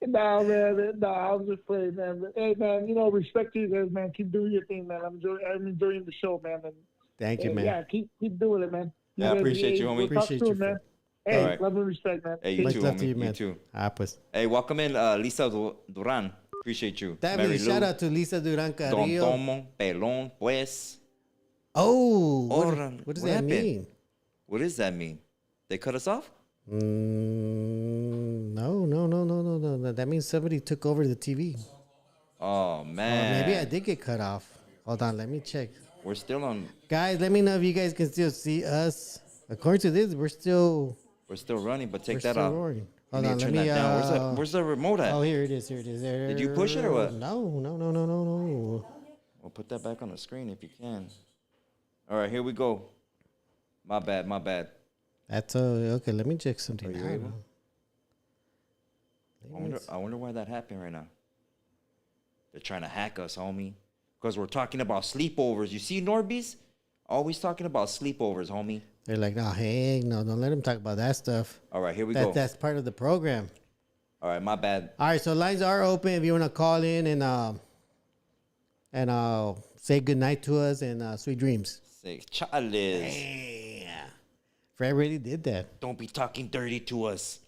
Nah, I was just playing, man. But, hey, man, respect to you guys, man. Keep doing your thing, man. I'm enjoying the show, man. And, Thank you, man. Yeah, keep doing it, man. Yeah, I appreciate you, homie. Appreciate you, man. Fred. Hey, All right. love and respect, man. Hey, you Much too, love to homie. you, man. You too. Ah, pues. Hey, welcome in Lisa Duran. Appreciate you. Definitely, Mary shout Lou. out to Lisa Duran Don Carrillo. Tomo, Pelón, pues. Oh, Órale, what does what that happened? mean? What does that mean? They cut us off? No. That means somebody took over the TV. Oh, man. Maybe I did get cut off. Hold on, let me check. We're still on. Guys, let me know if you guys can still see us. According to this, we're still running, but take we're that still off. rolling. You Hold need on, to let turn me. that down. Where's the remote at? Oh, here it is. Here it is. There. Did you push it or what? No. Well, put that back on the screen if you can. All right, here we go. My bad. That's okay. Let me check something. Are you able? I wonder why that happened right now. They're trying to hack us, homie. Because we're talking about sleepovers. You see, NORBEEZ? Always talking about sleepovers, homie. They're like, no, hey, no, don't let them talk about that stuff. All right, here we go. That's part of the program. All right, my bad. All right, so lines are open if you want to call in and say good night to us and sweet dreams. Say, Charles. Yeah. Fred really did that. Don't be talking dirty to us.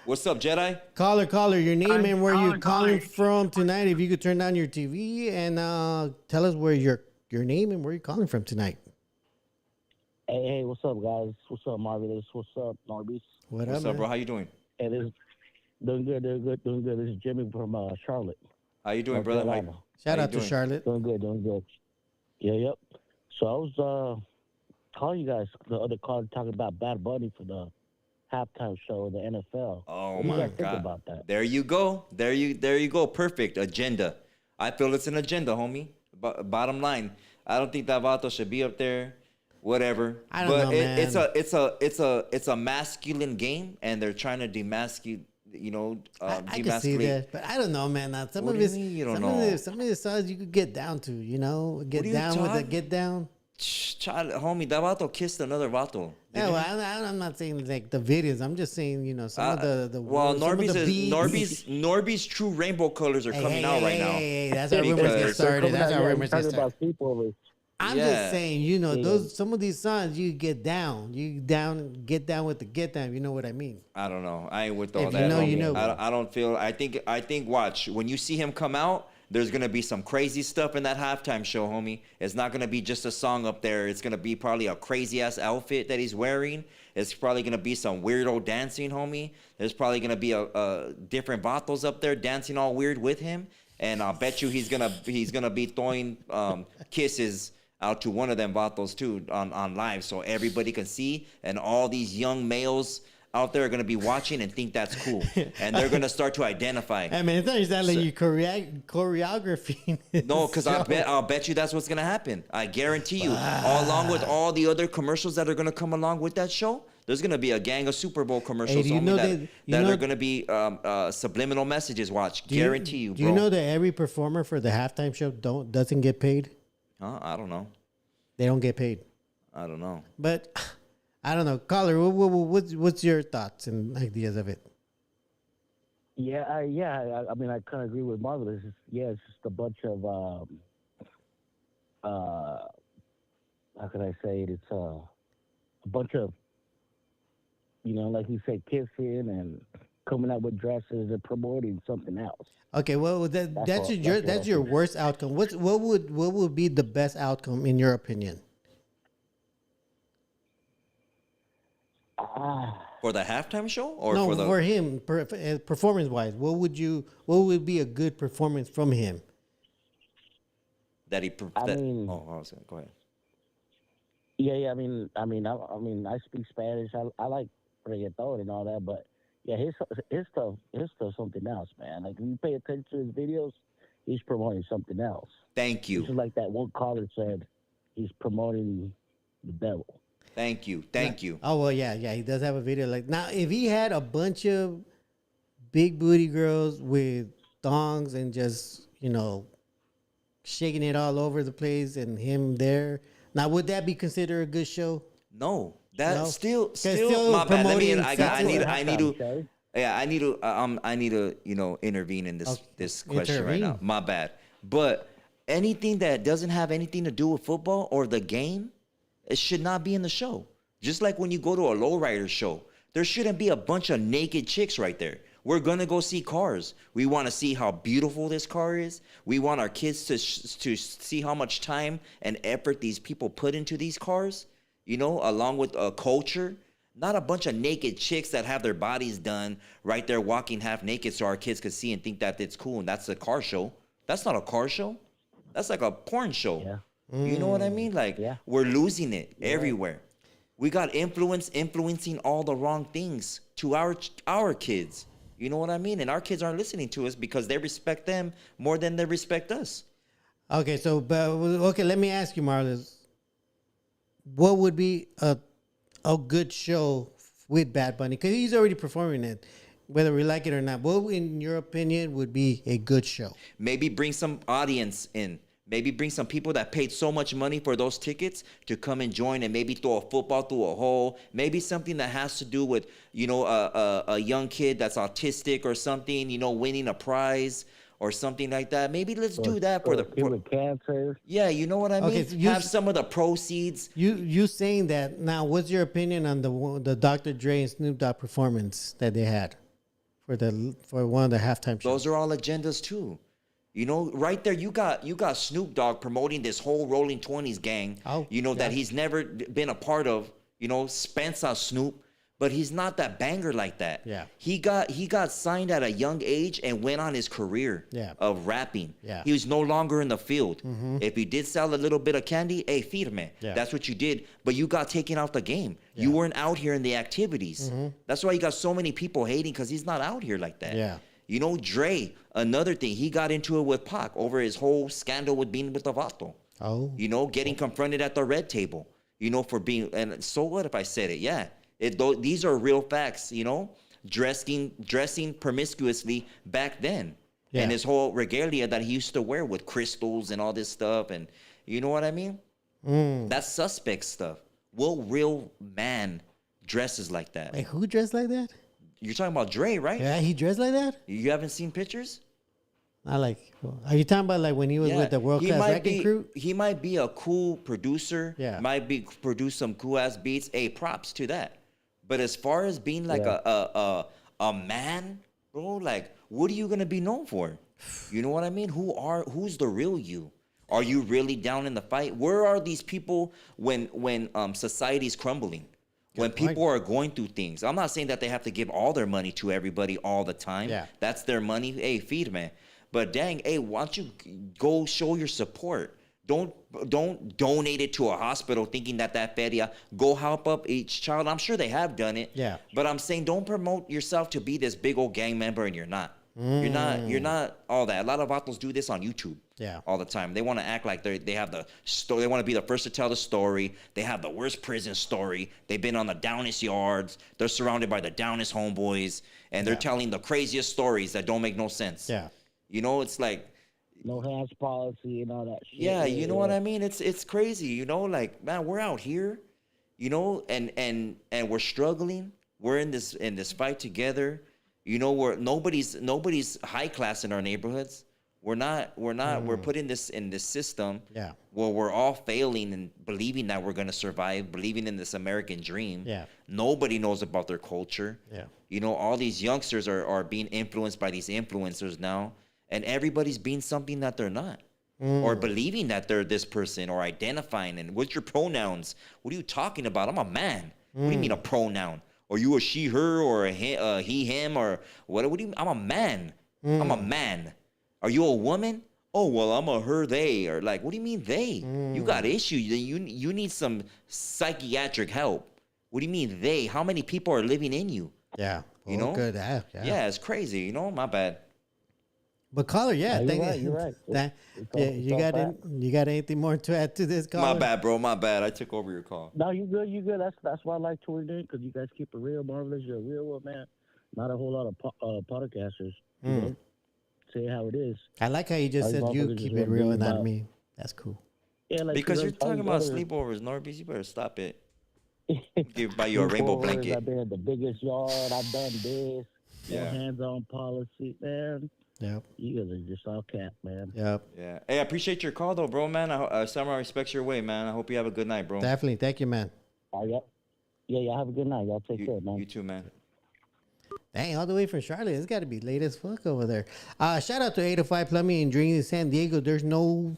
What's up, Jedi? Caller, your name and where you're calling calling. from tonight. If you could turn down your TV and tell us where your name and where you're calling from tonight. Hey, what's up, guys? What's up, Marvelous? What's up, NORBEEZ? What's What's up, bro? How you doing? Hey, this doing good. This is Jimmy from Charlotte. How you doing, North brother? Carolina. Shout How out you to doing? Charlotte. Doing good. Yeah, yep. So I was calling you guys the other call talking about Bad Bunny for the halftime show of the NFL. Oh What do you my guys think God! about that? There you go. There you go. Perfect agenda. I feel it's an agenda, homie. Bottom line, I don't think that vato should be up there. Whatever. I don't know, man. It's a masculine game, and they're trying to demasculate. I can see that, but I don't know, man. Some What of do you his, mean you don't some know? of some of his songs you could get down to, get are you down with the talking- get down. Child, homie, that vato kissed another vato. Yeah, well, I'm not saying like the videos. I'm just saying, some of the Well, some of the beats. NORBEEZ true rainbow colors are coming out right now. Hey, that's how rumors get Because- started. That's how rumors get talking started. about sleepovers. I'm Yeah. just saying, those some of these songs you get down, get down with the get down. You know what I mean? I don't know. I ain't with all If you that. know, homie. you know. I don't feel. I think. Watch, when you see him come out, there's gonna be some crazy stuff in that halftime show, homie. It's not gonna be just a song up there. It's gonna be probably a crazy ass outfit that he's wearing. It's probably gonna be some weirdo dancing, homie. There's probably gonna be a different vatos up there dancing all weird with him, and I'll bet you he's gonna be throwing kisses out to one of them vatos too on live, so everybody can see, and all these young males out there are gonna be watching and think that's cool, and they're gonna start to identify. I mean, it's not exactly you choreography. No, because I'll bet you that's what's gonna happen. I guarantee you. Along with all the other commercials that are gonna come along with that show, there's gonna be a gang of Super Bowl commercials do you homie, know that that- are gonna be subliminal messages. Watch, guarantee you, bro. Do you know that every performer for the halftime show doesn't get paid? Huh? I don't know. They don't get paid. I don't know. But I don't know, caller. What's your thoughts and ideas of it? Yeah, I mean, I kind of agree with Marvelous. It's just a bunch of how can I say it? It's a bunch of like you said, kissing and coming out with dresses and promoting something else. Okay, well that's your worst outcome. What would be the best outcome in your opinion? For the halftime show, or No, for the for him, performance wise, what would be a good performance from him? that he? I mean- oh, I was gonna go ahead. Yeah. I mean, I speak Spanish. I like reggaeton and all that, but yeah, his stuff something else, man. Like if you pay attention to his videos, he's promoting something else. Thank you. Just like that one caller said, he's promoting the devil. Thank you. Oh well, yeah, he does have a video like now. If he had a bunch of big booty girls with thongs and just shaking it all over the place and him there, now would that be considered a good show? No, that No? still still my bad. Let me. promoting I need to. Okay? Yeah, I need to. Intervene in this question right now. Intervene. My bad. But anything that doesn't have anything to do with football or the game, it should not be in the show. Just like when you go to a lowrider show, there shouldn't be a bunch of naked chicks right there. We're gonna go see cars. We want to see how beautiful this car is. We want our kids to see how much time and effort these people put into these cars. Along with a culture. Not a bunch of naked chicks that have their bodies done right there walking half naked so our kids could see and think that it's cool and that's a car show. That's not a car show. That's like a porn show. Yeah. You know what I mean? Like Yeah. we're losing it everywhere. We got influencing all the wrong things to our kids. You know what I mean? And our kids aren't listening to us because they respect them more than they respect us. Okay, so let me ask you, Marlon. What would be a good show with Bad Bunny? Because he's already performing it, whether we like it or not. What, in your opinion, would be a good show? Maybe bring some audience in. Maybe bring some people that paid so much money for those tickets to come and join, and maybe throw a football through a hole. Maybe something that has to do with, a young kid that's autistic or something, winning a prize or something like that. Maybe let's do that for the with cancer. Yeah, you know what I mean? Okay, so have some of the proceeds. You saying that now? What's your opinion on the Dr. Dre and Snoop Dogg performance that they had for one of the halftime shows? Those are all agendas too. Right there, you got Snoop Dogg promoting this whole Rolling 20s gang. That he's never been a part of. Spencer Snoop, but he's not that banger like that. Yeah. He got signed at a young age and went on his career of rapping. Yeah. He was no longer in the field. If he did sell a little bit of candy, hey, firme. Yeah. That's what you did. But you got taken out the game. Yeah. You weren't out here in the activities. That's why you got so many people hating, because he's not out here like that. Yeah. Dre, another thing, he got into it with Pac over his whole scandal with being with the vato. Oh. Getting confronted at the red table, for being, and so what if I said it? Yeah. These are real facts, dressing promiscuously back then. Yeah. And his whole regalia that he used to wear with crystals and all this stuff. And you know what I mean? That's suspect stuff. What real man dresses like that? Wait, who dressed like that? You're talking about Dre, right? Yeah, he dressed like that? You haven't seen pictures? Are you talking about like when he was with the World Class Wrecking Crew? He might be a cool producer. Yeah. Produce some cool ass beats. Hey, props to that. But as far as being like a man, bro, like what are you gonna be known for? You know what I mean? Who's the real you? Are you really down in the fight? Where are these people when society's crumbling? When people are going through things? I'm not saying that they have to give all their money to everybody all the time. Yeah. That's their money. Hey, feed man. But dang, hey, why don't you go show your support? Don't donate it to a hospital thinking that feria. Go help up each child. I'm sure they have done it. Yeah. But I'm saying don't promote yourself to be this big old gang member, and you're not. You're not all that. A lot of vatos do this on YouTube. Yeah. All the time. They want to act like they have the story. They want to be the first to tell the story. They have the worst prison story. They've been on the downest yards. They're surrounded by the downest homeboys, and they're telling the craziest stories that don't make no sense. Yeah. It's like No hands policy and all that shit. yeah, you know what I mean? It's crazy, like, man, we're out here, and we're struggling. We're in this fight together. We're nobody's high class in our neighborhoods. We're not we're put in this system where we're all failing and believing that we're gonna survive, believing in this American dream. Yeah. Nobody knows about their culture. Yeah. All these youngsters are being influenced by these influencers now, and everybody's being something that they're not. Or believing that they're this person, or identifying. And what's your pronouns? What are you talking about? I'm a man. What do you mean a pronoun? Are you a she, her, or a he, him, or what? What do you? I'm a man. I'm a man. Are you a woman? Oh, well, I'm a her, they. Or like, what do you mean they? You got issues. You need some psychiatric help. What do you mean they? How many people are living in you? Yeah. You know? Good. Yeah, it's crazy. My bad. But caller, you're right. You got anything more to add to this, caller? My bad, bro. My bad. I took over your call. No, you good. You good. That's why I like touring in, because you guys keep it real, Marvelous. You're a real one, man. Not a whole lot of podcasters. You know? Say how it is. I like how you just said you keep it real and not me. That's cool. Yeah, like, because you're talking about sleepovers, NORBEEZ. You better stop it. Buy you a rainbow blanket. I've been in the biggest yard. I've done this. Yeah. No hands-on policy, man. Yep. You guys are just all cap, man. Yep. Yeah. Hey, I appreciate your call, though, bro, man. Samurai respects your way, man. I hope you have a good night, bro. Definitely. Thank you, man. Yeah, have a good night. Y'all take care, man. You too, man. Dang, all the way from Charlotte. It's got to be late as fuck over there. Shout out to 805 Plumbing and Draining in San Diego. There's no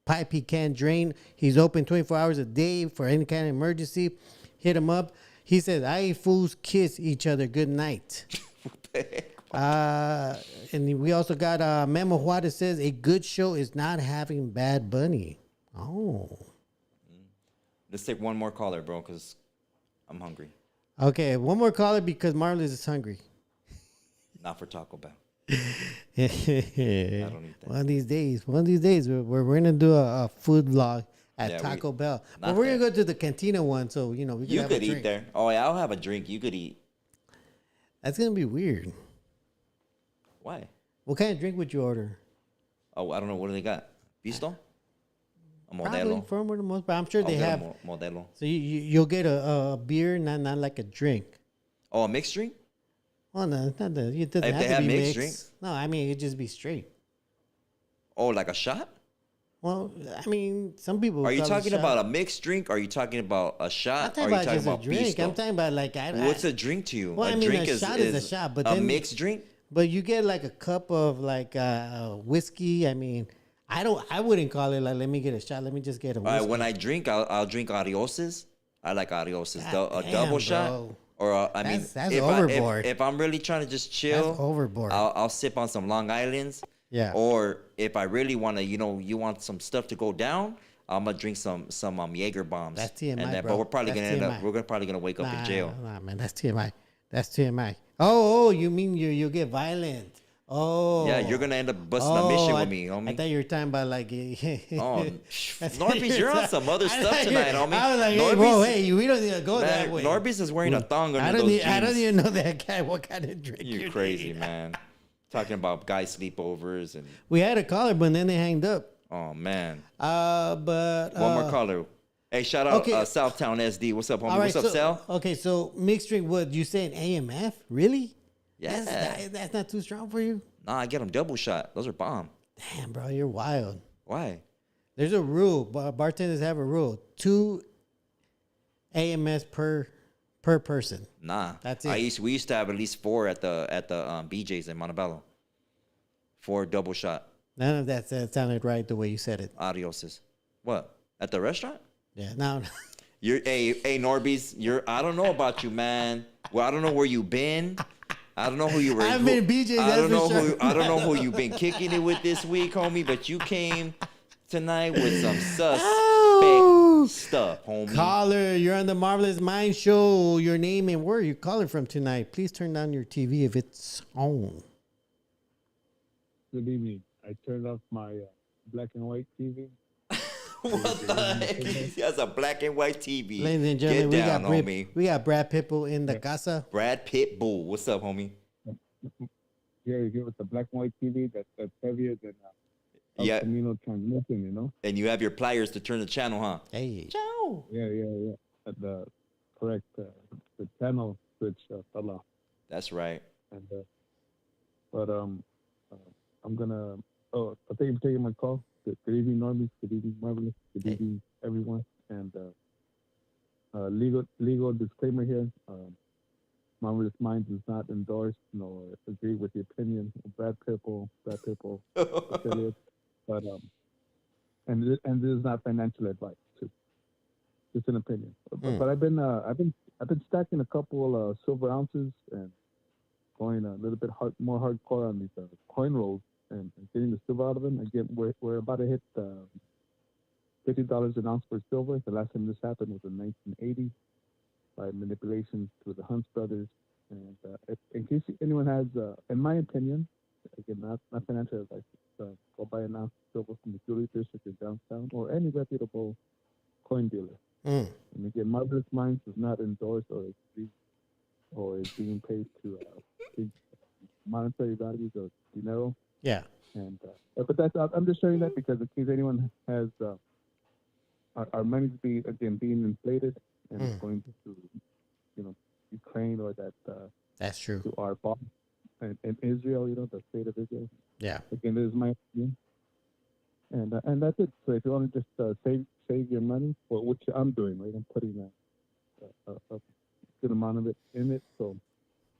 pipe he can't drain. He's open 24 hours a day for any kind of emergency. Hit him up. He says, I fools kiss each other good night. What the heck? And we also got Memo Juarez says a good show is not having Bad Bunny. Oh. Let's take one more caller, bro, because I'm hungry. Okay, one more caller because Marvelous is hungry. Not for Taco Bell. I don't eat that. One of these days, we're gonna do a food vlog at Yeah, Taco Bell. But not we're gonna there. go to the Cantina one, so we can You have could a eat drink. there. Oh, yeah, I'll have a drink. You could eat. That's gonna be weird. Why? What kind of drink would you order? Oh, I don't know. What do they got? Visto? A Probably Modelo. for the most part. I'm sure I'll they get a have. Modelo. So you'll get a beer, not like a drink. Oh, a mixed drink? Well, no, not the. It doesn't If have they to have be mixed mixed. drinks? No, I mean it'd just be straight. Oh, like a shot? Well, I mean, some people. Are you call it talking shot. about a mixed drink? Or are you talking about a I'm shot? talking Or are you about talking just a about drink. Visto? I'm talking about like What's a drink to you? Well, a I mean, drink a shot is a shot, but then- a mixed drink? But you get like a cup of like whiskey. I mean, I wouldn't call it like let me get a shot. Let me just get a All whiskey. right, when I drink, I'll drink Arioses. I like Arioses. God A damn, double shot, bro. or I mean, That's if overboard. if I'm really trying to just chill, That's overboard. I'll sip on some Long Islands. Yeah. Or if I really want to, you want some stuff to go down, I'm gonna drink some Jaeger bombs. That's TMI, and then, bro. But we're probably That's gonna TMI. probably gonna wake up in jail. Nah, man, that's TMI. That's TMI. Oh, you mean you get violent? Oh, Yeah, you're gonna end up busting a mission with me, I homie. thought you were talking about like. Oh, That's- Norbeez, you're on some other I stuff thought you- tonight, homie. I was like, hey, Norbeez- whoa, hey, we don't need to go that Man, way. Norbeez is wearing a thong under those jeans. I don't even know that guy. What kind of drink? You crazy, man. Talking about guy sleepovers and We had a caller, but then they hanged up. oh man. But One more caller. Hey, shout out okay. Southtown SD. What's up, homie? All right, What's up, Sal? Okay, so mixed drink. What you saying? AMF? Really? Yeah. That's not too strong for you. Nah, I get them double shot. Those are bomb. Damn, bro, you're wild. Why? There's a rule. Bartenders have a rule: 2 AMS per person. Nah. That's it. We used to have at least 4 at the BJ's in Montebello. 4 double shot None of that sounded right the way you said it. Adioses. What? At the restaurant? Yeah, no. Hey Norbeez, I don't know about you, man. Well, I don't know where you been. I don't know who you were. I've been BJ's, I that's don't for know sure. I don't know who you've been kicking it with this week, homie. But you came tonight with some suspect Oh! stuff, homie. Caller, you're on the Marvelous Mind Show. Your name and where are you calling from tonight? Please turn down your TV if it's on. Good evening. I turned off my black and white TV. What the heck? He has a black and white TV. Ladies and gentlemen, Get down, homie. we got Brad Pitbull in the casa. Brad Pitt Bull. What's up, homie? Here with the black and white TV that's heavier than Yeah. El Camino transmission, you know? And you have your pliers to turn the channel, huh? Hey. Yeah. The correct the channel switch fell off. That's right. And I'm gonna thank you for taking my call. Good evening, Norbeez. Good evening, Marvelous. Good evening, everyone. And legal disclaimer here. Marvelous Mindz does not endorse nor agree with the opinion of Brad Pitbull affiliate. But and this is not financial advice too. It's an opinion. But I've been stacking a couple silver ounces and going a little bit more hardcore on these coin rolls and getting the silver out of them. Again, we're about to hit $50 an ounce for silver. The last time this happened was in 1980 by manipulations through the Hunts brothers. And in case anyone has, in my opinion, again, not financial advice, go buy an ounce of silver from the jewelry district in downtown or any reputable coin dealer. And again, Marvelous Mindz does not endorse or is being paid to monetary values of dinero. Yeah. And but that's I'm just sharing that because in case anyone has our money's being inflated and it's going to Ukraine or That's true. to our boss in Israel, the state of Israel. Yeah. Again, this is my opinion. And that's it. So if you want to just save your money, which I'm doing, right? I'm putting a good amount of it in it. So.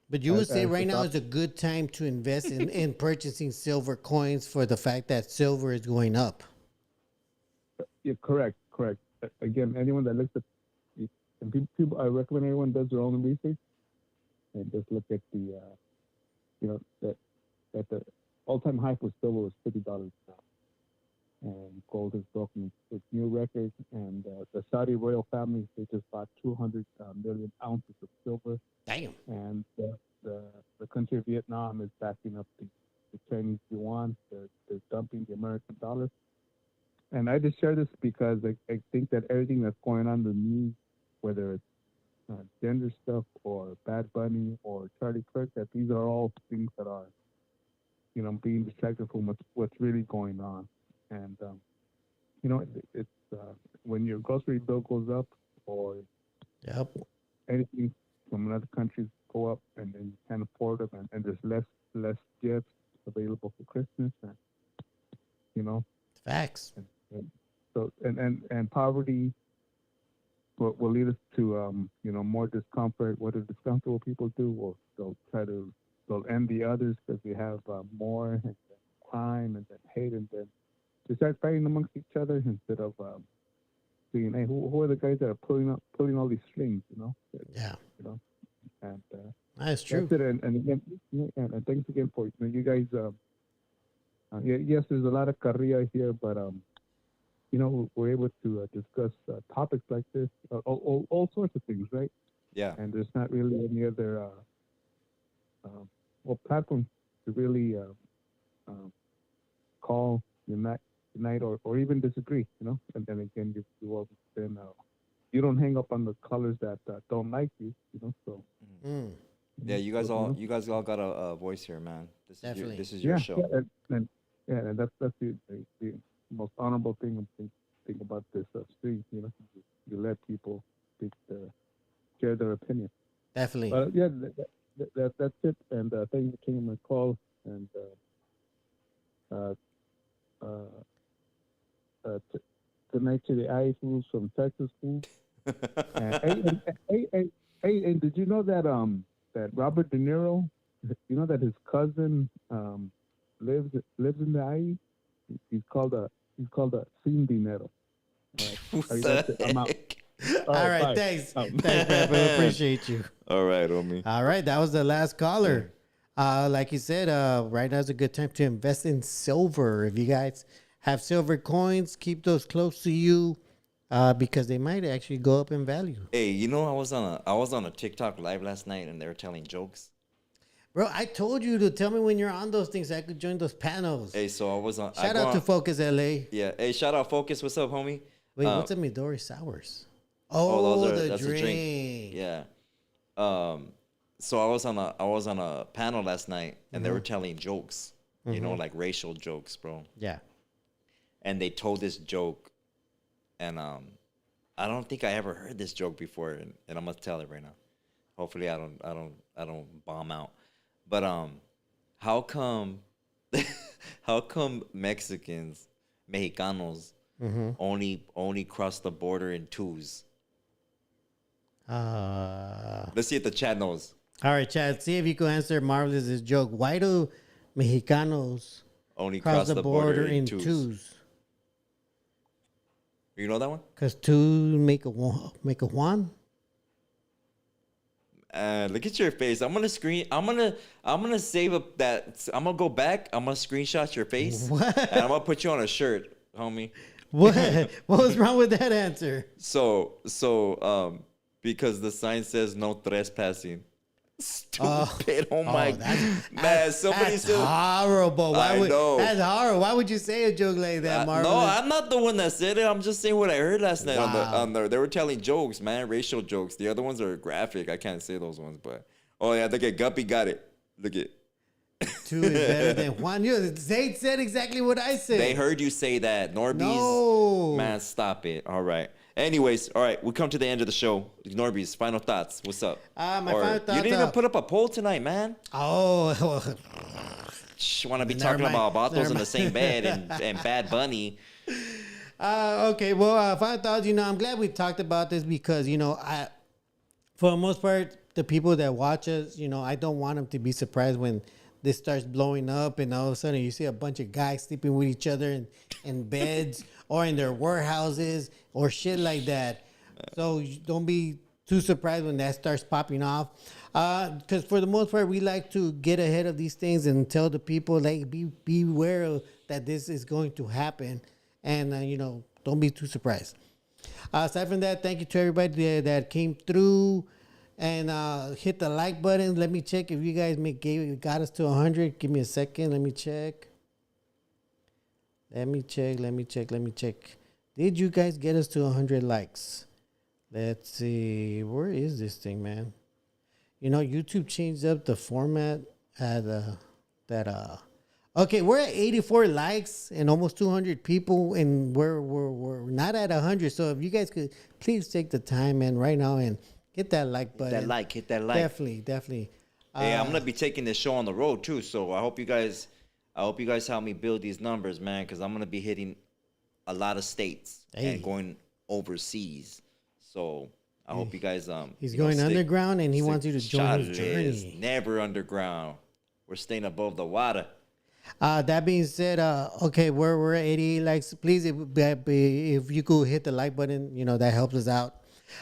But you would say as right the now is a good time to invest in purchasing silver coins for the fact that silver is going up. Yeah, correct. Again, anyone that looks at, and people, I recommend everyone does their own research and just look at the that the all-time high for silver was $50 now, and gold has broken its new record. And the Saudi royal family, they just bought 200 million ounces of silver. Damn. And the country of Vietnam is backing up the Chinese yuan. They're dumping the American dollar. And I just share this because I think that everything that's going on in the news, whether it's gender stuff or Bad Bunny or Charlie Kirk, that these are all things that are, being distracted from what's really going on. And, it's when your grocery bill goes up or anything from another country go up and then you can't afford them and there's less gifts available for Christmas and, Facts. And poverty will lead us to more discomfort. What do discomfortable people do? Well, they'll envy others because they have more, and then crime, and then hate, and then they start fighting amongst each other instead of seeing, hey, who are the guys that are pulling all these strings? Yeah. And That's true. that's it. And again, and thanks again for you guys. Yes, there's a lot of carrilla here, but we're able to discuss topics like this, all sorts of things, right? Yeah. And there's not really any other platform to really call, unite, or even disagree, And then again, you don't hang up on the colors that don't like you, So. Yeah, you guys all got a voice here, man. This is your show. Yeah, and that's the most honorable thing about this stream. You let people share their opinion. Definitely. Yeah, that's it. And thank you for taking my call. And tonight to the IE fools from Texas fools. And did you know that that Robert De Niro, that his cousin lives in the IE? He's called a Sin Dinero. I'm out. All right, thanks. Thanks, man. We appreciate you. All right, homie. All right, that was the last caller. Like you said, right now is a good time to invest in silver. If you guys have silver coins, keep those close to you because they might actually go up in value. Hey, I was on a TikTok live last night and they were telling jokes. Bro, I told you to tell me when you're on those things so I could join those panels. Hey, so I was on. Shout out to Focus LA. Yeah. Hey, shout out Focus. What's up, homie? Wait, what's a Midori Sours? That's the a drink. Yeah. So I was on a panel last night and they were telling jokes. Like racial jokes, bro. Yeah. And they told this joke, and I don't think I ever heard this joke before, and I'm gonna tell it right now. Hopefully, I don't bomb out. But how come Mexicanos, only cross the border in twos? Let's see if the chat knows. All right, Chad. See if you can answer Marvelous's joke. Why do Mexicanos only cross the border in twos? You know that one? Because two make a one. Look at your face. I'm gonna save up that. I'm gonna go back. I'm gonna screenshot your face. What? And I'm gonna put you on a shirt, homie. What? What was wrong with that answer? So, because the sign says no trespassing. Stupid. Oh my man! Somebody said horrible. I know. That's horrible. Why would you say a joke like that, Marvin? No, I'm not the one that said it. I'm just saying what I heard last night on the. They were telling jokes, man, racial jokes. The other ones are graphic. I can't say those ones, but look at Guppy got it. Look at. Two is better than one. They said exactly what I said. They heard you say that. NORBEEZ. No. Man, stop it. All right. Anyways, all right. We come to the end of the show. NORBEEZ, final thoughts. What's up? My final thoughts. You didn't even put up a poll tonight, man. Oh. Want to be talking about Batos in the same bed and Bad Bunny. Okay. Well, final thoughts. I'm glad we talked about this because, for the most part, the people that watch us, I don't want them to be surprised when this starts blowing up and all of a sudden you see a bunch of guys sleeping with each other in beds or in their warehouses or shit like that. So don't be too surprised when that starts popping off. Because for the most part, we like to get ahead of these things and tell the people, like, be aware of that this is going to happen, and don't be too surprised. Aside from that, thank you to everybody that came through and hit the like button. Let me check if you guys got us to 100. Give me a second. Let me check. Let me check. Did you guys get us to 100 likes? Let's see. Where is this thing, man? YouTube changed up the format at okay, we're at 84 likes and almost 200 people, and we're not at 100. So if you guys could please take the time, man, right now and hit that like button. Hit that like. Definitely. Hey, I'm gonna be taking this show on the road too, so I hope you guys help me build these numbers, man, because I'm gonna be hitting a lot of states and going overseas. So I hope you guys he's going underground, and he wants you to join his journey. Never underground. We're staying above the water. That being said, okay, we're at 88 likes. Please, if you could hit the like button, that helps us out.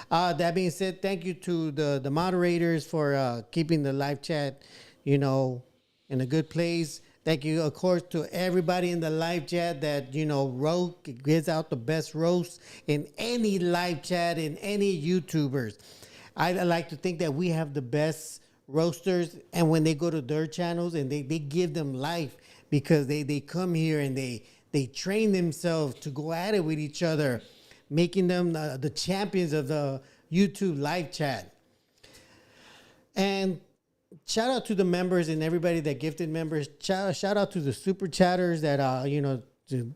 That being said, thank you to the moderators for keeping the live chat, in a good place. Thank you, of course, to everybody in the live chat that, gives out the best roast in any live chat, in any YouTubers. I like to think that we have the best roasters, and when they go to their channels and they give them life, because they come here and they train themselves to go at it with each other, making them the champions of the YouTube live chat. And shout out to the members and everybody that gifted members. Shout out to the super chatters that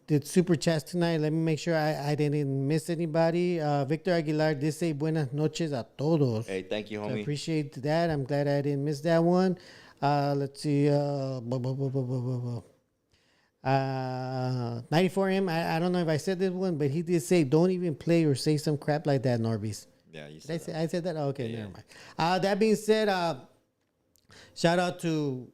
did super chats tonight. Let me make sure I didn't miss anybody. Victor Aguilar did say buenas noches a todos. Hey, thank you, homie. I appreciate that. I'm glad I didn't miss that one. Let's see. 94M. I don't know if I said this one, but he did say, don't even play or say some crap like that, NORBEEZ. Yeah, you said that. I said that? Oh, okay, yeah. never mind. That being said, shout out to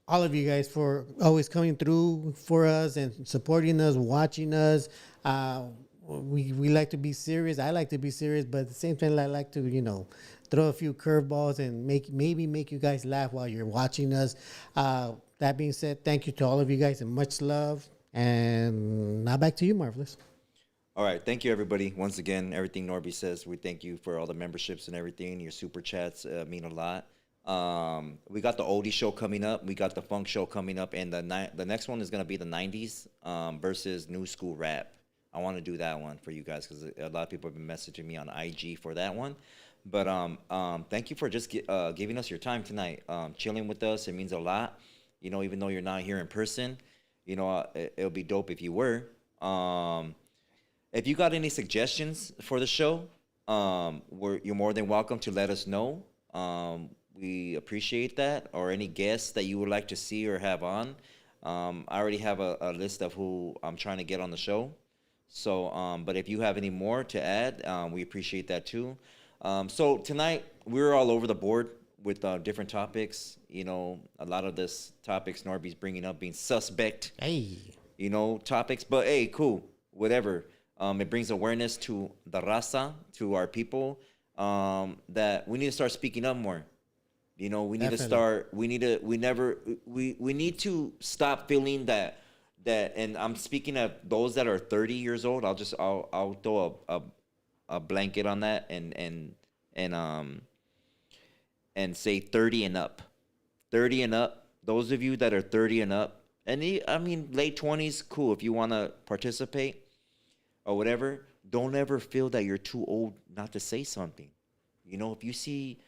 all of you guys for always coming through for us and supporting us, watching us. We like to be serious. I like to be serious, but at the same time, I like to, throw a few curveballs and maybe make you guys laugh while you're watching us. That being said, thank you to all of you guys and much love. And now back to you, Marvelous. All right. Thank you, everybody. Once again, everything NORBEEZ says, we thank you for all the memberships and everything. Your super chats mean a lot. We got the oldie show coming up. We got the funk show coming up. And the next one is going to be the 90s versus new school rap. I want to do that one for you guys because a lot of people have been messaging me on IG for that one. But thank you for just giving us your time tonight, chilling with us. It means a lot. Even though you're not here in person, it'll be dope if you were. If you got any suggestions for the show, you're more than welcome to let us know. We appreciate that. Or any guests that you would like to see or have on. I already have a list of who I'm trying to get on the show. So, but if you have any more to add, we appreciate that too. So tonight we were all over the board with different topics. A lot of this topics NORBEEZ bringing up being suspect. Hey. Topics. But hey, cool. Whatever. It brings awareness to the raza, to our people, that we need to start speaking up more. We need to start. We need to stop feeling that. And I'm speaking of those that are 30 years old. I'll throw a blanket on that and say 30 and up. 30 and up. Those of you that are 30 and up, and late 20s, cool. If you want to participate or whatever, don't ever feel that you're too old not to say something. If you see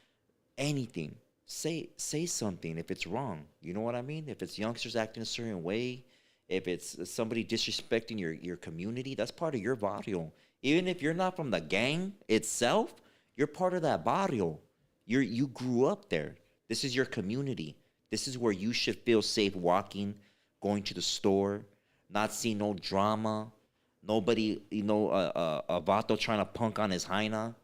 anything, say something if it's wrong. You know what I mean? If it's youngsters acting a certain way, if it's somebody disrespecting your community, that's part of your barrio. Even if you're not from the gang itself, you're part of that barrio. You grew up there. This is your community. This is where you should feel safe walking, going to the store, not seeing no drama, nobody, a vato trying to punk on his hyena,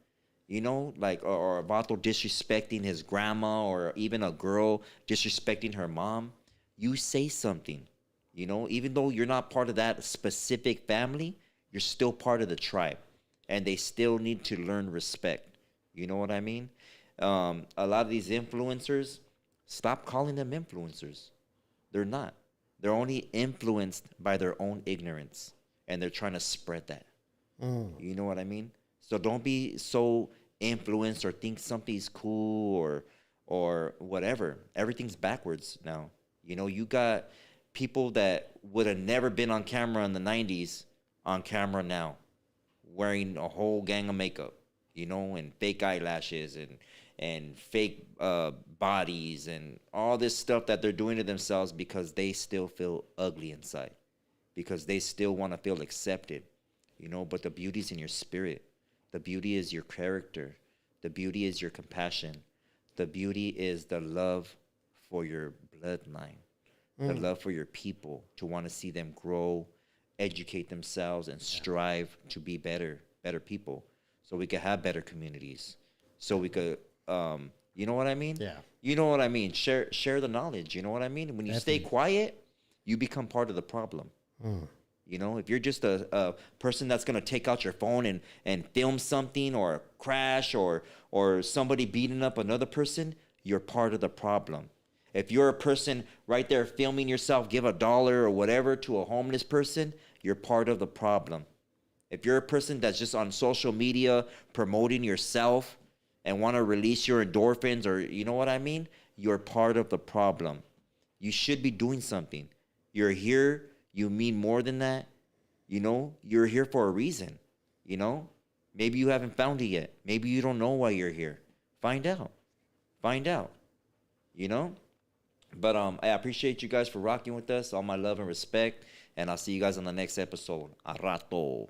or a vato disrespecting his grandma, or even a girl disrespecting her mom. You say something, even though you're not part of that specific family, you're still part of the tribe, and they still need to learn respect. You know what I mean? A lot of these influencers, stop calling them influencers. They're not. They're only influenced by their own ignorance, and they're trying to spread that. You know what I mean? So don't be so influenced or think something's cool or whatever. Everything's backwards now. You know, you got people that would have never been on camera in the 90s on camera now, wearing a whole gang of makeup, you know, and fake eyelashes and fake bodies and all this stuff that they're doing to themselves because they still feel ugly inside, because they still want to feel accepted, you know. But the beauty's in your spirit. The beauty is your character. The beauty is your compassion. The beauty is the love for your bloodline, the love for your people, to want to see them grow, educate themselves, and strive to be better people, so we could have better communities, so we could, you know what I mean? Yeah. You know what I mean? Share the knowledge. You know what I mean? When you stay quiet, you become part of the problem. You know, if you're just a person that's going to take out your phone and film something or crash or somebody beating up another person, you're part of the problem. If you're a person right there filming yourself, give $1 or whatever to a homeless person, you're part of the problem. If you're a person that's just on social media promoting yourself and want to release your endorphins, or you know what I mean, you're part of the problem. You should be doing something. You're here. You mean more than that. You know, you're here for a reason. You know, maybe you haven't found it yet. Maybe you don't know why you're here. Find out. You know? But I appreciate you guys for rocking with us. All my love and respect. And I'll see you guys on the next episode. A rato.